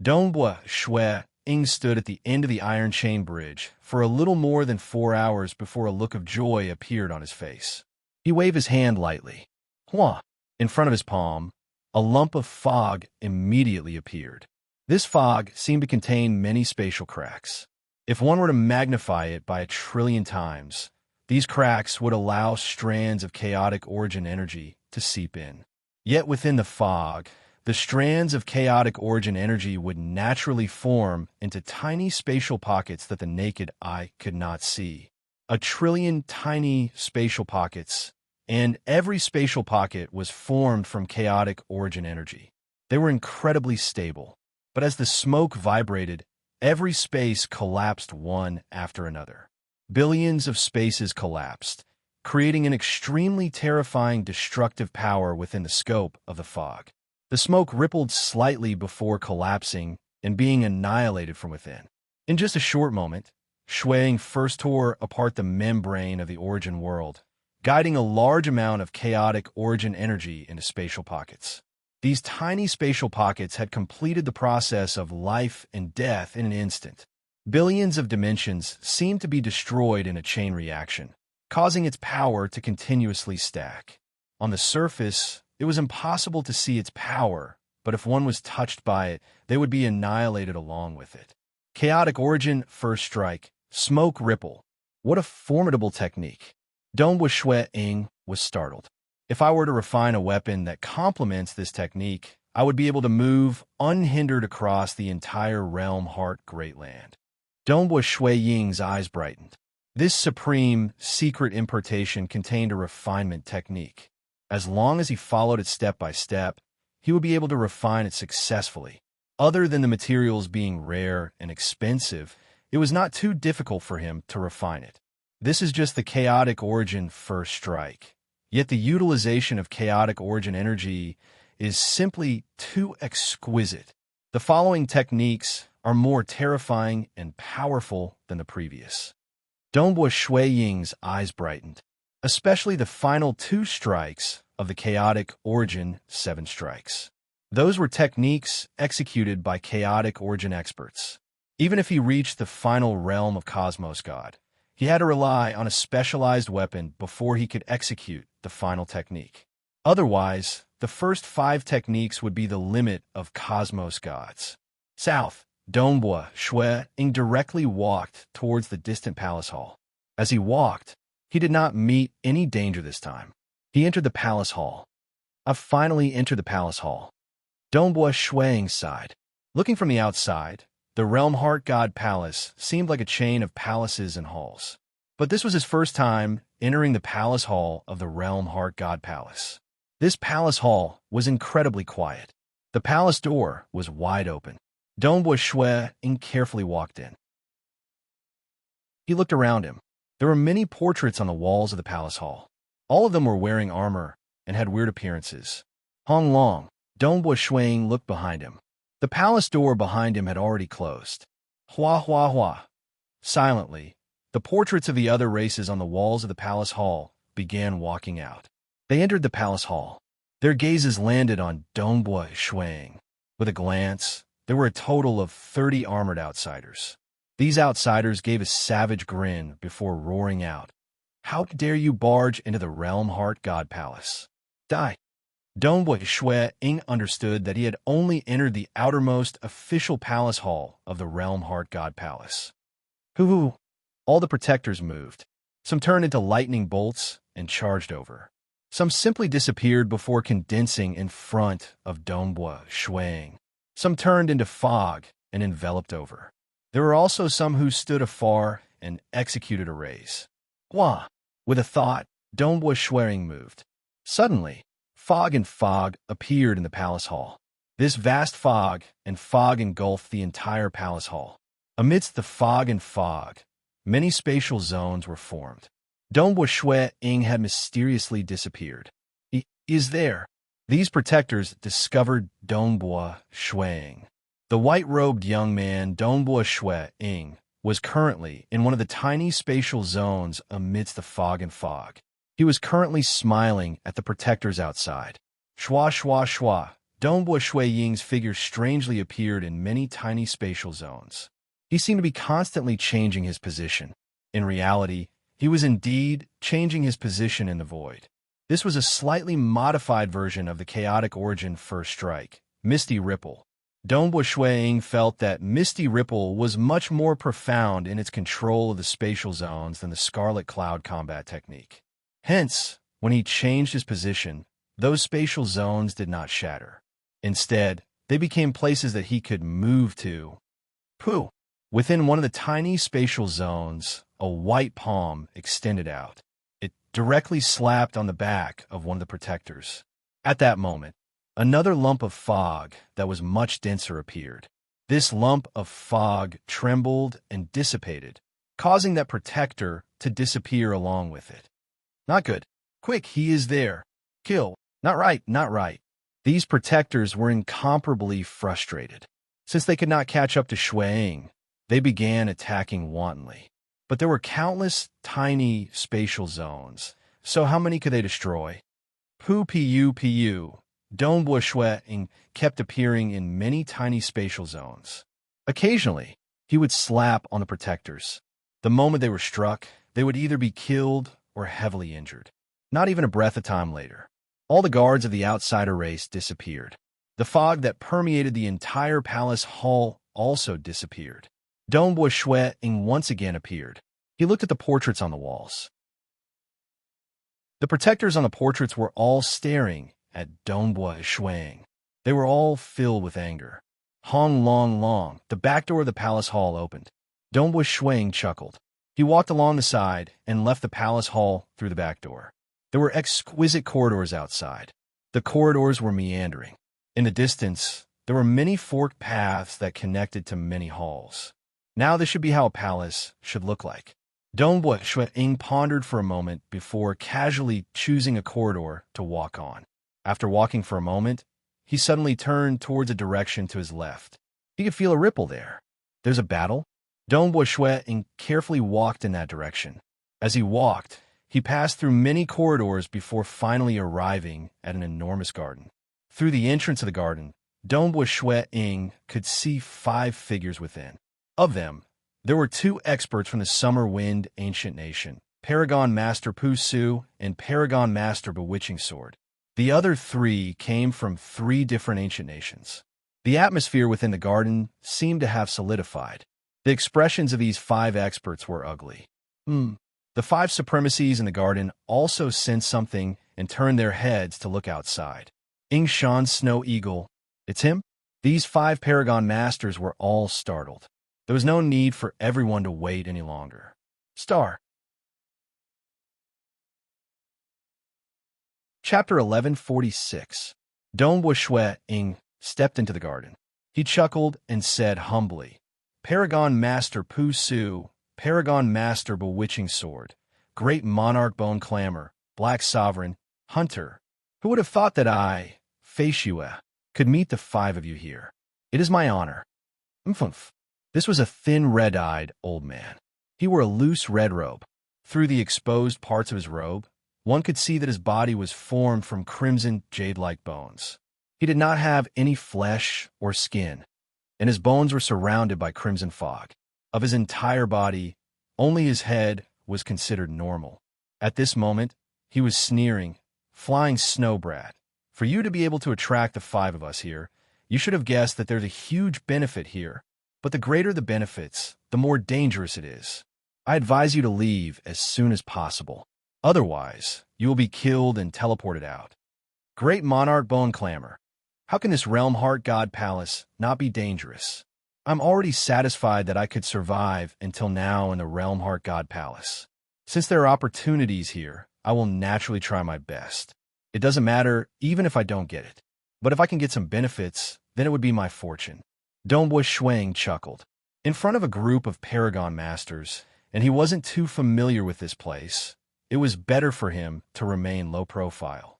Dongbua Shui Ying stood at the end of the iron chain bridge for a little more than 4 hours before a look of joy appeared on his face. He waved his hand lightly. Hua! In front of his palm, a lump of fog immediately appeared. This fog seemed to contain many spatial cracks. If one were to magnify it by 1,000,000,000,000 times, these cracks would allow strands of chaotic origin energy to seep in. Yet within the fog, the strands of chaotic origin energy would naturally form into tiny spatial pockets that the naked eye could not see. 1,000,000,000,000 tiny spatial pockets, and every spatial pocket was formed from chaotic origin energy. They were incredibly stable. But as the smoke vibrated, every space collapsed one after another. billions of spaces collapsed, creating an extremely terrifying destructive power within the scope of the fog. The smoke rippled slightly before collapsing and being annihilated from within. In just a short moment, Shui first tore apart the membrane of the origin world, guiding a large amount of chaotic origin energy into spatial pockets. These tiny spatial pockets had completed the process of life and death in an instant. Billions of dimensions seemed to be destroyed in a chain reaction, causing its power to continuously stack. On the surface, it was impossible to see its power, but if one was touched by it, they would be annihilated along with it. Chaotic origin, first strike, smoke ripple. What a formidable technique. Donghua Shui Ying was startled. If I were to refine a weapon that complements this technique, I would be able to move unhindered across the entire realm heart great land. Donghua Shui Ying's eyes brightened. This supreme, secret importation contained a refinement technique. As long as he followed it step by step, he would be able to refine it successfully. Other than the materials being rare and expensive, it was not too difficult for him to refine it. This is just the chaotic origin first strike. Yet the utilization of chaotic origin energy is simply too exquisite. The following techniques are more terrifying and powerful than the previous. Donghua Shui Ying's eyes brightened, especially the final 2 strikes of the chaotic origin 7 strikes. Those were techniques executed by chaotic origin experts. Even if he reached the final realm of Cosmos God, he had to rely on a specialized weapon before he could execute the final technique. Otherwise, the first 5 techniques would be the limit of Cosmos Gods. South, Donghua Shui Ying directly walked towards the distant palace hall. As he walked, he did not meet any danger this time. He entered the palace hall. I've finally entered the palace hall. Donghua Shui Ying sighed. Looking from the outside, the Realm Heart God Palace seemed like a chain of palaces and halls. But this was his first time entering the palace hall of the Realm Heart God Palace. This palace hall was incredibly quiet. The palace door was wide open. Donghua Shui Ying carefully walked in. He looked around him. There were many portraits on the walls of the palace hall. All of them were wearing armor and had weird appearances. Hong Long, Donghua Shui Ying looked behind him. The palace door behind him had already closed. Hua hua hua. Silently, the portraits of the other races on the walls of the palace hall began walking out. They entered the palace hall. Their gazes landed on Donghua Shui Ying. With a glance, there were a total of 30 armored outsiders. These outsiders gave a savage grin before roaring out, "How dare you barge into the Realm Heart God Palace? Die!" Donghua Shui Ying understood that he had only entered the outermost official palace hall of the Realm Heart God Palace. Hoo-hoo! All the protectors moved. Some turned into lightning bolts and charged over. Some simply disappeared before condensing in front of Donghua Shui Ying. Some turned into fog and enveloped over. There were also some who stood afar and executed a raise. Hua! With a thought, Donghua Shui Ying moved. Suddenly, fog and fog appeared in the palace hall. This vast fog and fog engulfed the entire palace hall. Amidst the fog and fog, many spatial zones were formed. Donghua Shui Ying had mysteriously disappeared. He is there. These protectors discovered Donghua Shui Ying. The white-robed young man, Donghua Shui Ying, was currently in one of the tiny spatial zones amidst the fog and fog. He was currently smiling at the protectors outside. Shwa shwa shwa. Donghua Shui Ying's figure strangely appeared in many tiny spatial zones. He seemed to be constantly changing his position. In reality, he was indeed changing his position in the void. This was a slightly modified version of the chaotic origin first strike, Misty Ripple. Donghua Shui Ying felt that Misty Ripple was much more profound in its control of the spatial zones than the Scarlet Cloud combat technique. Hence, when he changed his position, those spatial zones did not shatter. Instead, they became places that he could move to. Pooh! Within one of the tiny spatial zones, a white palm extended out. It directly slapped on the back of one of the protectors. At that moment, another lump of fog that was much denser appeared. This lump of fog trembled and dissipated, causing that protector to disappear along with it. Not good. Quick, he is there. Kill. Not right, not right. These protectors were incomparably frustrated. Since they could not catch up to Ying, they began attacking wantonly. But there were countless tiny spatial zones, so how many could they destroy? Pu Dongbua kept appearing in many tiny spatial zones. Occasionally, he would slap on the protectors. The moment they were struck, they would either be killed or heavily injured. Not even a breath of time later, all the guards of the outsider race disappeared. The fog that permeated the entire palace hall also disappeared. Dongbua once again appeared. He looked at the portraits on the walls. The protectors on the portraits were all staring at Dongbua. They were all filled with anger. Hong long long, the back door of the palace hall opened. Dongbua chuckled. He walked along the side and left the palace hall through the back door. There were exquisite corridors outside. The corridors were meandering. In the distance, there were many forked paths that connected to many halls. Now this should be how a palace should look like. Dongbua pondered for a moment before casually choosing a corridor to walk on. After walking for a moment, he suddenly turned towards a direction to his left. He could feel a ripple there. There's a battle? Dongbua carefully walked in that direction. As he walked, he passed through many corridors before finally arriving at an enormous garden. Through the entrance of the garden, Dongbua could see 5 figures within. Of them, there were 2 experts from the Summer Wind Ancient Nation, Paragon Master Pu Su and Paragon Master Bewitching Sword. The other 3 came from 3 different ancient nations. The atmosphere within the garden seemed to have solidified. The expressions of these 5 experts were ugly. The 5 supremacies in the garden also sensed something and turned their heads to look outside. Ying Shan's Snow Eagle. It's him? These 5 Paragon Masters were all startled. There was no need for everyone to wait any longer. Star. Chapter 1146. Dongbua stepped into the garden. He chuckled and said humbly, Paragon Master Pu Su, Paragon Master Bewitching Sword, Great Monarch Bone Clamor, Black Sovereign, Hunter. Who would have thought that I, Feishue, could meet the 5 of you here? It is my honor. Mfumph. This was a thin, red-eyed old man. He wore a loose red robe. Through the exposed parts of his robe, one could see that his body was formed from crimson, jade-like bones. He did not have any flesh or skin, and his bones were surrounded by crimson fog. Of his entire body, only his head was considered normal. At this moment, he was sneering, Flying Snowbrat. For you to be able to attract the 5 of us here, you should have guessed that there's a huge benefit here. But the greater the benefits, the more dangerous it is. I advise you to leave as soon as possible. Otherwise, you will be killed and teleported out. Great Monarch Bone Clamor. How can this Realm Heart God Palace not be dangerous? I'm already satisfied that I could survive until now in the Realm Heart God Palace. Since there are opportunities here, I will naturally try my best. It doesn't matter even if I don't get it. But if I can get some benefits, then it would be my fortune. Dongbua chuckled. In front of a group of Paragon Masters, and he wasn't too familiar with this place, it was better for him to remain low profile.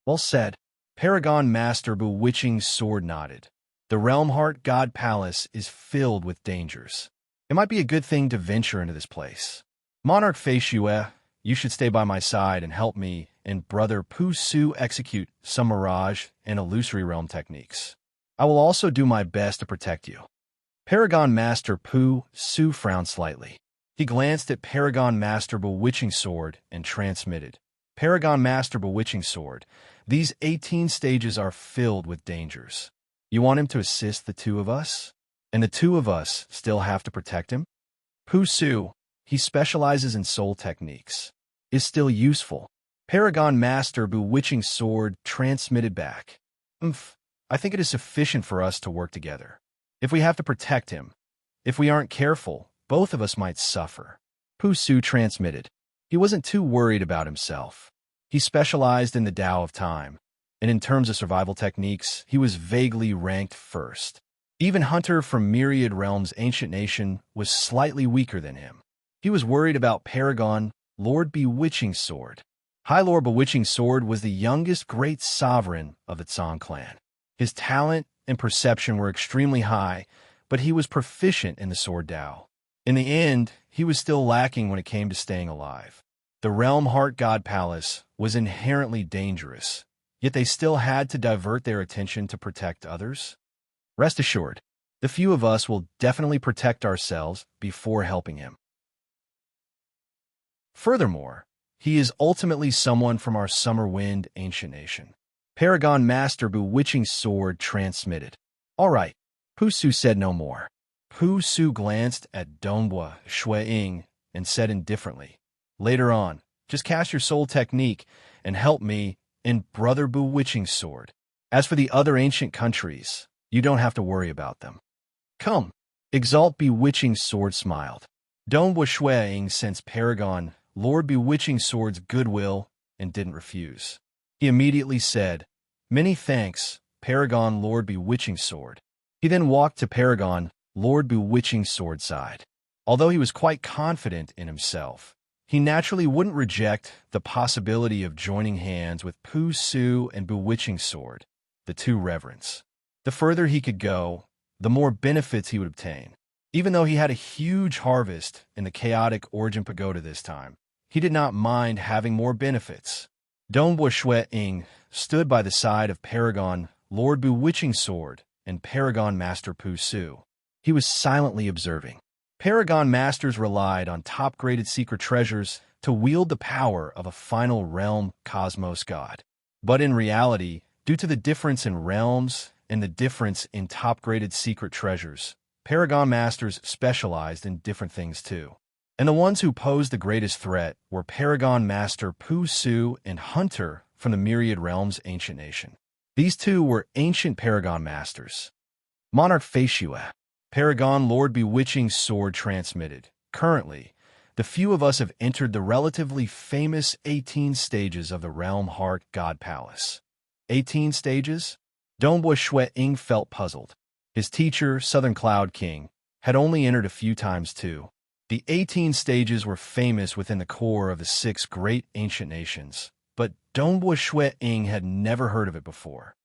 Well said. Paragon Master Bewitching Sword nodded. The Realm Heart God Palace is filled with dangers. It might be a good thing to venture into this place. Monarch Feishue, you should stay by my side and help me and Brother Pu Su execute some mirage and illusory realm techniques. I will also do my best to protect you. Paragon Master Pu Su frowned slightly. He glanced at Paragon Master Bewitching Sword and transmitted. Paragon Master Bewitching Sword, these 18 stages are filled with dangers. You want him to assist the 2 of us? And the 2 of us still have to protect him? Pu Su, he specializes in soul techniques, is still useful. Paragon Master Bewitching Sword transmitted back. I think it is sufficient for us to work together. If we have to protect him, if we aren't careful, both of us might suffer. Pu Su transmitted. He wasn't too worried about himself. He specialized in the Tao of Time, and in terms of survival techniques, he was vaguely ranked first. Even Hunter from Myriad Realms' Ancient Nation was slightly weaker than him. He was worried about Paragon, Lord Bewitching Sword. High Lord Bewitching Sword was the youngest great sovereign of the Tsang clan. His talent and perception were extremely high, but he was proficient in the sword Tao. In the end, he was still lacking when it came to staying alive. The Realm Heart God Palace was inherently dangerous, yet they still had to divert their attention to protect others. Rest assured, the few of us will definitely protect ourselves before helping him. Furthermore, he is ultimately someone from our Summer Wind ancient nation. Paragon Master Bewitching Sword transmitted. All right, Pusu said no more. Pusu glanced at Donghua Shui-Ying and said indifferently, "Later on, just cast your soul technique and help me in Brother Bewitching Sword. As for the other ancient countries, you don't have to worry about them." "Come." Exalt Bewitching Sword smiled. Donghua Shui-Ying sensed Paragon Lord Bewitching Sword's goodwill and didn't refuse. He immediately said, "Many thanks, Paragon Lord Bewitching Sword." He then walked to Paragon Lord Bewitching Sword's side. Although he was quite confident in himself, he naturally wouldn't reject the possibility of joining hands with Pusu and Bewitching Sword, the two reverends. The further he could go, the more benefits he would obtain. Even though he had a huge harvest in the chaotic Origin Pagoda this time, he did not mind having more benefits. Donghua Shui-Ying stood by the side of Paragon Lord Bewitching Sword and Paragon Master Pusu. He was silently observing. Paragon Masters relied on top-graded secret treasures to wield the power of a final realm cosmos god. But in reality, due to the difference in realms and the difference in top-graded secret treasures, Paragon Masters specialized in different things too. And the ones who posed the greatest threat were Paragon Master Pusu and Hunter from the Myriad Realms ancient nation. These two were ancient Paragon Masters. Monarch Faishua. Paragon Lord Bewitching Sword transmitted. Currently, the few of us have entered the relatively famous 18 stages of the Realm Heart God Palace. 18 stages? Donghua Shui-Ying felt puzzled. His teacher, Southern Cloud King, had only entered a few times too. The 18 stages were famous within the core of the 6 great ancient nations, but Donghua Shui-Ying had never heard of it before.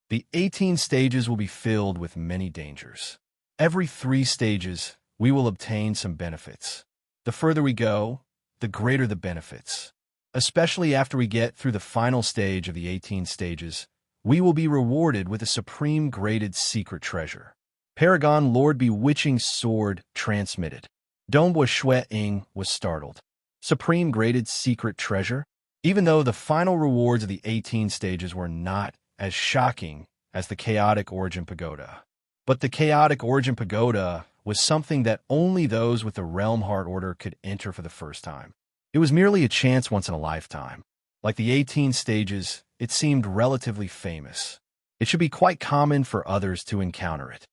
The 18 stages will be filled with many dangers. Every 3 stages, we will obtain some benefits. The further we go, the greater the benefits. Especially after we get through the final stage of the 18 stages, we will be rewarded with a supreme graded secret treasure. Paragon Lord Bewitching Sword transmitted. Donghua Shui-Ying was startled. Supreme graded secret treasure? Even though the final rewards of the 18 stages were not as shocking as the Chaotic Origin Pagoda. But the Chaotic Origin Pagoda was something that only those with the Realm Heart Order could enter for the first time. It was merely a chance once in a lifetime. Like the 18 stages, it seemed relatively famous. It should be quite common for others to encounter it.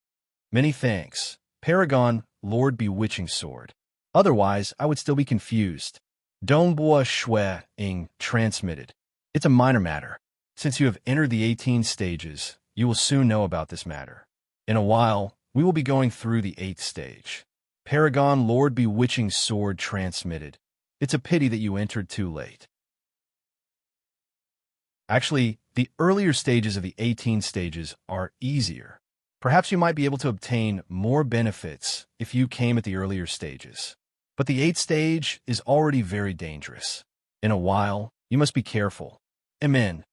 Many thanks, Paragon Lord Bewitching Sword. Otherwise, I would still be confused. Donghua Shui-Ying transmitted. It's a minor matter. Since you have entered the 18 stages, you will soon know about this matter. In a while, we will be going through the 8th stage. Paragon Lord Bewitching Sword transmitted. It's a pity that you entered too late. Actually, the earlier stages of the 18 stages are easier. Perhaps you might be able to obtain more benefits if you came at the earlier stages. But the 8th stage is already very dangerous. In a while, you must be careful. Amen.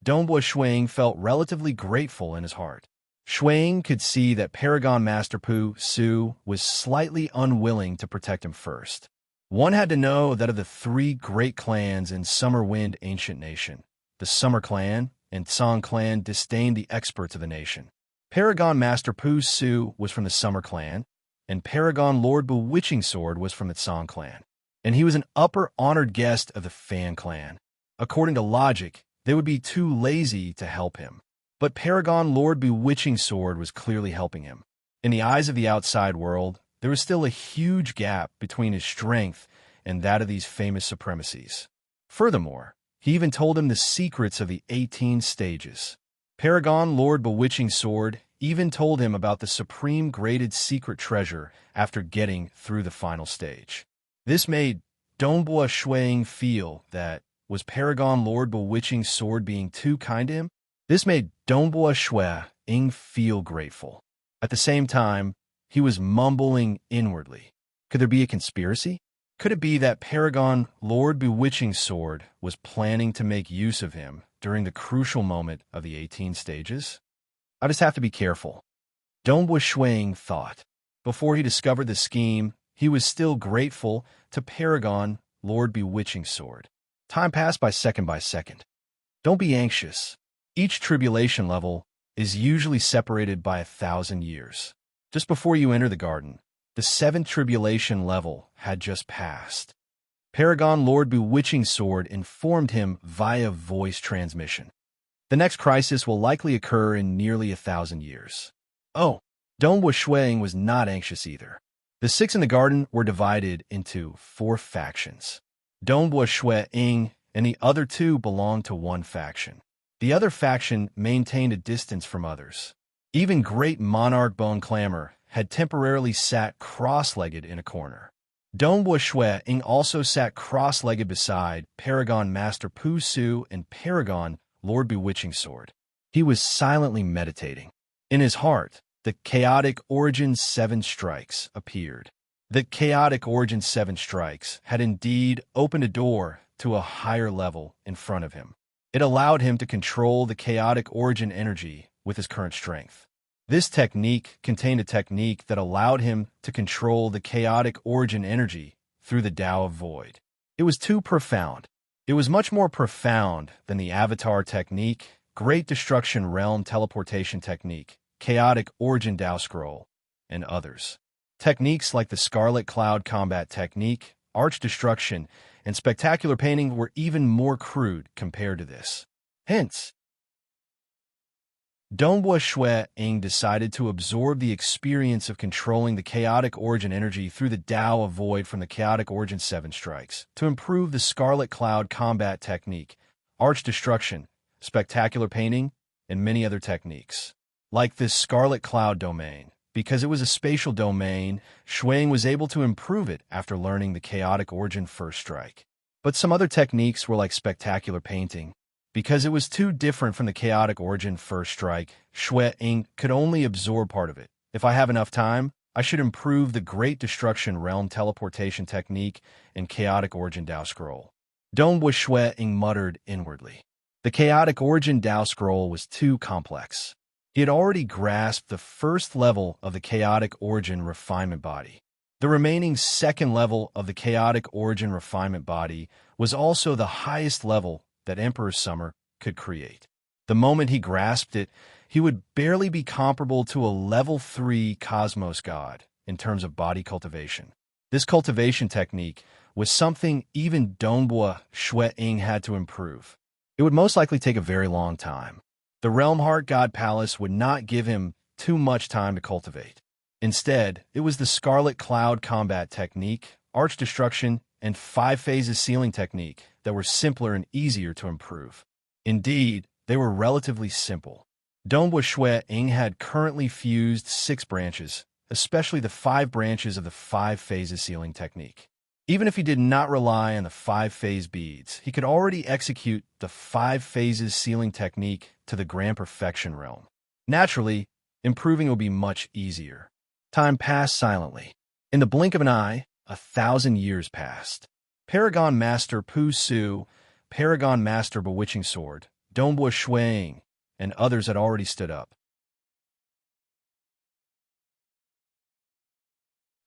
Donghua Shui-Ying felt relatively grateful in his heart. Shui-Ying could see that Paragon Master Pusu was slightly unwilling to protect him first. One had to know that of the 3 great clans in Summer Wind Ancient Nation, the Summer Clan and Tsang Clan disdained the experts of the nation. Paragon Master Pusu was from the Summer Clan, and Paragon Lord Bewitching Sword was from the Tsang Clan, and he was an upper honored guest of the Fan Clan. According to logic, they would be too lazy to help him. But Paragon Lord Bewitching Sword was clearly helping him. In the eyes of the outside world, there was still a huge gap between his strength and that of these famous supremacies. Furthermore, he even told him the secrets of the 18 stages. Paragon Lord Bewitching Sword even told him about the supreme graded secret treasure after getting through the final stage. This made Dongbua Shuang feel that was Paragon Lord Bewitching Sword being too kind to him? This made Dongbua Shuang feel grateful. At the same time, he was mumbling inwardly. Could there be a conspiracy? Could it be that Paragon Lord Bewitching Sword was planning to make use of him during the crucial moment of the 18 stages? I just have to be careful. Dongbua Shuang thought. Before he discovered the scheme, he was still grateful to Paragon Lord Bewitching Sword. Time passed by second. Don't be anxious. Each tribulation level is usually separated by 1,000 years. Just before you enter the garden, the 7th tribulation level had just passed. Paragon Lord Bewitching Sword informed him via voice transmission. The next crisis will likely occur in nearly 1,000 years. Oh, Dongbua Shuang was not anxious either. The 6 in the garden were divided into 4 factions. Dongbua Shuang and the other 2 belonged to one faction. The other faction maintained a distance from others. Even Great Monarch Bone Clamor had temporarily sat cross-legged in a corner. Dongbua Shuang also sat cross-legged beside Paragon Master Pu Su and Paragon Lord Bewitching Sword. He was silently meditating. In his heart, the Chaotic Origin 7 Strikes appeared. The Chaotic Origin 7 Strikes had indeed opened a door to a higher level in front of him. It allowed him to control the Chaotic Origin energy with his current strength. This technique contained a technique that allowed him to control the Chaotic Origin energy through the Tao of Void. It was too profound. It was much more profound than the Avatar technique, Great Destruction Realm Teleportation Technique, Chaotic Origin Tao Scroll, and others. Techniques like the Scarlet Cloud Combat Technique, Arch Destruction, and Spectacular Painting were even more crude compared to this. Hence, Dongbua Shuang decided to absorb the experience of controlling the Chaotic Origin energy through the Tao of Void from the Chaotic Origin 7 Strikes to improve the Scarlet Cloud Combat Technique, Arch Destruction, Spectacular Painting, and many other techniques. Like this Scarlet Cloud domain, because it was a spatial domain, Shuang was able to improve it after learning the Chaotic Origin First Strike. But some other techniques were like Spectacular Painting. Because it was too different from the Chaotic Origin First Strike, Shuang could only absorb part of it. If I have enough time, I should improve the Great Destruction Realm Teleportation Technique and Chaotic Origin Tao Scroll. Dongbua Shuang muttered inwardly. The Chaotic Origin Tao Scroll was too complex. He had already grasped the first level of the Chaotic Origin Refinement Body. The remaining second level of the Chaotic Origin Refinement Body was also the highest level that Emperor Summer could create. The moment he grasped it, he would barely be comparable to a level 3 Cosmos God in terms of body cultivation. This cultivation technique was something even Dongbua Shuang had to improve. It would most likely take a very long time. The Realm Heart God Palace would not give him too much time to cultivate. Instead, it was the Scarlet Cloud Combat Technique, Arch Destruction, and 5 Phases Sealing Technique that were simpler and easier to improve. Indeed, they were relatively simple. Dongbua Shuang had currently fused 6 branches, especially the 5 branches of the 5 Phases Sealing Technique. Even if he did not rely on the 5-phase beads, he could already execute the 5 Phases Sealing Technique to the Grand Perfection realm. Naturally, improving will be much easier. Time passed silently. In the blink of an eye, 1,000 years passed. Paragon Master Pu Su, Paragon Master Bewitching Sword, Dongbua Shuang, and others had already stood up.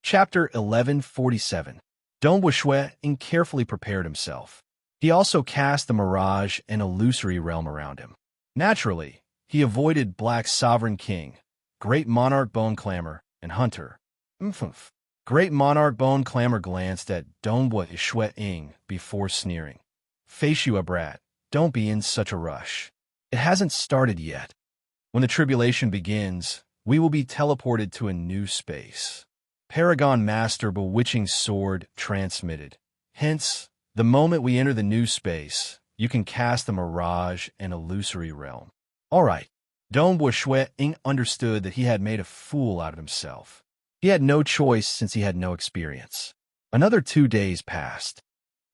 Chapter 1147. Dongbua Shuang carefully prepared himself. He also cast the Mirage and Illusory Realm around him. Naturally, he avoided Black Sovereign King, Great Monarch Bone Clamor, and Hunter. Great Monarch Bone Clamor glanced at Dongbua Shuang before sneering. Face you, a brat. Don't be in such a rush. It hasn't started yet. When the tribulation begins, we will be teleported to a new space. Paragon Master Bewitching Sword transmitted. Hence, the moment we enter the new space, you can cast the Mirage and Illusory Realm. All right. Dongbua Shuang understood that he had made a fool out of himself. He had no choice since he had no experience. Another 2 days passed.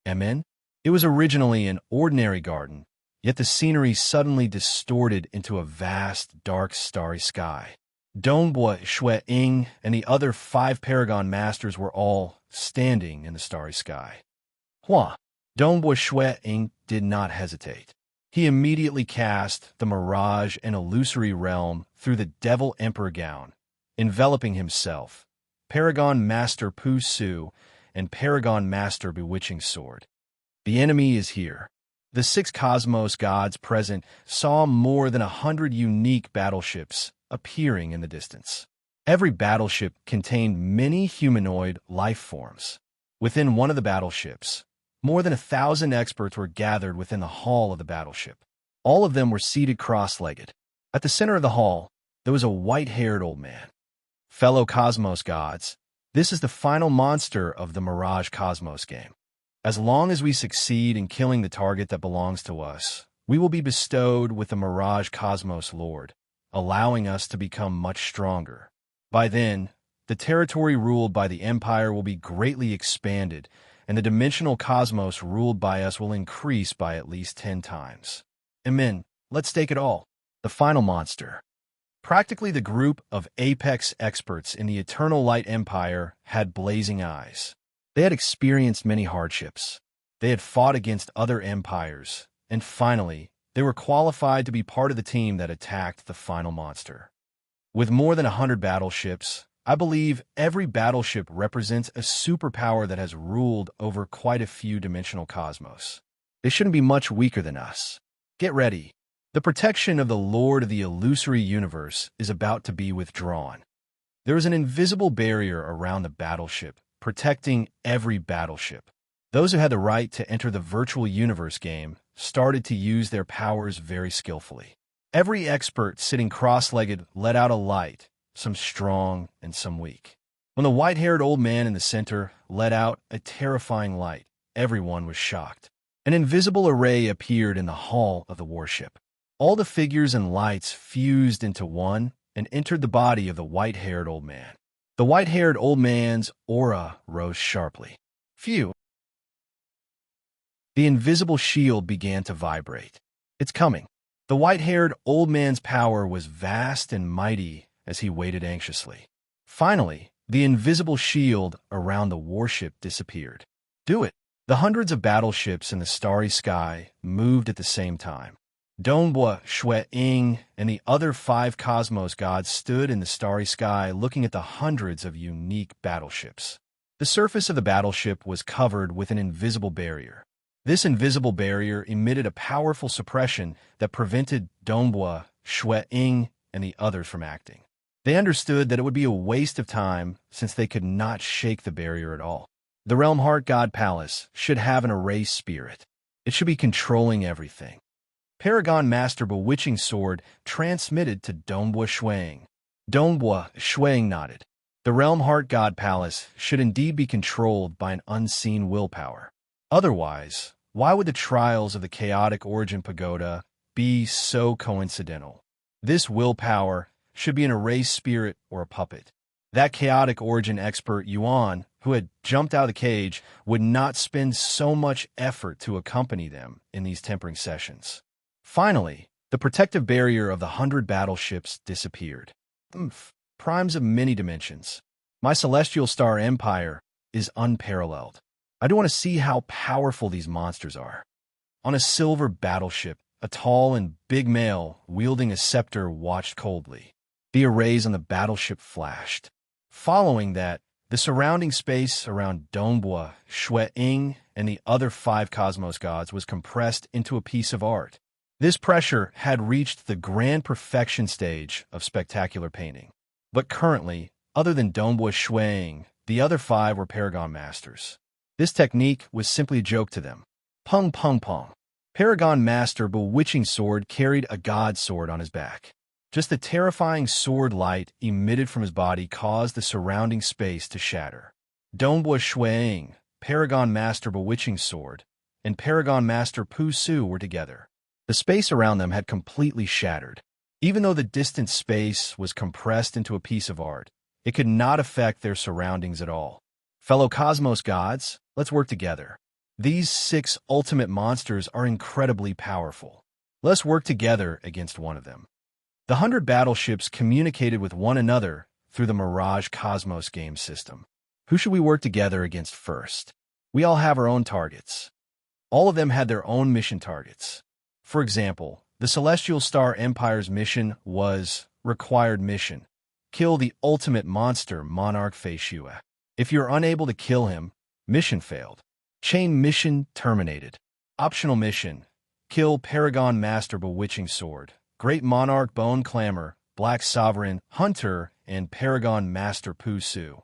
Amen. It was originally an ordinary garden, yet the scenery suddenly distorted into a vast, dark, starry sky. Dongbua, Shui, Ying, and the other 5 Paragon Masters were all standing in the starry sky. Hua! Dongbua Shui Ying did not hesitate. He immediately cast the mirage and illusory realm through the Devil Emperor gown, enveloping himself, Paragon Master Pu Su, and Paragon Master Bewitching Sword. The enemy is here. The 6 cosmos gods present saw more than 100 unique battleships appearing in the distance. Every battleship contained many humanoid life forms. Within one of the battleships, more than 1,000 experts were gathered within the hall of the battleship. All of them were seated cross-legged. At the center of the hall, there was a white-haired old man. Fellow Cosmos gods, this is the final monster of the Mirage Cosmos game. As long as we succeed in killing the target that belongs to us, we will be bestowed with the Mirage Cosmos Lord, allowing us to become much stronger. By then, the territory ruled by the Empire will be greatly expanded, and the dimensional cosmos ruled by us will increase by at least 10 times. Amen. Let's take it all. The final monster. Practically the group of apex experts in the Eternal Light Empire had blazing eyes. They had experienced many hardships. They had fought against other empires, and finally, they were qualified to be part of the team that attacked the final monster. With more than 100 battleships, I believe every battleship represents a superpower that has ruled over quite a few dimensional cosmos. They shouldn't be much weaker than us. Get ready. The protection of the Lord of the illusory universe is about to be withdrawn. There is an invisible barrier around the battleship, protecting every battleship. Those who had the right to enter the virtual universe game started to use their powers very skillfully. Every expert sitting cross-legged let out a light, some strong and some weak. When the white-haired old man in the center let out a terrifying light, everyone was shocked. An invisible array appeared in the hull of the warship. All the figures and lights fused into one and entered the body of the white-haired old man. The white-haired old man's aura rose sharply. Phew! The invisible shield began to vibrate. It's coming. The white-haired old man's power was vast and mighty as he waited anxiously. Finally, the invisible shield around the warship disappeared. Do it! The hundreds of battleships in the starry sky moved at the same time. Dongbua, Shui, Ying, and the other 5 cosmos gods stood in the starry sky looking at the hundreds of unique battleships. The surface of the battleship was covered with an invisible barrier. This invisible barrier emitted a powerful suppression that prevented Dongbua, Shui, Ying, and the others from acting. They understood that it would be a waste of time since they could not shake the barrier at all. The Realm Heart God Palace should have an erased spirit. It should be controlling everything. Paragon Master Bewitching Sword transmitted to Dongbua Shuang. Dongbua Shuang nodded. The Realm Heart God Palace should indeed be controlled by an unseen willpower. Otherwise, why would the trials of the Chaotic Origin Pagoda be so coincidental? This willpower should be an erased spirit or a puppet. That Chaotic Origin expert Yuan, who had jumped out of the cage, would not spend so much effort to accompany them in these tempering sessions. Finally, the protective barrier of the 100 battleships disappeared. Primes of many dimensions. My celestial star empire is unparalleled. I do want to see how powerful these monsters are. On a silver battleship, a tall and big male wielding a scepter watched coldly. The arrays on the battleship flashed. Following that, the surrounding space around Dongbua, Shui, Ying, and the other 5 cosmos gods was compressed into a piece of art. This pressure had reached the grand perfection stage of spectacular painting. But currently, other than Dongbua Shuang, the other 5 were Paragon Masters. This technique was simply a joke to them. Pung pung pung. Paragon Master Bewitching Sword carried a god sword on his back. Just the terrifying sword light emitted from his body caused the surrounding space to shatter. Dongbua Shuang, Paragon Master Bewitching Sword, and Paragon Master Pu Su were together. The space around them had completely shattered. Even though the distant space was compressed into a piece of art, it could not affect their surroundings at all. Fellow Cosmos gods, let's work together. These 6 ultimate monsters are incredibly powerful. Let's work together against one of them. The 100 battleships communicated with one another through the Mirage Cosmos game system. Who should we work together against first? We all have our own targets. All of them had their own mission targets. For example, the Celestial Star Empire's mission was required mission. Kill the ultimate monster, Monarch Feishue. If you're unable to kill him, mission failed. Chain mission terminated. Optional mission. Kill Paragon Master Bewitching Sword, Great Monarch Bone Clamor, Black Sovereign, Hunter, and Paragon Master Pusu.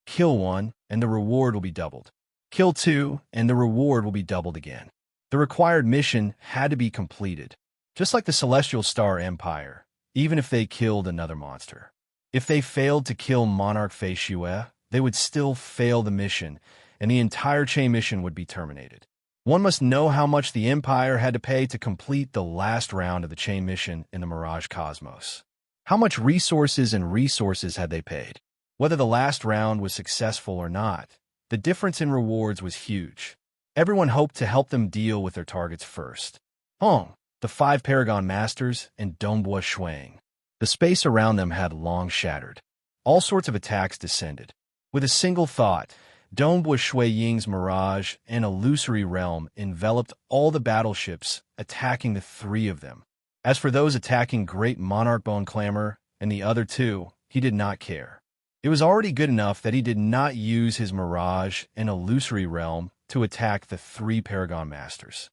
Kill 1, and the reward will be doubled. Kill 2, and the reward will be doubled again. The required mission had to be completed, just like the Celestial Star Empire, even if they killed another monster. If they failed to kill Monarch Feishue, they would still fail the mission, and the entire chain mission would be terminated. One must know how much the Empire had to pay to complete the last round of the chain mission in the Mirage Cosmos. How much resources had they paid? Whether the last round was successful or not, the difference in rewards was huge. Everyone hoped to help them deal with their targets first. Hong, the 5 Paragon Masters, and Dongbua Shuang. The space around them had long shattered. All sorts of attacks descended. With a single thought, Dongbua Shui Ying's Mirage and Illusory Realm enveloped all the battleships, attacking the 3 of them. As for those attacking Great Monarch Bone Clamor and the other 2, he did not care. It was already good enough that he did not use his Mirage and Illusory Realm to attack the 3 Paragon Masters.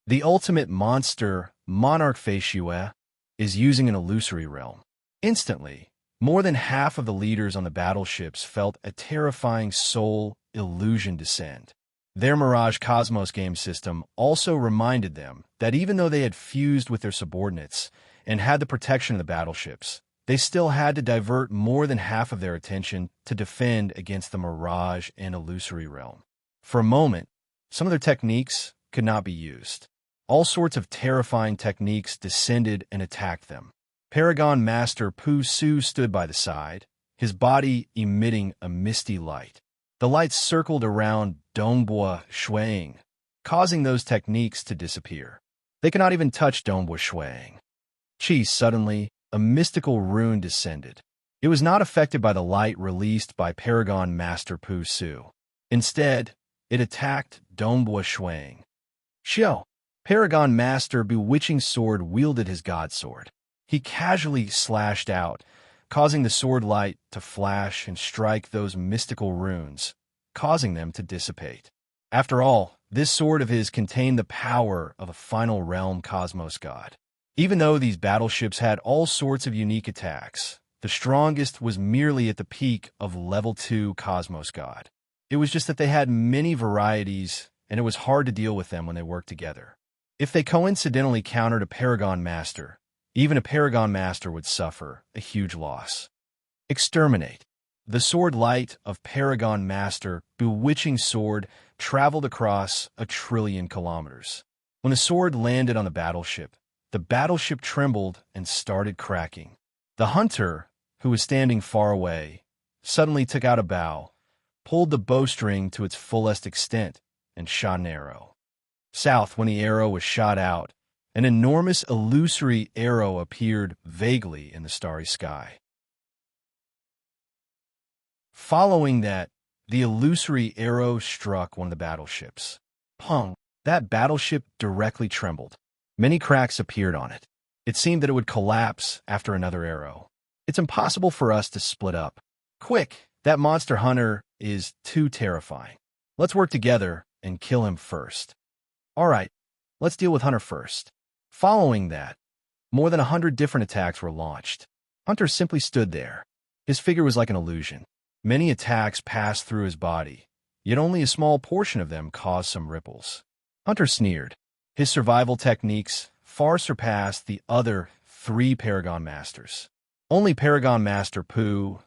The ultimate monster, Monarch Feishue, is using an Illusory Realm. Instantly, more than half of the leaders on the battleships felt a terrifying soul illusion descend. Their Mirage Cosmos game system also reminded them that even though they had fused with their subordinates and had the protection of the battleships, they still had to divert more than half of their attention to defend against the Mirage and Illusory Realm. For a moment, some of their techniques could not be used. All sorts of terrifying techniques descended and attacked them. Paragon Master Pusu stood by the side, his body emitting a misty light. The light circled around Dongbua Shuang, causing those techniques to disappear. They could not even touch Dongbua Shuang. Suddenly, a mystical rune descended. It was not affected by the light released by Paragon Master Pusu. Instead, it attacked Dongbua Shuang. Xiao, Paragon Master Bewitching Sword wielded his god sword. He casually slashed out, causing the sword light to flash and strike those mystical runes, causing them to dissipate. After all, this sword of his contained the power of a final realm cosmos god. Even though these battleships had all sorts of unique attacks, the strongest was merely at the peak of level 2 cosmos god. It was just that they had many varieties, and it was hard to deal with them when they worked together. If they coincidentally countered a Paragon Master, even a Paragon Master would suffer a huge loss. Exterminate. The sword light of Paragon Master Bewitching Sword traveled across 1 trillion kilometers. When the sword landed on the battleship trembled and started cracking. The hunter, who was standing far away, suddenly took out a bow, pulled the bowstring to its fullest extent, and shot an arrow. South, when the arrow was shot out, an enormous illusory arrow appeared vaguely in the starry sky. Following that, the illusory arrow struck one of the battleships. Pong! That battleship directly trembled. Many cracks appeared on it. It seemed that it would collapse after another arrow. It's impossible for us to split up. Quick! That monster hunter is too terrifying. Let's work together and kill him first. All right, let's deal with Hunter first. Following that, more than 100 different attacks were launched. Hunter simply stood there. His figure was like an illusion. Many attacks passed through his body, yet only a small portion of them caused some ripples. Hunter sneered. His survival techniques far surpassed the other 3 Paragon Masters. Only Paragon Master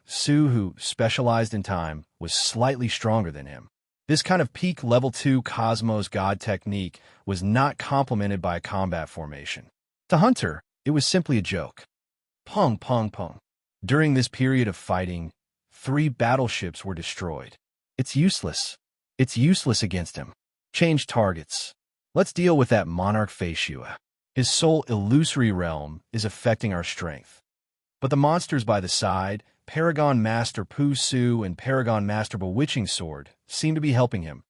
Su, who specialized in time, was slightly stronger than him. This kind of peak level 2 Cosmos God technique was not complemented by a combat formation. To Hunter, it was simply a joke. Pong, pong, pong. During this period of fighting, 3 battleships were destroyed. It's useless. It's useless against him. Change targets. Let's deal with that Monarch Faciua. His sole illusory realm is affecting our strength. But the monsters by the side, Paragon Master Pu Su and Paragon Master Bewitching Sword, seem to be helping him,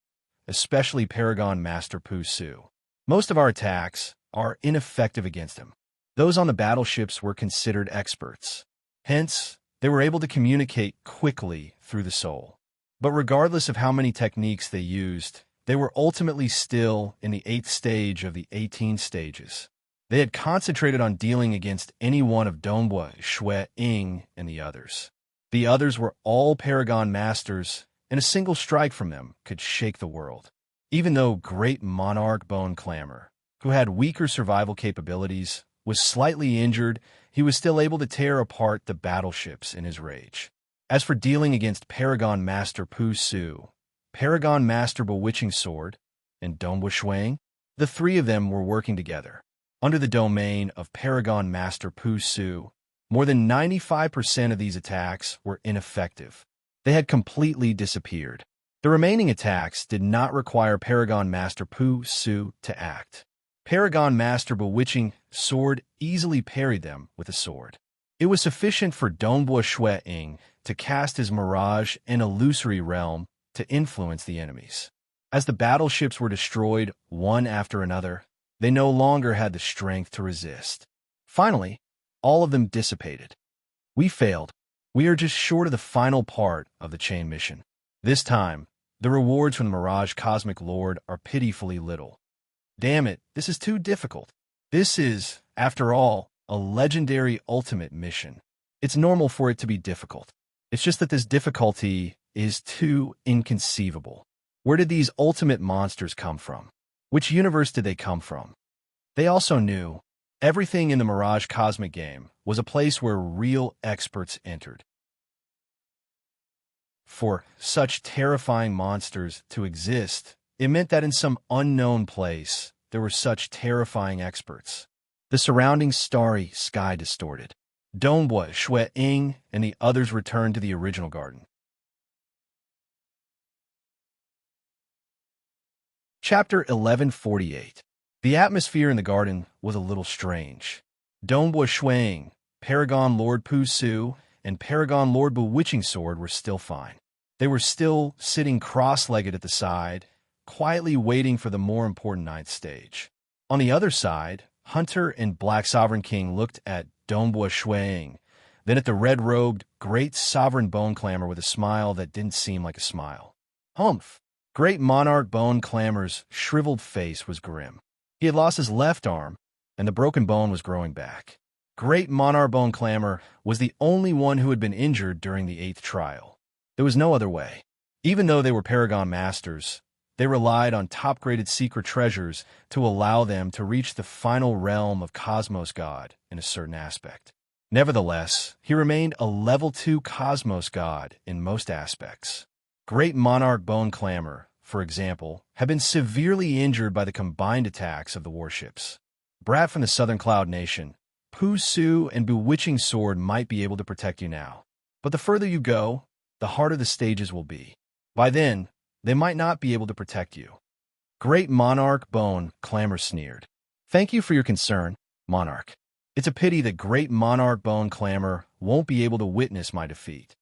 especially Paragon Master Pu Su. Most of our attacks are ineffective against him. Those on the battleships were considered experts. Hence, they were able to communicate quickly through the soul. But regardless of how many techniques they used, they were ultimately still in the 8th stage of the 18 stages. They had concentrated on dealing against any one of Dongbua, Shui, Ying, and the others. The others were all Paragon Masters, and a single strike from them could shake the world. Even though Great Monarch Bone Clamor, who had weaker survival capabilities, was slightly injured, he was still able to tear apart the battleships in his rage. As for dealing against Paragon Master Pu Su, Paragon Master Bewitching Sword, and Dongbua Shuang, the 3 of them were working together. Under the domain of Paragon Master Pu Su, more than 95% of these attacks were ineffective. They had completely disappeared. The remaining attacks did not require Paragon Master Pu Su to act. Paragon Master Bewitching Sword easily parried them with a sword. It was sufficient for Dongbua Shui Ying to cast his Mirage and Illusory Realm to influence the enemies. As the battleships were destroyed one after another, they no longer had the strength to resist. Finally, all of them dissipated. We failed. We are just short of the final part of the chain mission. This time, the rewards from the Mirage Cosmic Lord are pitifully little. Damn it, this is too difficult. This is, after all, a legendary ultimate mission. It's normal for it to be difficult. It's just that this difficulty is too inconceivable. Where did these ultimate monsters come from? Which universe did they come from? They also knew everything in the Mirage Cosmic game was a place where real experts entered. For such terrifying monsters to exist, it meant that in some unknown place, there were such terrifying experts. The surrounding starry sky distorted. Dongbua, Shui Ying, and the others returned to the original garden. Chapter 1148. The atmosphere in the garden was a little strange. Dongbua Shuang, Paragon Lord Pu Su, and Paragon Lord Bewitching Sword were still fine. They were still sitting cross-legged at the side, quietly waiting for the more important 9th stage. On the other side, Hunter and Black Sovereign King looked at Dongbua Shuang, then at the red-robed Great Sovereign Bone Clamor with a smile that didn't seem like a smile. Humph! Great Monarch Bone Clamor's shriveled face was grim. He had lost his left arm, and the broken bone was growing back. Great Monarch Bone Clamor was the only one who had been injured during the 8th trial. There was no other way. Even though they were Paragon Masters, they relied on top-graded secret treasures to allow them to reach the final realm of Cosmos God in a certain aspect. Nevertheless, he remained a level 2 Cosmos God in most aspects. Great Monarch Bone Clamor, for example, had been severely injured by the combined attacks of the warships. Brat from the Southern Cloud Nation, Pu Su and Bewitching Sword might be able to protect you now. But the further you go, the harder the stages will be. By then, they might not be able to protect you. Great Monarch Bone Clamor sneered. Thank you for your concern, Monarch. It's a pity that Great Monarch Bone Clamor won't be able to witness my defeat.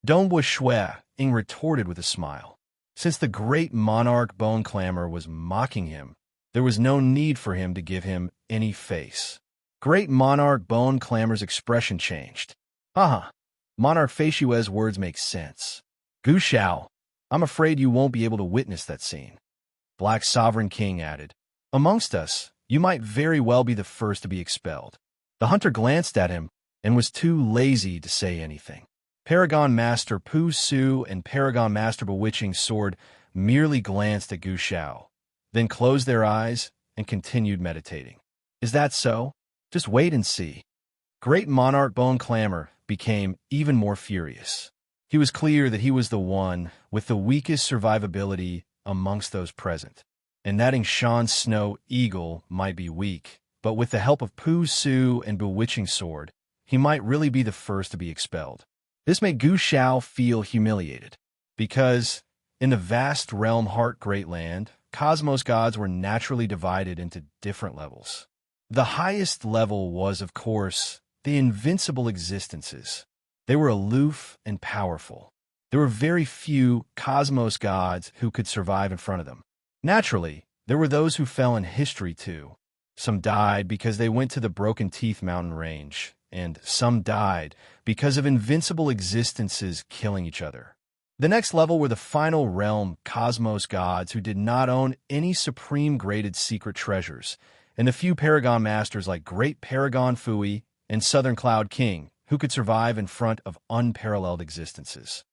Dongbua Shui Ying retorted with a smile. Since the Great Monarch Bone Clamor was mocking him, there was no need for him to give him any face. Great Monarch Bone Clamor's expression changed. Haha, Monarch Faciua's words make sense. Gu Xiao, I'm afraid you won't be able to witness that scene. Black Sovereign King added, Amongst us, you might very well be the first to be expelled. The hunter glanced at him and was too lazy to say anything. Paragon Master Pu Su and Paragon Master Bewitching Sword merely glanced at Gu Xiao, then closed their eyes and continued meditating. Is that so? Just wait and see. Great Monarch Bone Clamor became even more furious. He was clear that he was the one with the weakest survivability amongst those present, and that Shan Snow Eagle might be weak, but with the help of Pu Su and Bewitching Sword, he might really be the first to be expelled. This made Gu Shao feel humiliated, because in the vast realm Heart Great Land, cosmos gods were naturally divided into different levels. The highest level was, of course, the invincible existences. They were aloof and powerful. There were very few cosmos gods who could survive in front of them. Naturally, there were those who fell in history too. Some died because they went to the Broken Teeth mountain range, and some died because of invincible existences killing each other. The next level were the final realm cosmos gods who did not own any supreme graded secret treasures, and the few Paragon Masters like Great Paragon Fui and Southern Cloud King who could survive in front of unparalleled existences.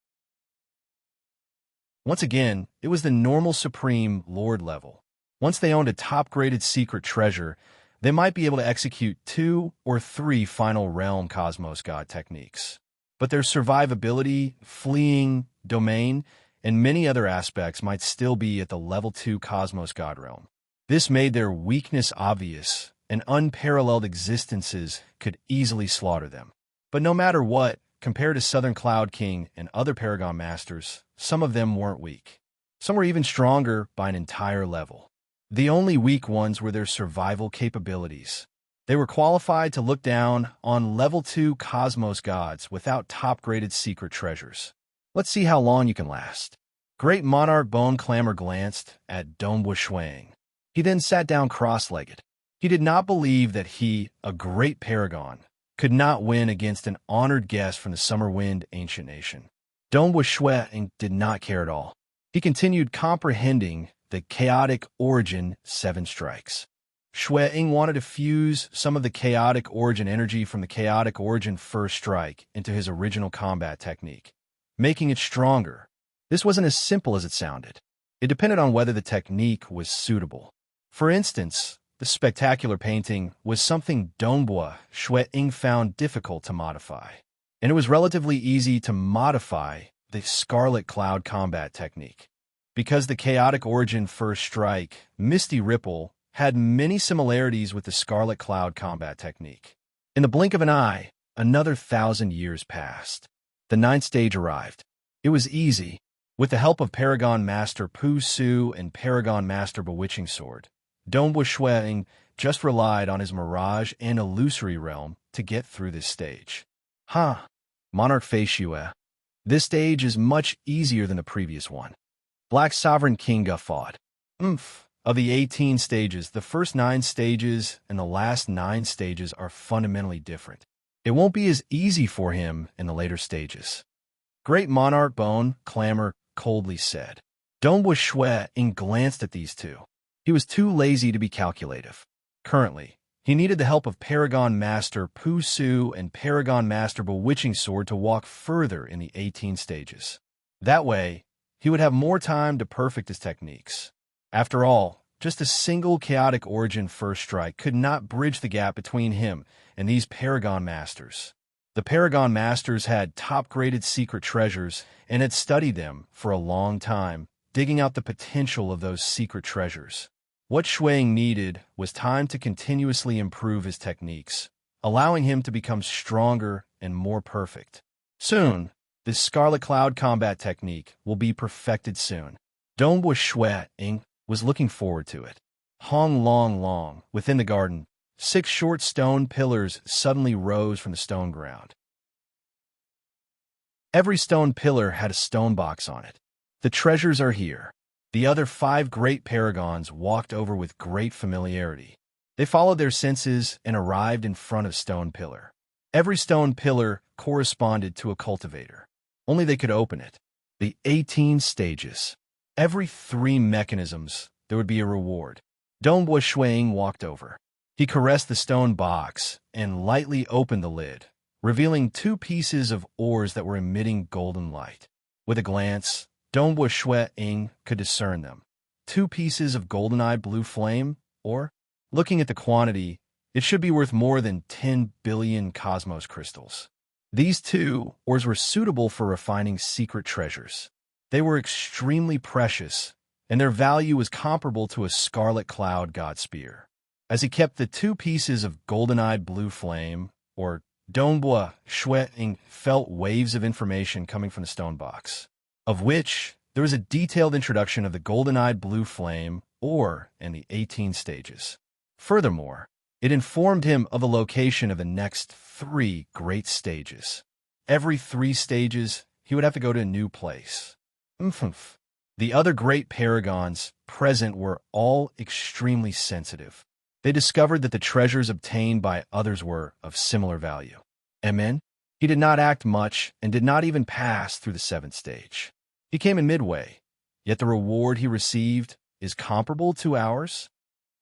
Once again, it was the normal Supreme Lord level. Once they owned a top-graded secret treasure, they might be able to execute 2 or 3 final realm cosmos god techniques. But their survivability, fleeing, domain, and many other aspects might still be at the level 2 cosmos god realm. This made their weakness obvious, and unparalleled existences could easily slaughter them. But no matter what, compared to Southern Cloud King and other Paragon Masters, some of them weren't weak. Some were even stronger by an entire level. The only weak ones were their survival capabilities. They were qualified to look down on level 2 cosmos gods without top-graded secret treasures. Let's see how long you can last. Great Monarch Bone Clamor glanced at Dongwu Shuang. He then sat down cross-legged. He did not believe that he, a great paragon, could not win against an honored guest from the Summer Wind Ancient Nation. Dongwu Shuang did not care at all. He continued comprehending the chaotic origin 7 strikes. Shuang wanted to fuse some of the chaotic origin energy from the chaotic origin first strike into his original combat technique, making it stronger. This wasn't as simple as it sounded. It depended on whether the technique was suitable. For instance, the spectacular painting was something Dongwu Shuang found difficult to modify, and it was relatively easy to modify the Scarlet Cloud combat technique. Because the chaotic origin first strike, Misty Ripple, had many similarities with the Scarlet Cloud combat technique. In the blink of an eye, another 1,000 years passed. The 9th stage arrived. It was easy. With the help of Paragon Master Pu Su and Paragon Master Bewitching Sword, Dongwu Shuang just relied on his Mirage and Illusory Realm to get through this stage. Monarch Fei Xue. This stage is much easier than the previous one. Black Sovereign King guffawed. Of the 18 stages, the first 9 stages and the last 9 stages are fundamentally different. It won't be as easy for him in the later stages. Great Monarch Bone Clamor coldly said. Dongwu Shuang glanced at these two. He was too lazy to be calculative. Currently, he needed the help of Paragon Master Pu Su and Paragon Master Bewitching Sword to walk further in the 18 stages. That way, he would have more time to perfect his techniques. After all, just a single chaotic origin first strike could not bridge the gap between him and these Paragon Masters. The Paragon Masters had top-graded secret treasures and had studied them for a long time, digging out the potential of those secret treasures. What Shuang needed was time to continuously improve his techniques, allowing him to become stronger and more perfect. Soon, this Scarlet Cloud combat technique will be perfected soon. Dongwu Shuang was looking forward to it. Long, within the garden, 6 short stone pillars suddenly rose from the stone ground. Every stone pillar had a stone box on it. The treasures are here. The other 5 great paragons walked over with great familiarity. They followed their senses and arrived in front of stone pillar. Every stone pillar corresponded to a cultivator. Only they could open it. The 18 stages. Every 3 mechanisms, there would be a reward. Dongwu Shuang walked over. He caressed the stone box and lightly opened the lid, revealing 2 pieces of ores that were emitting golden light. With a glance, Dongwu Shuang could discern them. 2 pieces of golden-eyed blue flame, or, looking at the quantity, it should be worth more than 10 billion cosmos crystals. These 2 ores were suitable for refining secret treasures. They were extremely precious, and their value was comparable to a Scarlet Cloud god spear. As he kept the 2 pieces of golden-eyed blue flame, or Dongbua Shueing felt waves of information coming from the stone box, of which there was a detailed introduction of the golden-eyed blue flame, or in the 18 stages. Furthermore, it informed him of the location of the next 3 great stages. Every 3 stages, he would have to go to a new place. The other great paragons present were all extremely sensitive. They discovered that the treasures obtained by others were of similar value. Amen. He did not act much and did not even pass through the 7th stage. He came in midway, yet the reward he received is comparable to ours.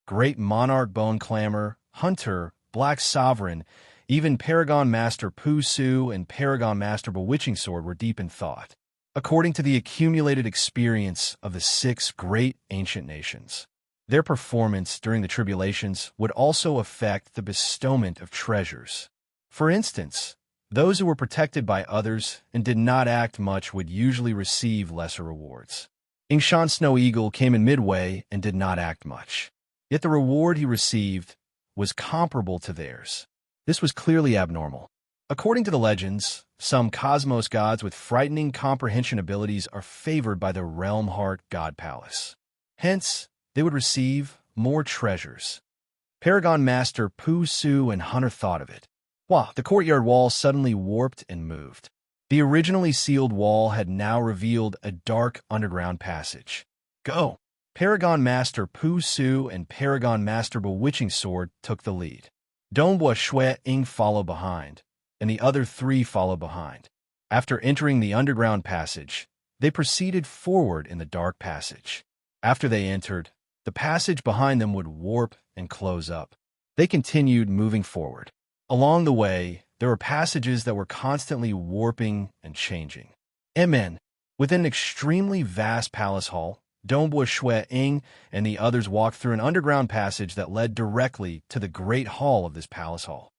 Great monarch bone clamor, hunter, black sovereign, even Paragon Master Su and Paragon Master Bewitching Sword were deep in thought, according to the accumulated experience of the 6 great ancient nations. Their performance during the tribulations would also affect the bestowment of treasures. For instance, those who were protected by others and did not act much would usually receive lesser rewards. Yingshan Snow Eagle came in midway and did not act much, yet the reward he received was comparable to theirs. This was clearly abnormal. According to the legends, some cosmos gods with frightening comprehension abilities are favored by the Realm Heart God Palace. Hence, they would receive more treasures. Paragon Master Su and Hunter thought of it. The courtyard wall suddenly warped and moved. The originally sealed wall had now revealed a dark underground passage. Go! Paragon Master Su and Paragon Master Bewitching Sword took the lead. Dongbua Shueing followed behind, and the other 3 followed behind. After entering the underground passage, they proceeded forward in the dark passage. After they entered, the passage behind them would warp and close up. They continued moving forward. Along the way, there were passages that were constantly warping and changing. Amen. Within an extremely vast palace hall, Dongbua Shueing and the others walked through an underground passage that led directly to the great hall of this palace hall.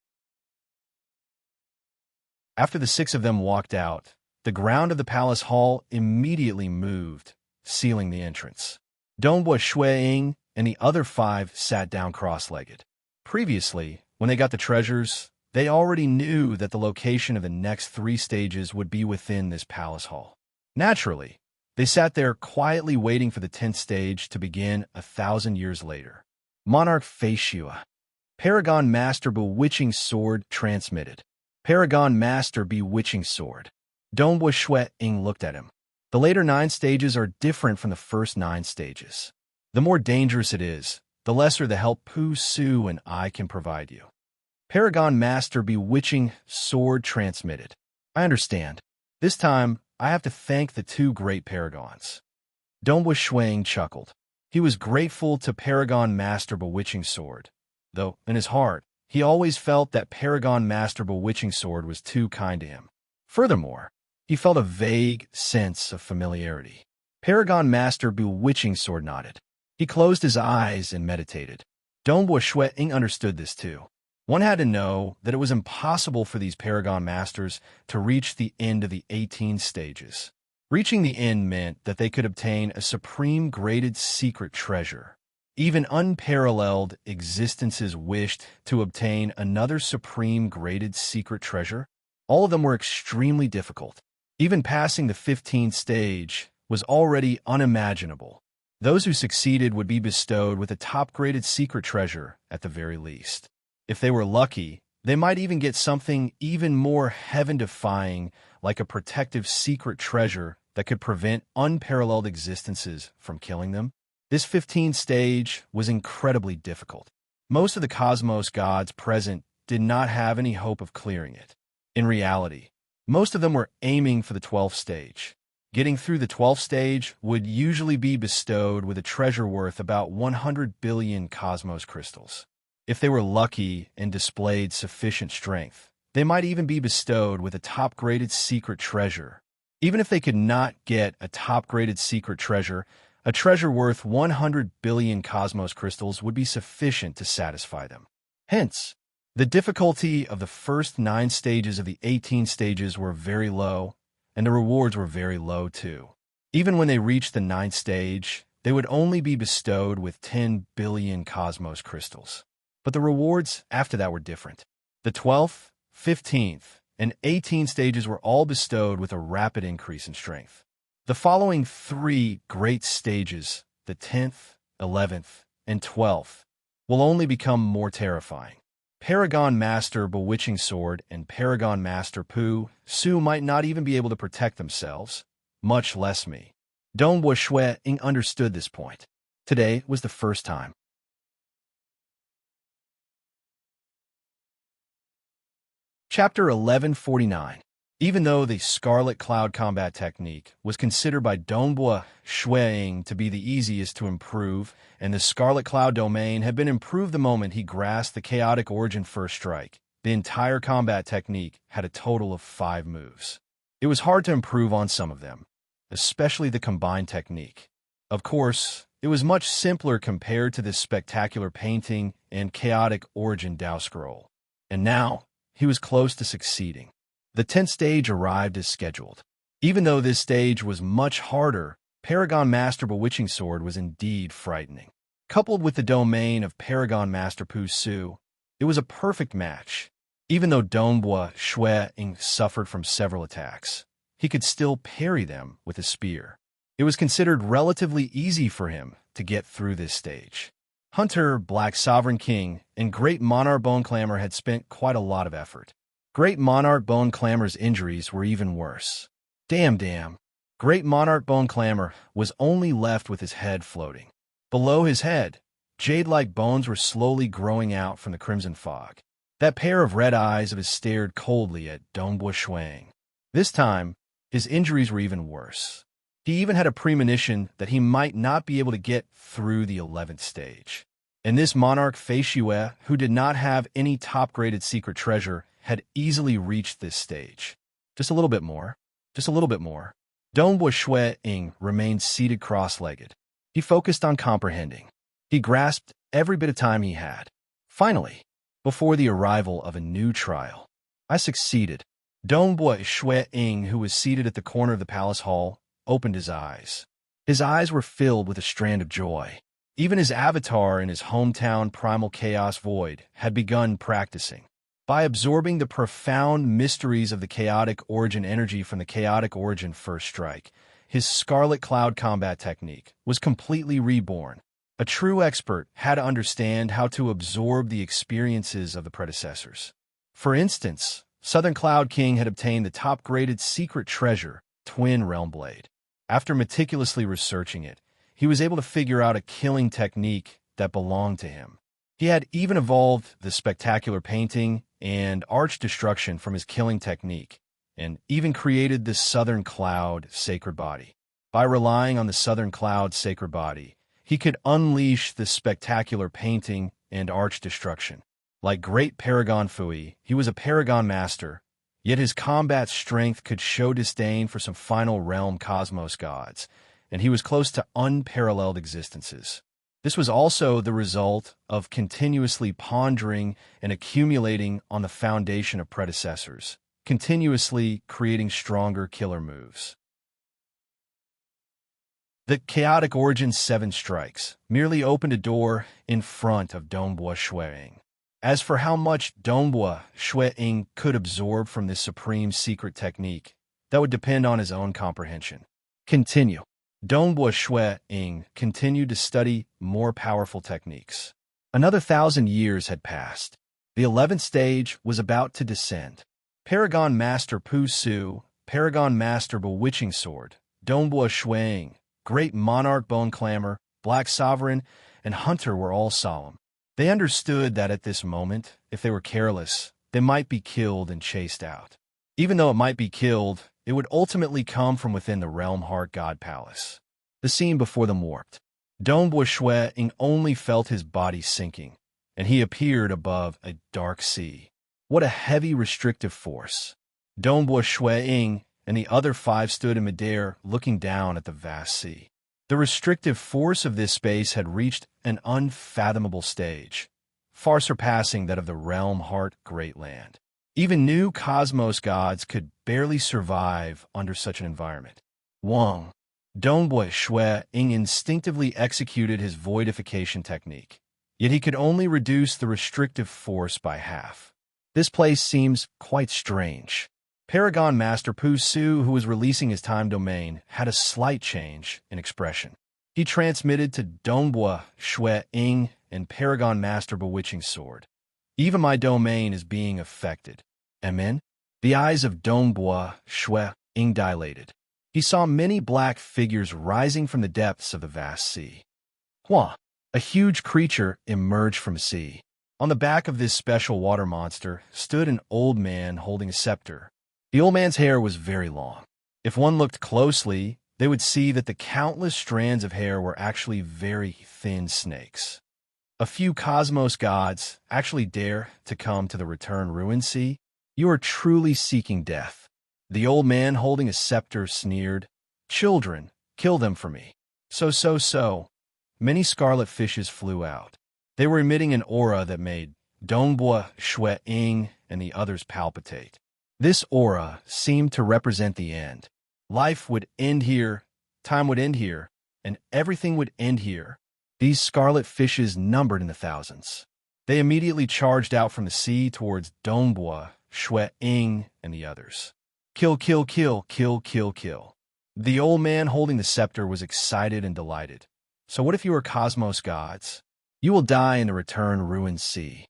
After the 6 of them walked out, the ground of the palace hall immediately moved, sealing the entrance. Dongbua Shueing and the other 5 sat down cross-legged. Previously, when they got the treasures, they already knew that the location of the next 3 stages would be within this palace hall. Naturally, they sat there quietly waiting for the 10th stage to begin 1,000 years later. Monarch Faciua. Paragon Master Bewitching Sword transmitted. Paragon Master Bewitching Sword. Dongbua Shueing looked at him. The later 9 stages are different from the first 9 stages. The more dangerous it is, the lesser the help Su and I can provide you. Paragon Master Bewitching Sword transmitted. I understand. This time, I have to thank the 2 great paragons. Dongbua Shueing chuckled. He was grateful to Paragon Master Bewitching Sword, though, in his heart, he always felt that Paragon Master Bewitching Sword was too kind to him. Furthermore, he felt a vague sense of familiarity. Paragon Master Bewitching Sword nodded. He closed his eyes and meditated. Dongbua Shueing understood this too. One had to know that it was impossible for these Paragon Masters to reach the end of the 18 stages. Reaching the end meant that they could obtain a supreme graded secret treasure. Even unparalleled existences wished to obtain another supreme graded secret treasure. All of them were extremely difficult. Even passing the 15th stage was already unimaginable. Those who succeeded would be bestowed with a top-graded secret treasure at the very least. If they were lucky, they might even get something even more heaven-defying, like a protective secret treasure that could prevent unparalleled existences from killing them. This 15th stage was incredibly difficult. Most of the cosmos gods present did not have any hope of clearing it. In reality, most of them were aiming for the 12th stage. Getting through the 12th stage would usually be bestowed with a treasure worth about 100 billion cosmos crystals. If they were lucky and displayed sufficient strength, they might even be bestowed with a top-graded secret treasure. Even if they could not get a top-graded secret treasure, a treasure worth 100 billion cosmos crystals would be sufficient to satisfy them. Hence, the difficulty of the first 9 stages of the 18 stages were very low, and the rewards were very low too. Even when they reached the 9th stage, they would only be bestowed with 10 billion cosmos crystals. But the rewards after that were different. The 12th, 15th, and 18th stages were all bestowed with a rapid increase in strength. The following three great stages, the 10th, 11th, and 12th, will only become more terrifying. Paragon Master Bewitching Sword and Paragon Master Pu Su might not even be able to protect themselves, much less me. Donghua Shui Ying understood this point. Today was the first time. Chapter 1149. Even though the Scarlet Cloud combat technique was considered by Donghua Shui Ying to be the easiest to improve, and the Scarlet Cloud domain had been improved the moment he grasped the Chaotic Origin First Strike, the entire combat technique had a total of 5 moves. It was hard to improve on some of them, especially the combined technique. Of course, it was much simpler compared to this spectacular painting and Chaotic Origin Dao Scroll. And now, he was close to succeeding. The 10th stage arrived as scheduled. Even though this stage was much harder, Paragon Master Bewitching Sword was indeed frightening. Coupled with the domain of Paragon Master Pu Su, it was a perfect match. Even though Donghua Shui Ying suffered from several attacks, he could still parry them with a spear. It was considered relatively easy for him to get through this stage. Hunter, Black Sovereign King, and Great Monarch Bone Clamor had spent quite a lot of effort. Great Monarch Bone Clamor's injuries were even worse. Damn. Great Monarch Bone Clamor was only left with his head floating. Below his head, jade-like bones were slowly growing out from the crimson fog. That pair of red eyes of his stared coldly at Donghua Shui Ying. This time, his injuries were even worse. He even had a premonition that he might not be able to get through the 11th stage. And this monarch Fei Xue, who did not have any top-graded secret treasure, had easily reached this stage. Just a little bit more. Donghua Shui Ying remained seated cross-legged. He focused on comprehending. He grasped every bit of time he had. Finally, before the arrival of a new trial, I succeeded. Donghua Shui Ying, who was seated at the corner of the palace hall, opened his eyes. His eyes were filled with a strand of joy. Even his avatar in his hometown Primal Chaos Void had begun practicing. By absorbing the profound mysteries of the chaotic origin energy from the Chaotic Origin First Strike, his Scarlet Cloud combat technique was completely reborn. A true expert had to understand how to absorb the experiences of the predecessors. For instance, Southern Cloud King had obtained the top-graded secret treasure, Twin Realm Blade. After meticulously researching it, he was able to figure out a killing technique that belonged to him. He had even evolved the spectacular painting and arch destruction from his killing technique, and even created the Southern Cloud Sacred Body. By relying on the Southern Cloud Sacred Body, he could unleash the spectacular painting and arch destruction. Like Great Paragon Fui, he was a Paragon Master, yet his combat strength could show disdain for some final realm cosmos gods, and he was close to unparalleled existences. This was also the result of continuously pondering and accumulating on the foundation of predecessors, continuously creating stronger killer moves. The Chaotic Origin 7 Strikes merely opened a door in front of Donghua Shui Ying. As for how much Donghua Shui Ying could absorb from this supreme secret technique, that would depend on his own comprehension. Continue. Donghua Shui Ying continued to study more powerful techniques. Another 1,000 years had passed. The 11th stage was about to descend. Paragon Master Pu Su, Paragon Master Bewitching Sword, Donghua Shui Ying, Great Monarch Bone Clamor, Black Sovereign, and Hunter were all solemn. They understood that at this moment, if they were careless, they might be killed and chased out. Even though it might be killed, it would ultimately come from within the Realm Heart God Palace. The scene before them warped. Donghua Shui Ying only felt his body sinking, and he appeared above a dark sea. What a heavy restrictive force. Donghua Shui Ying and the other 5 stood in midair looking down at the vast sea. The restrictive force of this space had reached an unfathomable stage, far surpassing that of the Realm Heart Great Land. Even new cosmos gods could barely survive under such an environment. Wang. Donghua Shui Ying instinctively executed his voidification technique, yet he could only reduce the restrictive force by half. This place seems quite strange. Paragon Master Pu Su, who was releasing his time domain, had a slight change in expression. He transmitted to Dongbua, Shui, Ying, and Paragon Master Bewitching Sword. Even my domain is being affected. Amen? The eyes of Dongbua, Shui, Ying dilated. He saw many black figures rising from the depths of the vast sea. Hua! A huge creature emerged from the sea. On the back of this special water monster stood an old man holding a scepter. The old man's hair was very long. If one looked closely, they would see that the countless strands of hair were actually very thin snakes. A few cosmos gods actually dare to come to the Return Ruin Sea. You are truly seeking death. The old man holding a scepter sneered, "Children, kill them for me." So. Many scarlet fishes flew out. They were emitting an aura that made Dongbua, Shui, Ying, and the others palpitate. This aura seemed to represent the end. Life would end here, time would end here, and everything would end here. These scarlet fishes numbered in the thousands. They immediately charged out from the sea towards Dongbua, Shui, Ying, and the others. Kill. The old man holding the scepter was excited and delighted. So what if you are cosmos gods? You will die in the Return Ruined Sea.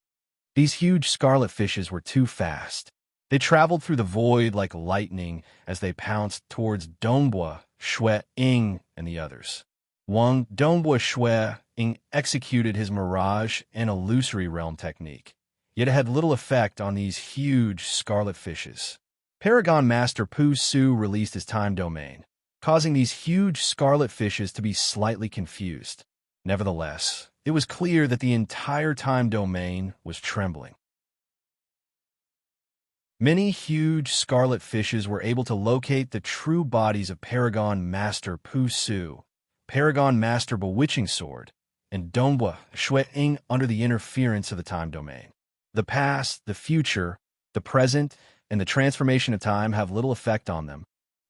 These huge scarlet fishes were too fast. They traveled through the void like lightning as they pounced towards Dongbua, Shui, Ying, and the others. Dongbua Shui, Ying executed his mirage and illusory realm technique, yet it had little effect on these huge scarlet fishes. Paragon Master Pu Su released his time domain, causing these huge scarlet fishes to be slightly confused. Nevertheless, it was clear that the entire time domain was trembling. Many huge scarlet fishes were able to locate the true bodies of Paragon Master Pu Su, Paragon Master Bewitching Sword, and Dongbua Shui Ying under the interference of the time domain. The past, the future, the present, and the transformation of time have little effect on them.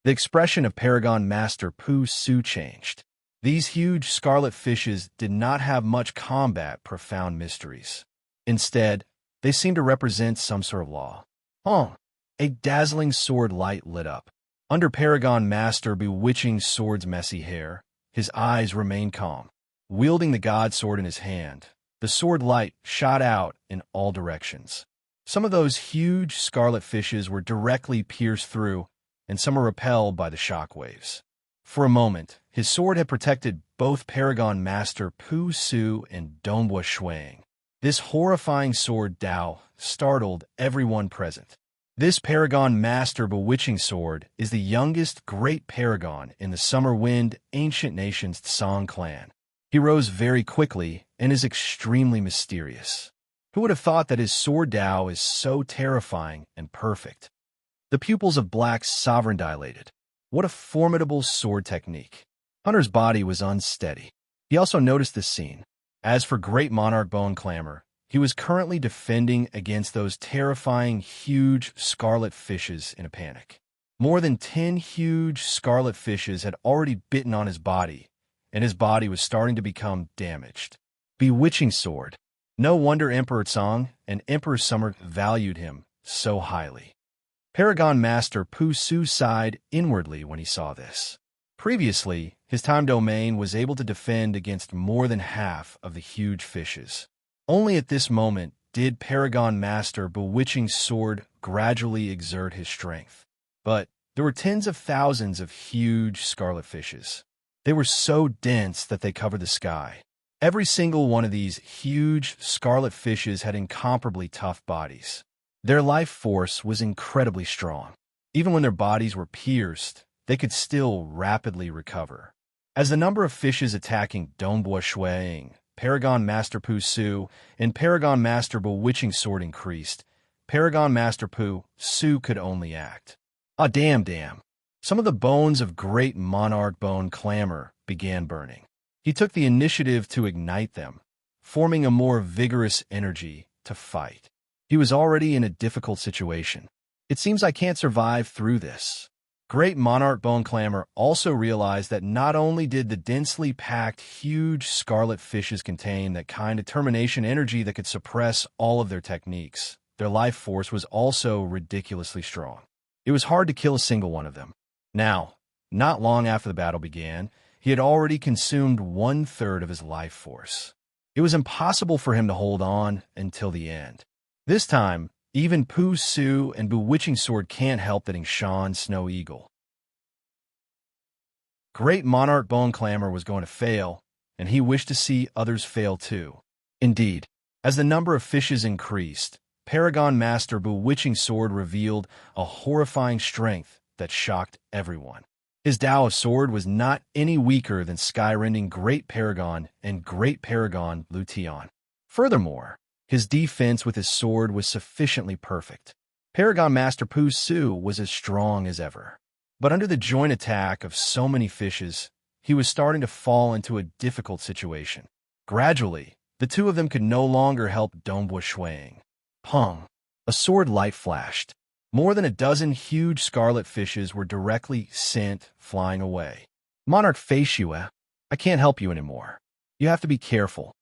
The expression of Paragon Master Pu Su changed. These huge scarlet fishes did not have much combat profound mysteries. Instead, they seemed to represent some sort of law. A dazzling sword light lit up. Under Paragon Master Bewitching Sword's messy hair, his eyes remained calm. Wielding the god sword in his hand, the sword light shot out in all directions. Some of those huge scarlet fishes were directly pierced through, and some were repelled by the shock waves. For a moment, his sword had protected both Paragon Master Pu Su and Dongbua Shui. This horrifying sword Dao startled everyone present. This Paragon Master Bewitching Sword is the youngest great paragon in the Summer Wind Ancient Nations Tsang clan. He rose very quickly and is extremely mysterious. Who would have thought that his sword Dao is so terrifying and perfect? The pupils of Black's Sovereign dilated. What a formidable sword technique. Hunter's body was unsteady. He also noticed this scene. As for Great Monarch Bone Clamor, he was currently defending against those terrifying huge scarlet fishes in a panic. More than 10 huge scarlet fishes had already bitten on his body, and his body was starting to become damaged. Bewitching Sword. No wonder Emperor Tsang and Emperor Summer valued him so highly. Paragon Master Pu Su sighed inwardly when he saw this. Previously, his time domain was able to defend against more than half of the huge fishes. Only at this moment did Paragon Master Bewitching Sword gradually exert his strength. But there were tens of thousands of huge scarlet fishes. They were so dense that they covered the sky. Every single one of these huge scarlet fishes had incomparably tough bodies. Their life force was incredibly strong. Even when their bodies were pierced, they could still rapidly recover. As the number of fishes attacking Dongbua Shui, Paragon Master Pu Su, and Paragon Master Bewitching Sword increased, Paragon Master Pu Su could only act. Damn. Some of the bones of Great Monarch Bone Clamor began burning. He took the initiative to ignite them, forming a more vigorous energy to fight. He was already in a difficult situation. It seems I can't survive through this. Great Monarch Bone Clamor also realized that not only did the densely packed huge scarlet fishes contain that kind of determination energy that could suppress all of their techniques, their life force was also ridiculously strong. It was hard to kill a single one of them. Now, not long after the battle began, he had already consumed 1/3 of his life force. It was impossible for him to hold on until the end. This time, even Pooh Sue and Bewitching Sword can't help that Shan Snow Eagle. Great Monarch Bone Clamor was going to fail, and he wished to see others fail too. Indeed, as the number of fishes increased, Paragon Master Bewitching Sword revealed a horrifying strength that shocked everyone. His Tao of Sword was not any weaker than Skyrending Great Paragon and Great Paragon Luteon. Furthermore, his defense with his sword was sufficiently perfect. Paragon Master Pooh Sue was as strong as ever. But under the joint attack of so many fishes, he was starting to fall into a difficult situation. Gradually, the two of them could no longer help Dongbua Shuang. Pong! A sword light flashed. More than a dozen huge scarlet fishes were directly sent flying away. Monarch Feishue, I can't help you anymore. You have to be careful.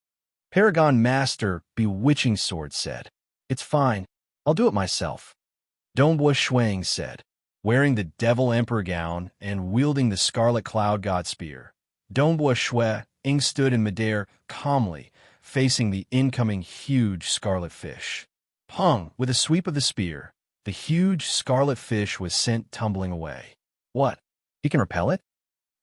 Paragon Master Bewitching Sword said. It's fine. I'll do it myself. Dongbua Shuang said. Wearing the Devil Emperor gown and wielding the Scarlet Cloud God Spear, Dongbua Shuang stood in midair calmly, facing the incoming huge scarlet fish. Pong! With a sweep of the spear, the huge scarlet fish was sent tumbling away. What? He can repel it?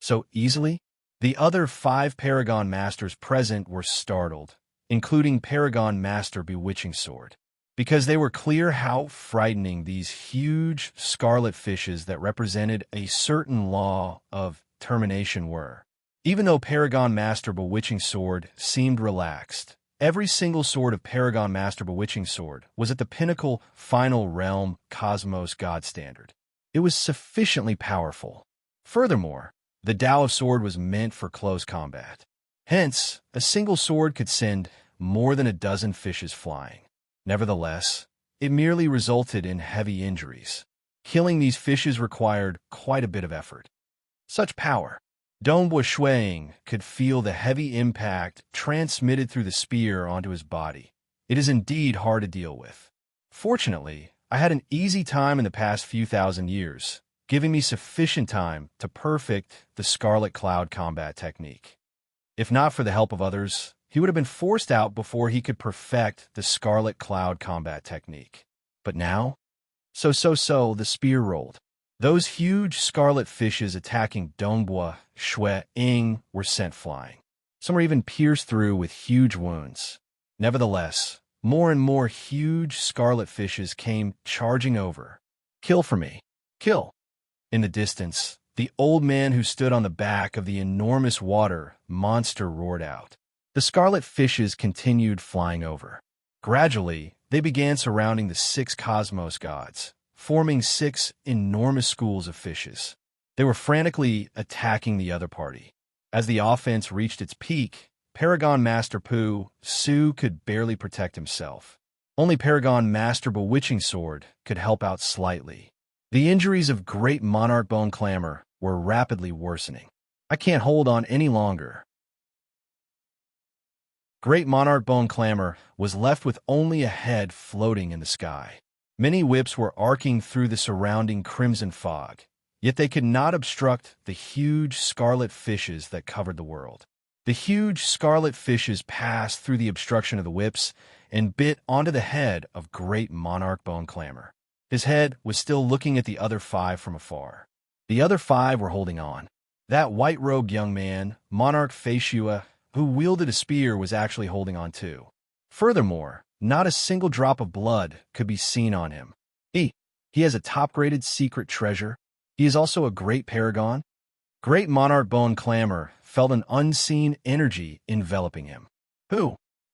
So easily? The other 5 Paragon Masters present were startled, including Paragon Master Bewitching Sword, because they were clear how frightening these huge scarlet fishes that represented a certain law of termination were. Even though Paragon Master Bewitching Sword seemed relaxed, every single sword of Paragon Master Bewitching Sword was at the pinnacle final realm cosmos god standard. It was sufficiently powerful. Furthermore, the Tao of Sword was meant for close combat. Hence, a single sword could send more than a dozen fishes flying. Nevertheless, it merely resulted in heavy injuries. Killing these fishes required quite a bit of effort. Such power. Dongbua Shuang could feel the heavy impact transmitted through the spear onto his body. It is indeed hard to deal with. Fortunately, I had an easy time in the past few thousand years, giving me sufficient time to perfect the Scarlet Cloud combat technique. If not for the help of others, he would have been forced out before he could perfect the Scarlet Cloud combat technique. But now? So, the spear rolled. Those huge scarlet fishes attacking Dongbua Shuang were sent flying. Some were even pierced through with huge wounds. Nevertheless, more and more huge scarlet fishes came charging over. Kill for me. Kill. In the distance, the old man who stood on the back of the enormous water monster roared out. The scarlet fishes continued flying over. Gradually, they began surrounding the 6 cosmos gods, forming 6 enormous schools of fishes. They were frantically attacking the other party. As the offense reached its peak, Paragon Master Pooh Sue could barely protect himself. Only Paragon Master Bewitching Sword could help out slightly. The injuries of Great Monarch Bone Clamor were rapidly worsening. I can't hold on any longer. Great Monarch Bone Clamor was left with only a head floating in the sky. Many whips were arcing through the surrounding crimson fog, yet they could not obstruct the huge scarlet fishes that covered the world. The huge scarlet fishes passed through the obstruction of the whips and bit onto the head of Great Monarch Bone Clamor. His head was still looking at the other 5 from afar. The other 5 were holding on. That white-robed young man, Monarch Feishue, who wielded a spear, was actually holding on too. Furthermore, not a single drop of blood could be seen on him. He has a top-graded secret treasure. He is also a great paragon. Great Monarch Bone Clamor felt an unseen energy enveloping him.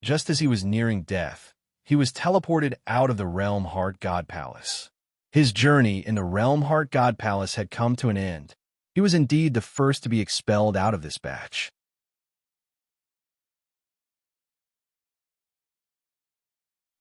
Just as he was nearing death, he was teleported out of the Realm Heart God Palace. His journey in the Realm Heart God Palace had come to an end. He was indeed the first to be expelled out of this batch.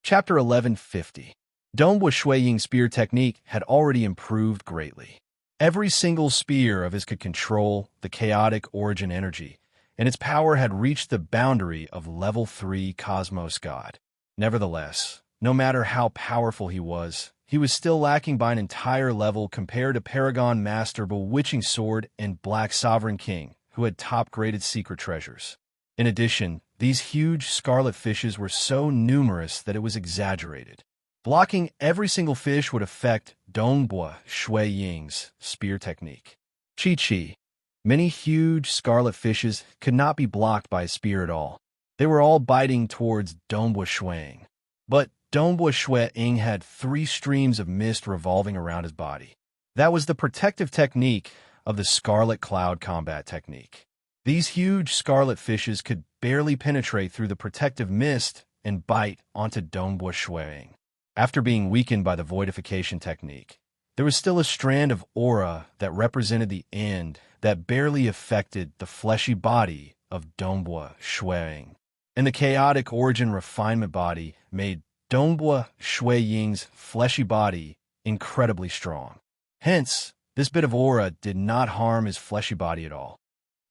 Chapter 1150. Dongbua Shuang's spear technique had already improved greatly. Every single spear of his could control the chaotic origin energy, and its power had reached the boundary of level 3 Cosmos God. Nevertheless, no matter how powerful he was still lacking by an entire level compared to Paragon Master Bewitching Sword and Black Sovereign King, who had top-graded secret treasures. In addition, these huge scarlet fishes were so numerous that it was exaggerated. Blocking every single fish would affect Dongbua Shui Ying's spear technique. Chi. Many huge scarlet fishes could not be blocked by a spear at all. They were all biting towards Dongbua Shuang. But Dongbua Shui Ying had 3 streams of mist revolving around his body. That was the protective technique of the Scarlet Cloud combat technique. These huge scarlet fishes could barely penetrate through the protective mist and bite onto Dongbua Shui Ying. After being weakened by the voidification technique, there was still a strand of aura that represented the end that barely affected the fleshy body of Dongbua Shui Ying. And the chaotic origin refinement body made Dongbua Shui Ying's fleshy body incredibly strong. Hence, this bit of aura did not harm his fleshy body at all.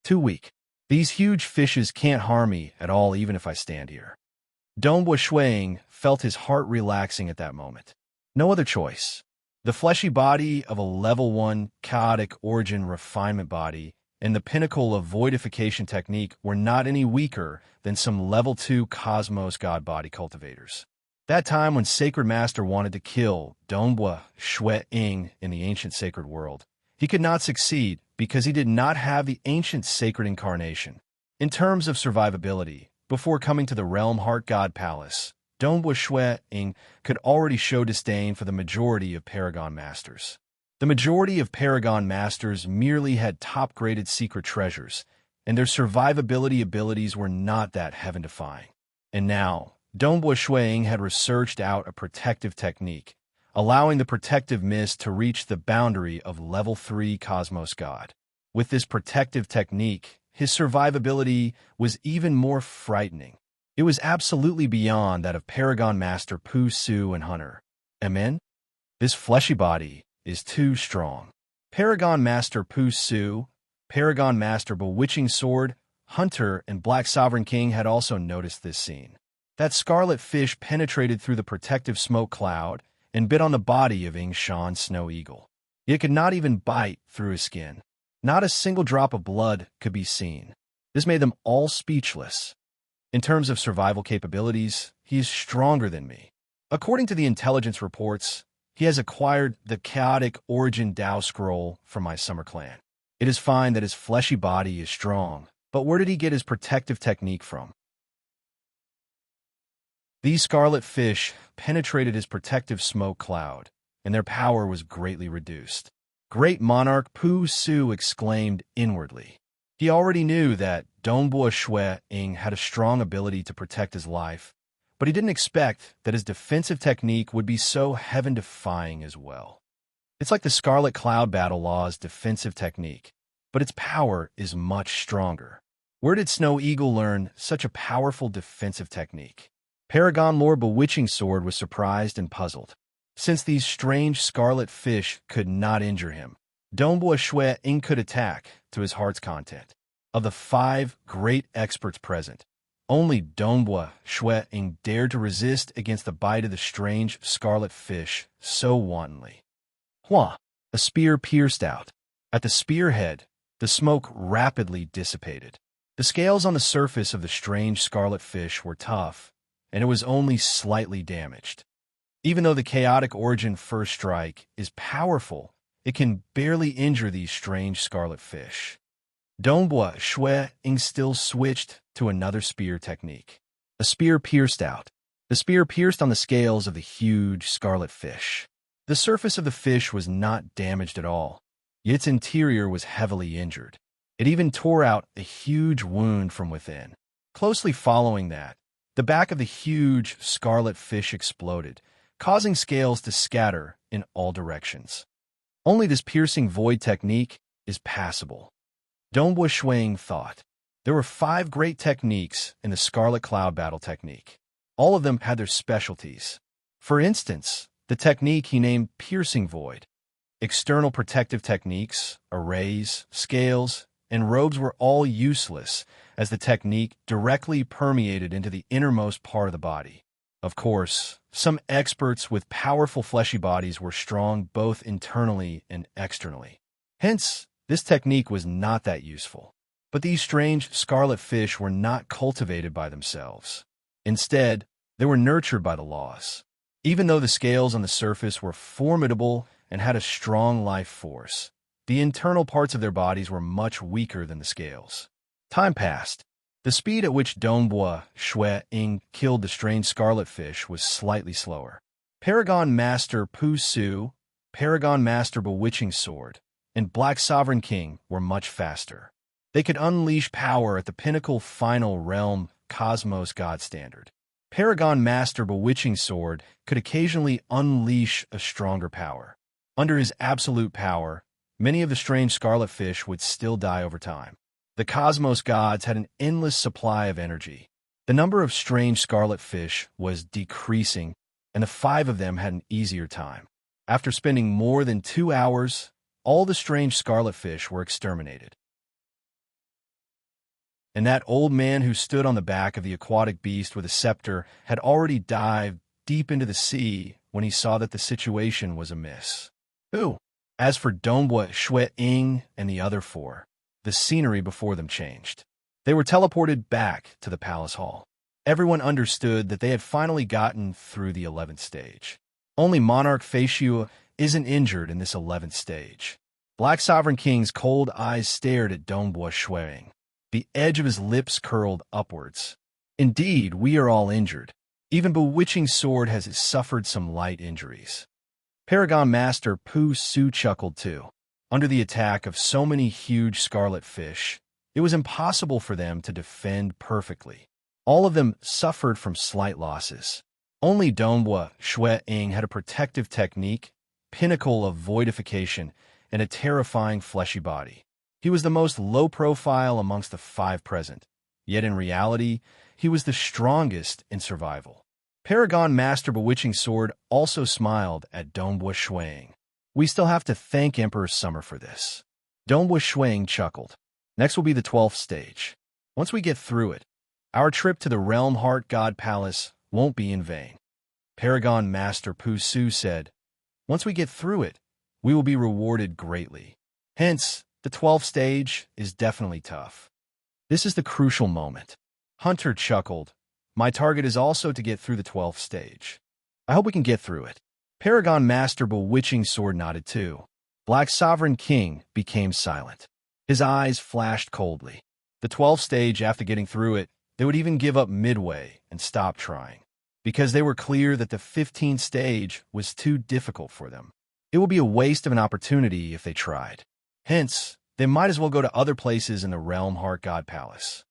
Too weak. These huge fishes can't harm me at all even if I stand here. Dongbua Shui Ying felt his heart relaxing at that moment. No other choice. The fleshy body of a level 1 chaotic origin refinement body and the pinnacle of voidification technique were not any weaker than some level 2 cosmos god body cultivators. That time when Sacred Master wanted to kill Dongbua Shui Ying in the ancient sacred world, he could not succeed because he did not have the ancient sacred incarnation. In terms of survivability, before coming to the Realm Heart God Palace, Dongbua Shui Ying could already show disdain for the majority of Paragon Masters. The majority of Paragon Masters merely had top-graded secret treasures, and their survivability abilities were not that heaven-defying. And now, Dongbua Shui Ying had researched out a protective technique, allowing the protective mist to reach the boundary of level 3 Cosmos God. With this protective technique, his survivability was even more frightening. It was absolutely beyond that of Paragon Master Pu Su and Hunter. Amen? This fleshy body is too strong. Paragon Master Pu Su, Paragon Master Bewitching Sword, Hunter, and Black Sovereign King had also noticed this scene. That scarlet fish penetrated through the protective smoke cloud and bit on the body of Yingshan Snow Eagle. It could not even bite through his skin. Not a single drop of blood could be seen. This made them all speechless. In terms of survival capabilities, he is stronger than me. According to the intelligence reports, he has acquired the chaotic origin Dao scroll from my summer clan. It is fine that his fleshy body is strong, but where did he get his protective technique from? These scarlet fish penetrated his protective smoke cloud, and their power was greatly reduced. Great Monarch Pu Su exclaimed inwardly. He already knew that Dongbua Shui Ying had a strong ability to protect his life, but he didn't expect that his defensive technique would be so heaven-defying as well. It's like the Scarlet Cloud Battle Law's defensive technique, but its power is much stronger. Where did Snow Eagle learn such a powerful defensive technique? Paragon Lord Bewitching Sword was surprised and puzzled. Since these strange scarlet fish could not injure him, Dongbua Shui Ying could attack to his heart's content. Of the 5 great experts present, only Dongbua Shui Ying dared to resist against the bite of the strange scarlet fish so wantonly. Hua! A spear pierced out. At the spearhead, the smoke rapidly dissipated. The scales on the surface of the strange scarlet fish were tough, and it was only slightly damaged. Even though the chaotic origin first strike is powerful, it can barely injure these strange scarlet fish. Dongbua Shui Ying still switched to another spear technique. A spear pierced out. The spear pierced on the scales of the huge scarlet fish. The surface of the fish was not damaged at all, yet its interior was heavily injured. It even tore out a huge wound from within. Closely following that, the back of the huge scarlet fish exploded, causing scales to scatter in all directions. Only this piercing void technique is passable. Dongbua Shui Ying thought. There were 5 great techniques in the Scarlet Cloud Battle technique. All of them had their specialties. For instance, the technique he named Piercing Void. External protective techniques, arrays, scales, and robes were all useless as the technique directly permeated into the innermost part of the body. Of course, Some experts with powerful fleshy bodies were strong both internally and externally. Hence, this technique was not that useful. But these strange scarlet fish were not cultivated by themselves. Instead, they were nurtured by the laws. Even though the scales on the surface were formidable and had a strong life force, the internal parts of their bodies were much weaker than the scales. Time passed. The speed at which Donghua Shui Ying killed the strange scarlet fish was slightly slower. Paragon Master Pu Su, Paragon Master Bewitching Sword, and Black Sovereign King were much faster. They could unleash power at the pinnacle final realm Cosmos God Standard. Paragon Master Bewitching Sword could occasionally unleash a stronger power. Under his absolute power, many of the strange scarlet fish would still die over time. The Cosmos Gods had an endless supply of energy. The number of strange scarlet fish was decreasing, and the 5 of them had an easier time. After spending more than 2 hours, all the strange scarlet fish were exterminated. And that old man who stood on the back of the aquatic beast with a scepter had already dived deep into the sea when he saw that the situation was amiss. As for Donghua Shui Ying and the other 4, the scenery before them changed. They were teleported back to the palace hall. Everyone understood that they had finally gotten through the 11th stage. Only Monarch Feishu isn't injured in this 11th stage. Black Sovereign King's cold eyes stared at Donghua Shui Ying. The edge of his lips curled upwards. Indeed, we are all injured. Even Bewitching Sword has suffered some light injuries. Paragon Master Pu Su chuckled too. Under the attack of so many huge scarlet fish, it was impossible for them to defend perfectly. All of them suffered from slight losses. Only Donghua Shui Ying had a protective technique, pinnacle of voidification, and a terrifying fleshy body. He was the most low-profile amongst the 5 present, yet in reality, he was the strongest in survival. Paragon Master Bewitching Sword also smiled at Donghua Shui Ying. We still have to thank Emperor Summer for this. Donghua Shui Ying chuckled. Next will be the 12th stage. Once we get through it, our trip to the Realm Heart God Palace won't be in vain. Paragon Master Pu Su said, once we get through it, we will be rewarded greatly. Hence, the 12th stage is definitely tough. This is the crucial moment. Hunter chuckled. My target is also to get through the 12th stage. I hope we can get through it. Paragon Master Bewitching Sword nodded too. Black Sovereign King became silent. His eyes flashed coldly. The 12th stage, after getting through it, they would even give up midway and stop trying, because they were clear that the 15th stage was too difficult for them. It would be a waste of an opportunity if they tried. Hence, they might as well go to other places in the Realm Heart God Palace.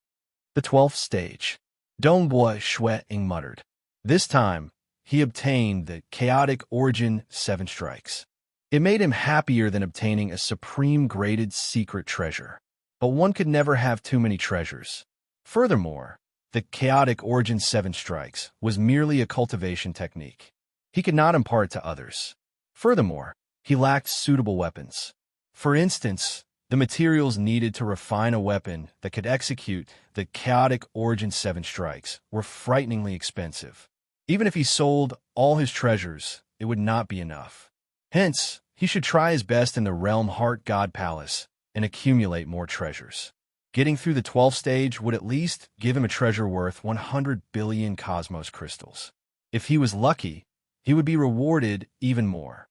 The 12th stage. Donghua Shui Ying muttered. This time, he obtained the Chaotic Origin 7 strikes. It made him happier than obtaining a supreme graded secret treasure. But one could never have too many treasures. Furthermore, the Chaotic Origin 7 strikes was merely a cultivation technique. He could not impart to others. Furthermore, he lacked suitable weapons. For instance, the materials needed to refine a weapon that could execute the Chaotic Origin 7 strikes were frighteningly expensive. Even if he sold all his treasures, it would not be enough. Hence, he should try his best in the Realm Heart God Palace and accumulate more treasures. Getting through the 12th stage would at least give him a treasure worth 100 billion cosmos crystals. If he was lucky, he would be rewarded even more.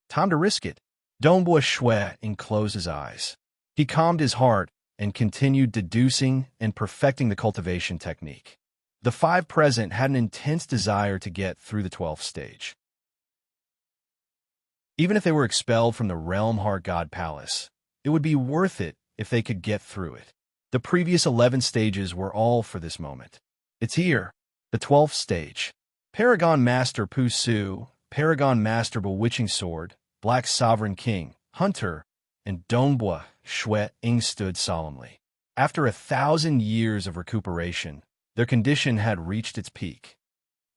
Time to risk it. Donghua Shui Ying closed his eyes. He calmed his heart and continued deducing and perfecting the cultivation technique. The 5 present had an intense desire to get through the 12th stage. Even if they were expelled from the Realm Heart God Palace, it would be worth it if they could get through it. The previous 11 stages were all for this moment. It's here, the 12th stage. Paragon Master Pu Su, Paragon Master Bewitching Sword, Black Sovereign King, Hunter, and Donghua Shui Ying stood solemnly. After 1,000 years of recuperation, their condition had reached its peak.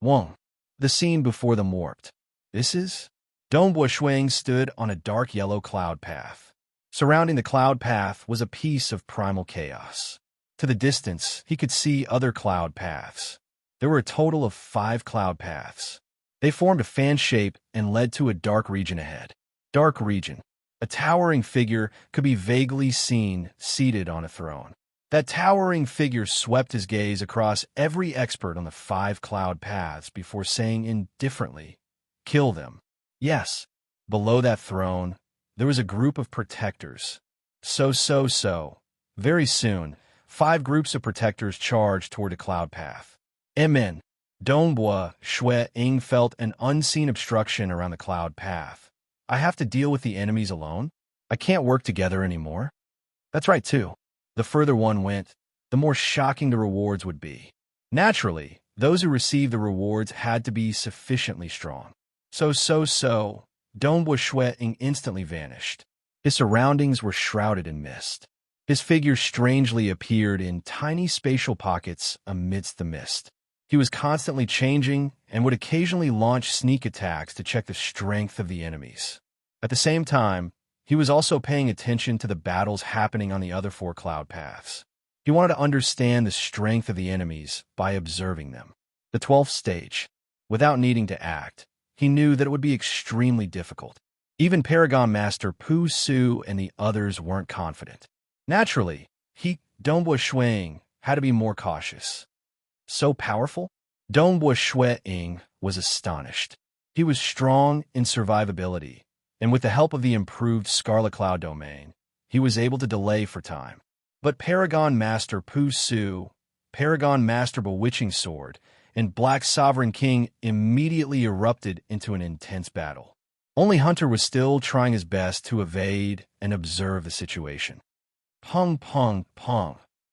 1. The scene before them warped. This is? Donghua Shui Ying stood on a dark yellow cloud path. Surrounding the cloud path was a piece of primal chaos. To the distance, he could see other cloud paths. There were a total of 5 cloud paths. They formed a fan shape and led to a dark region ahead. Dark region. A towering figure could be vaguely seen seated on a throne. That towering figure swept his gaze across every expert on the 5 cloud paths before saying indifferently, "Kill them." Yes, below that throne, there was a group of protectors. So. Very soon, 5 groups of protectors charged toward a cloud path. Amen. Dongbua Shui Ying felt an unseen obstruction around the cloud path. I have to deal with the enemies alone? I can't work together anymore? That's right, too. The further one went, the more shocking the rewards would be. Naturally, those who received the rewards had to be sufficiently strong. So. Dongbua Shui Ying instantly vanished. His surroundings were shrouded in mist. His figure strangely appeared in tiny spatial pockets amidst the mist. He was constantly changing and would occasionally launch sneak attacks to check the strength of the enemies. At the same time, he was also paying attention to the battles happening on the other 4 cloud paths. He wanted to understand the strength of the enemies by observing them. The 12th stage. Without needing to act, he knew that it would be extremely difficult. Even Paragon Master Pu Su and the others weren't confident. Naturally, Dongbua Shui Ying, had to be more cautious. So powerful? Dongbua Shui Ying was astonished. He was strong in survivability, and with the help of the improved Scarlet Cloud domain, he was able to delay for time. But Paragon Master Pu Su, Paragon Master Bewitching Sword, and Black Sovereign King immediately erupted into an intense battle. Only Hunter was still trying his best to evade and observe the situation. Pong.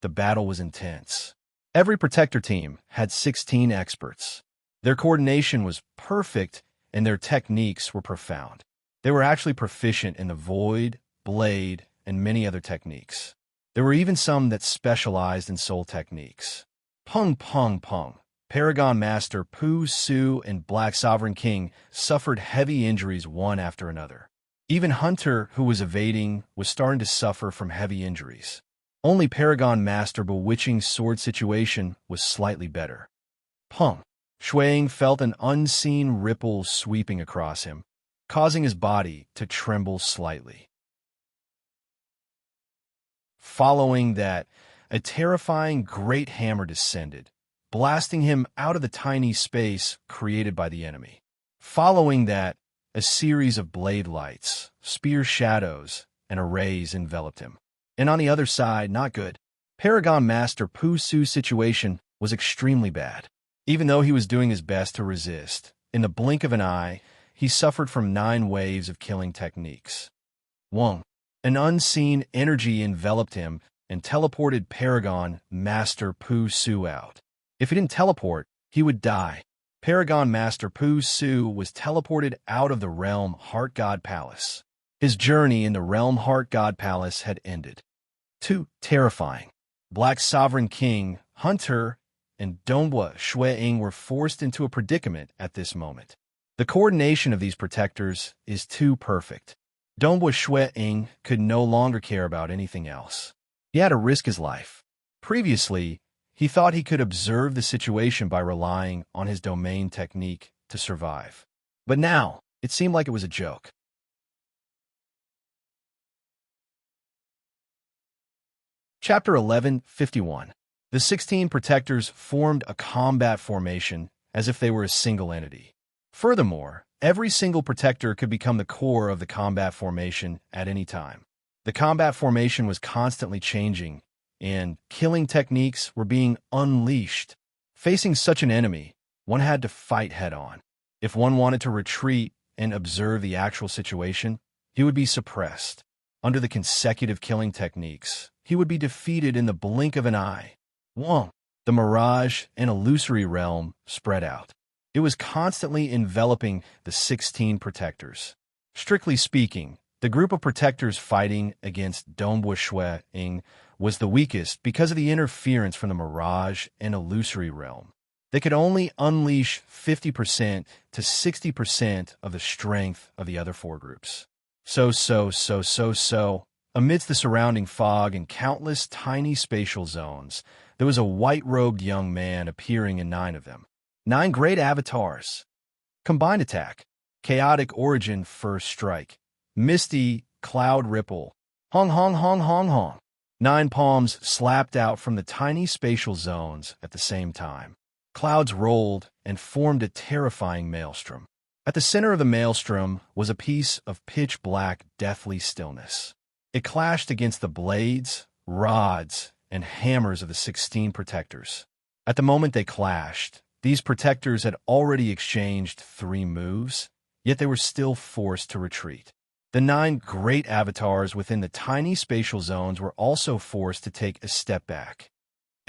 The battle was intense. Every protector team had 16 experts. Their coordination was perfect, and their techniques were profound. They were actually proficient in the void, blade, and many other techniques. There were even some that specialized in soul techniques. Pong. Paragon Master Pu Su and Black Sovereign King suffered heavy injuries one after another. Even Hunter, who was evading, was starting to suffer from heavy injuries. Only Paragon Master Bewitching Sword situation was slightly better. Pong. Shui Ying felt an unseen ripple sweeping across him, causing his body to tremble slightly. Following that, a terrifying great hammer descended, blasting him out of the tiny space created by the enemy. Following that, a series of blade lights, spear shadows, and arrays enveloped him. And on the other side, not good. Paragon Master Pu Su's situation was extremely bad. Even though he was doing his best to resist, in the blink of an eye, he suffered from 9 waves of killing techniques. 1. An unseen energy enveloped him and teleported Paragon Master Pu Su out. If he didn't teleport, he would die. Paragon Master Pu Su was teleported out of the Realm Heart God Palace. His journey in the Realm Heart God Palace had ended. 2. Terrifying. Black Sovereign King, Hunter, and Dongbua Shui Ying were forced into a predicament at this moment. The coordination of these protectors is too perfect. Dongbua Shui Ying could no longer care about anything else. He had to risk his life. Previously, he thought he could observe the situation by relying on his domain technique to survive. But now, it seemed like it was a joke. Chapter 11:51. The 16 protectors formed a combat formation as if they were a single entity. Furthermore, every single protector could become the core of the combat formation at any time. The combat formation was constantly changing, and killing techniques were being unleashed. Facing such an enemy, one had to fight head-on. If one wanted to retreat and observe the actual situation, he would be suppressed. Under the consecutive killing techniques, he would be defeated in the blink of an eye. 1. The mirage and illusory realm spread out. It was constantly enveloping the 16 protectors. Strictly speaking, the group of protectors fighting against Dongbua Shui Ying was the weakest because of the interference from the mirage and illusory realm. They could only unleash 50% to 60% of the strength of the other 4 groups. Amidst the surrounding fog and countless tiny spatial zones, there was a white-robed young man appearing in 9 of them. 9 great avatars. Combined attack. Chaotic origin first strike. Misty, cloud ripple. Hong hong hong hong hong. 9 palms slapped out from the tiny spatial zones at the same time. Clouds rolled and formed a terrifying maelstrom. At the center of the maelstrom was a piece of pitch-black, deathly stillness. It clashed against the blades, rods, and hammers of the 16 protectors. At the moment they clashed, these protectors had already exchanged 3 moves, yet they were still forced to retreat. The 9 great avatars within the tiny spatial zones were also forced to take a step back.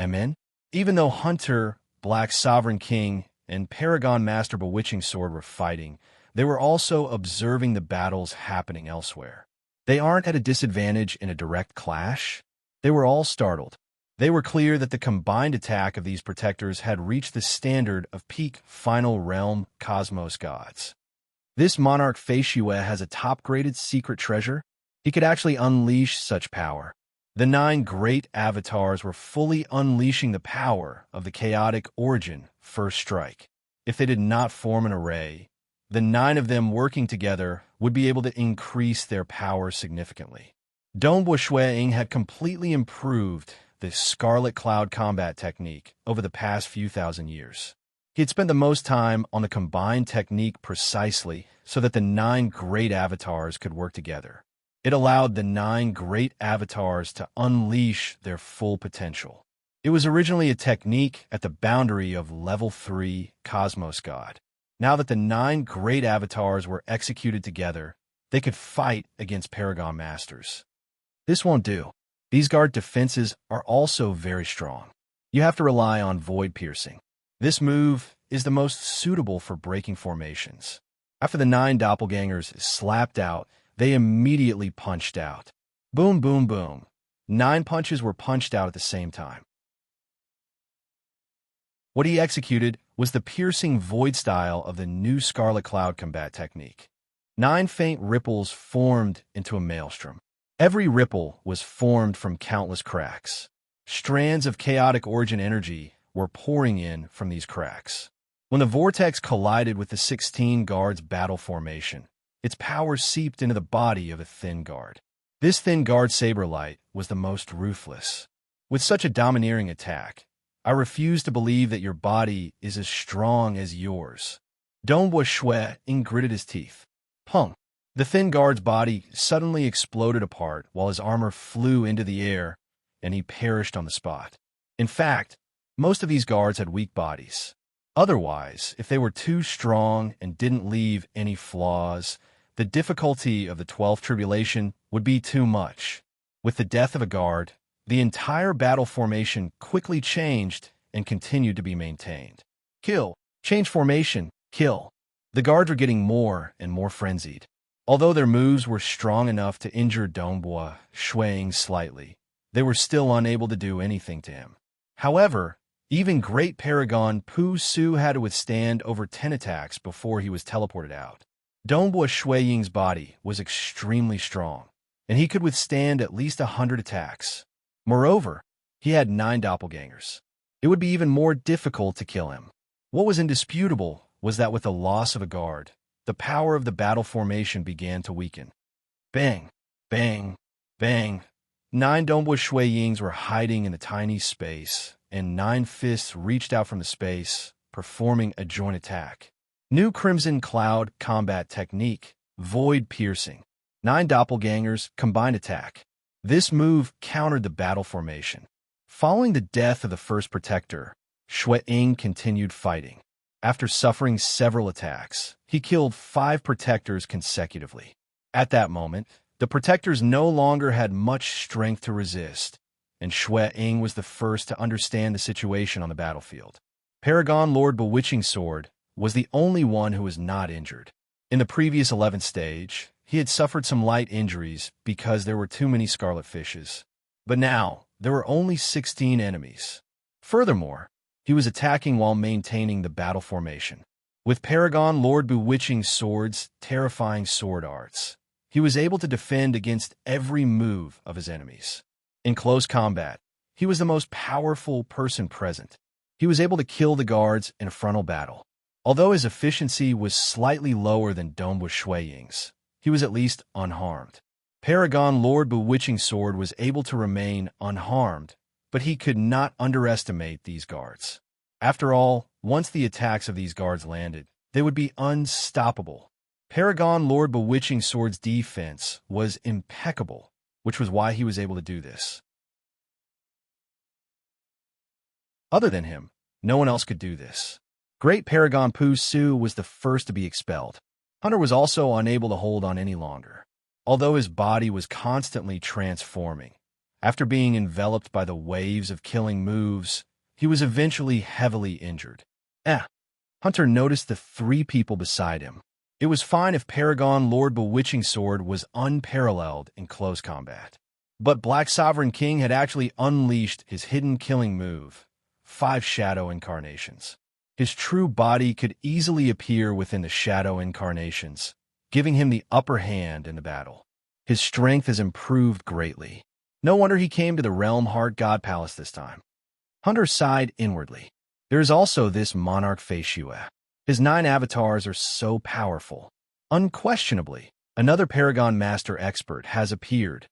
Amen? Even though Hunter, Black Sovereign King, and Paragon Master Bewitching Sword were fighting, they were also observing the battles happening elsewhere. They aren't at a disadvantage in a direct clash. They were all startled. They were clear that the combined attack of these protectors had reached the standard of peak final realm cosmos gods. This monarch Feishue has a top-graded secret treasure. He could actually unleash such power. The 9 great avatars were fully unleashing the power of the chaotic origin first strike. If they did not form an array, the 9 of them working together would be able to increase their power significantly. Donghua Shuiying had completely improved the Scarlet Cloud combat technique over the past few thousand years. He had spent the most time on the combined technique precisely so that the 9 great avatars could work together. It allowed the 9 great avatars to unleash their full potential. It was originally a technique at the boundary of level 3 Cosmos God. Now that the 9 great avatars were executed together, they could fight against Paragon Masters. This won't do. These guard defenses are also very strong. You have to rely on void piercing. This move is the most suitable for breaking formations. After the 9 doppelgangers slapped out, they immediately punched out. Boom, boom, boom. 9 punches were punched out at the same time. What he executed was the piercing void style of the new Scarlet Cloud combat technique. 9 faint ripples formed into a maelstrom. Every ripple was formed from countless cracks. Strands of chaotic origin energy were pouring in from these cracks. When the vortex collided with the 16 guards' battle formation, its power seeped into the body of a thin guard. This thin guard Saberlight was the most ruthless. With such a domineering attack, I refuse to believe that your body is as strong as yours. Donghua Shuiying gritted his teeth. Pung! The thin guard's body suddenly exploded apart while his armor flew into the air, and he perished on the spot. In fact, most of these guards had weak bodies. Otherwise, if they were too strong and didn't leave any flaws, the difficulty of the 12th tribulation would be too much. With the death of a guard, the entire battle formation quickly changed and continued to be maintained. Kill. Change formation. Kill. The guards were getting more and more frenzied. Although their moves were strong enough to injure Donghua Shuiying slightly, they were still unable to do anything to him. However, even Great Paragon Pu Su had to withstand over 10 attacks before he was teleported out. Donghua Shuiying's body was extremely strong, and he could withstand at least 100 attacks. Moreover, he had 9 doppelgangers. It would be even more difficult to kill him. What was indisputable was that with the loss of a guard, the power of the battle formation began to weaken. Bang! Bang! Bang! 9 Donghua Shuiyings were hiding in the tiny space, and 9 fists reached out from the space, performing a joint attack. New Crimson Cloud combat technique, void piercing. 9 doppelgangers, combined attack. This move countered the battle formation. Following the death of the first protector, Shuiying continued fighting. After suffering several attacks, he killed 5 protectors consecutively. At that moment, the protectors no longer had much strength to resist, and Shuiying was the first to understand the situation on the battlefield. Paragon Lord Bewitching Sword was the only one who was not injured. In the previous 11th stage, he had suffered some light injuries because there were too many scarlet fishes. But now, there were only 16 enemies. Furthermore, he was attacking while maintaining the battle formation. With Paragon Lord Bewitching Sword's terrifying sword arts, he was able to defend against every move of his enemies. In close combat, he was the most powerful person present. He was able to kill the guards in a frontal battle. Although his efficiency was slightly lower than Ying's, he was at least unharmed. Paragon Lord Bewitching Sword was able to remain unharmed, but he could not underestimate these guards. After all, once the attacks of these guards landed, they would be unstoppable. Paragon Lord Bewitching Sword's defense was impeccable, which was why he was able to do this. Other than him, no one else could do this. Great Paragon Su was the first to be expelled. Hunter was also unable to hold on any longer. Although his body was constantly transforming, after being enveloped by the waves of killing moves, he was eventually heavily injured. Hunter noticed the 3 people beside him. It was fine if Paragon Lord Bewitching Sword was unparalleled in close combat. But Black Sovereign King had actually unleashed his hidden killing move, 5 Shadow Incarnations. His true body could easily appear within the Shadow Incarnations, giving him the upper hand in the battle. His strength has improved greatly. No wonder he came to the Realm Heart God Palace this time. Hunter sighed inwardly. There is also this Monarch Feishue. His 9 avatars are so powerful. Unquestionably, another Paragon Master expert has appeared.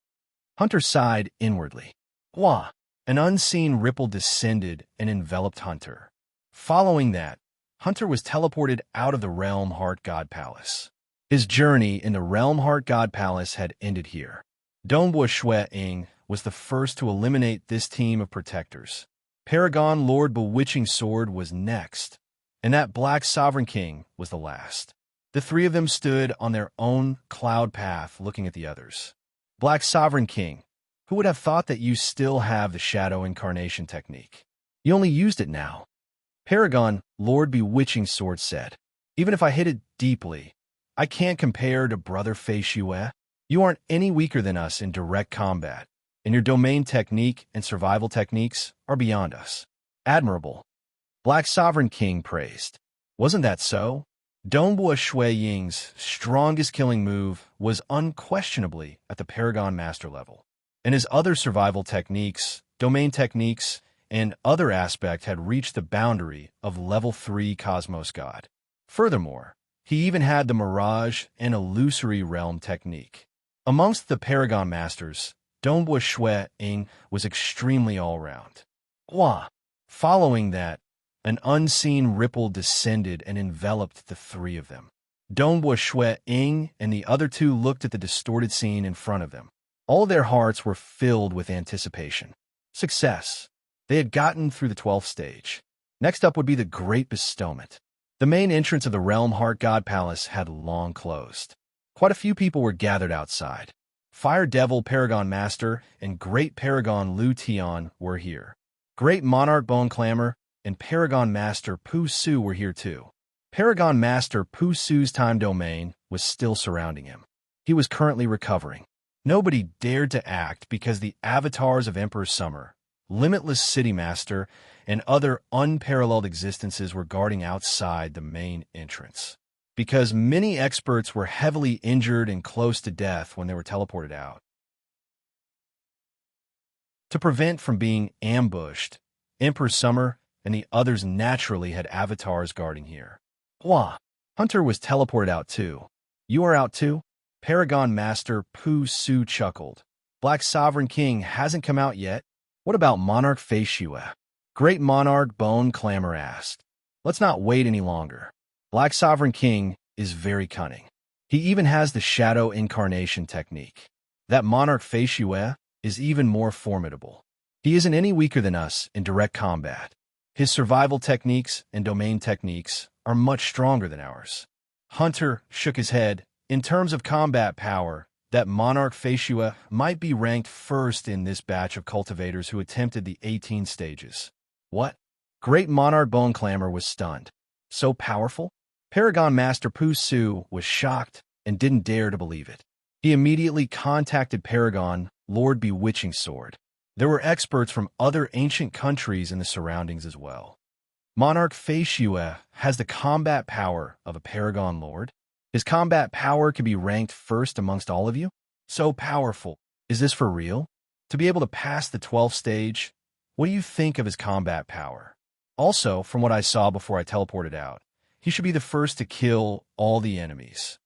Hunter sighed inwardly. Wah! An unseen ripple descended and enveloped Hunter. Following that, Hunter was teleported out of the Realm Heart God Palace. His journey in the Realm Heart God Palace had ended here. Ying was the first to eliminate this team of protectors. Paragon Lord Bewitching Sword was next, and that Black Sovereign King was the last. The 3 of them stood on their own cloud path looking at the others. Black Sovereign King, who would have thought that you still have the Shadow Incarnation technique? You only used it now. Paragon Lord Bewitching Sword said, even if I hit it deeply, I can't compare to Brother Feishue. You aren't any weaker than us in direct combat, and your domain technique and survival techniques are beyond us. Admirable. Black Sovereign King praised. Wasn't that so? Ying's strongest killing move was unquestionably at the Paragon Master level, and his other survival techniques, domain techniques, and other aspect had reached the boundary of level 3 Cosmos God. Furthermore, he even had the Mirage and Illusory Realm technique. Amongst the Paragon Masters, Ying was extremely all-round. Following that, an unseen ripple descended and enveloped the 3 of them. Ying and the other 2 looked at the distorted scene in front of them. All their hearts were filled with anticipation. Success. They had gotten through the 12th stage. Next up would be the Great Bestowment. The main entrance of the Realm Heart God Palace had long closed. Quite a few people were gathered outside. Fire Devil Paragon Master and Great Paragon Lu Tian were here. Great Monarch Bone Clamor and Paragon Master Pu Su were here too. Paragon Master Pu Su's time domain was still surrounding him. He was currently recovering. Nobody dared to act because the avatars of Emperor Summer, Limitless City Master, and other unparalleled existences were guarding outside the main entrance. Because many experts were heavily injured and close to death when they were teleported out. To prevent from being ambushed, Emperor Summer and the others naturally had avatars guarding here. Hunter was teleported out too. You are out too? Paragon Master Pu Su chuckled. Black Sovereign King hasn't come out yet? What about Monarch Feishue? Great Monarch Bone Clamor asked. Let's not wait any longer. Black Sovereign King is very cunning. He even has the Shadow Incarnation technique. That Monarch Feishue is even more formidable. He isn't any weaker than us in direct combat. His survival techniques and domain techniques are much stronger than ours. Hunter shook his head. In terms of combat power, that Monarch Feishue might be ranked first in this batch of cultivators who attempted the 18 stages. What? Great Monarch Bone Clamor was stunned. So powerful? Paragon Master Pu Su was shocked and didn't dare to believe it. He immediately contacted Paragon Lord Bewitching Sword. There were experts from other ancient countries in the surroundings as well. Monarch Feishue has the combat power of a Paragon Lord. His combat power can be ranked first amongst all of you? So powerful. Is this for real? To be able to pass the 12th stage, what do you think of his combat power? Also, from what I saw before I teleported out, he should be the first to kill all the enemies.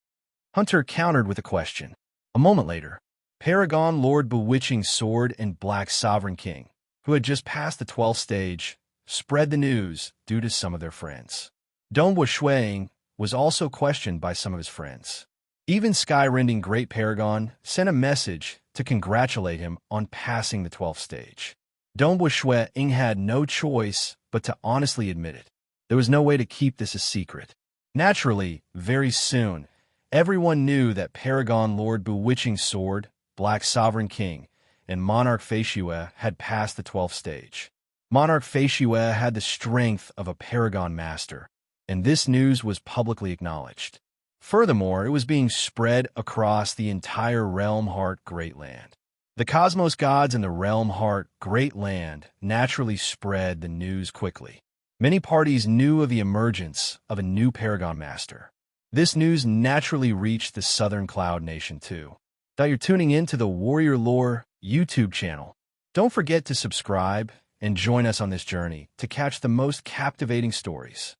Hunter countered with a question. A moment later, Paragon Lord Bewitching Sword and Black Sovereign King, who had just passed the 12th stage, spread the news due to some of their friends. Dong Shuang was also questioned by some of his friends. Even Skyrending Great Paragon sent a message to congratulate him on passing the 12th stage. Dong Shuang had no choice but to honestly admit it. There was no way to keep this a secret. Naturally, very soon, everyone knew that Paragon Lord Bewitching Sword, Black Sovereign King, and Monarch Feishue had passed the 12th stage. Monarch Feishue had the strength of a Paragon Master, and this news was publicly acknowledged. Furthermore, it was being spread across the entire Realm Heart Great Land. The Cosmos Gods and the Realm Heart Great Land naturally spread the news quickly. Many parties knew of the emergence of a new Paragon Master. This news naturally reached the Southern Cloud Nation too. Now you're tuning in to the Warrior Lore YouTube channel. Don't forget to subscribe and join us on this journey to catch the most captivating stories.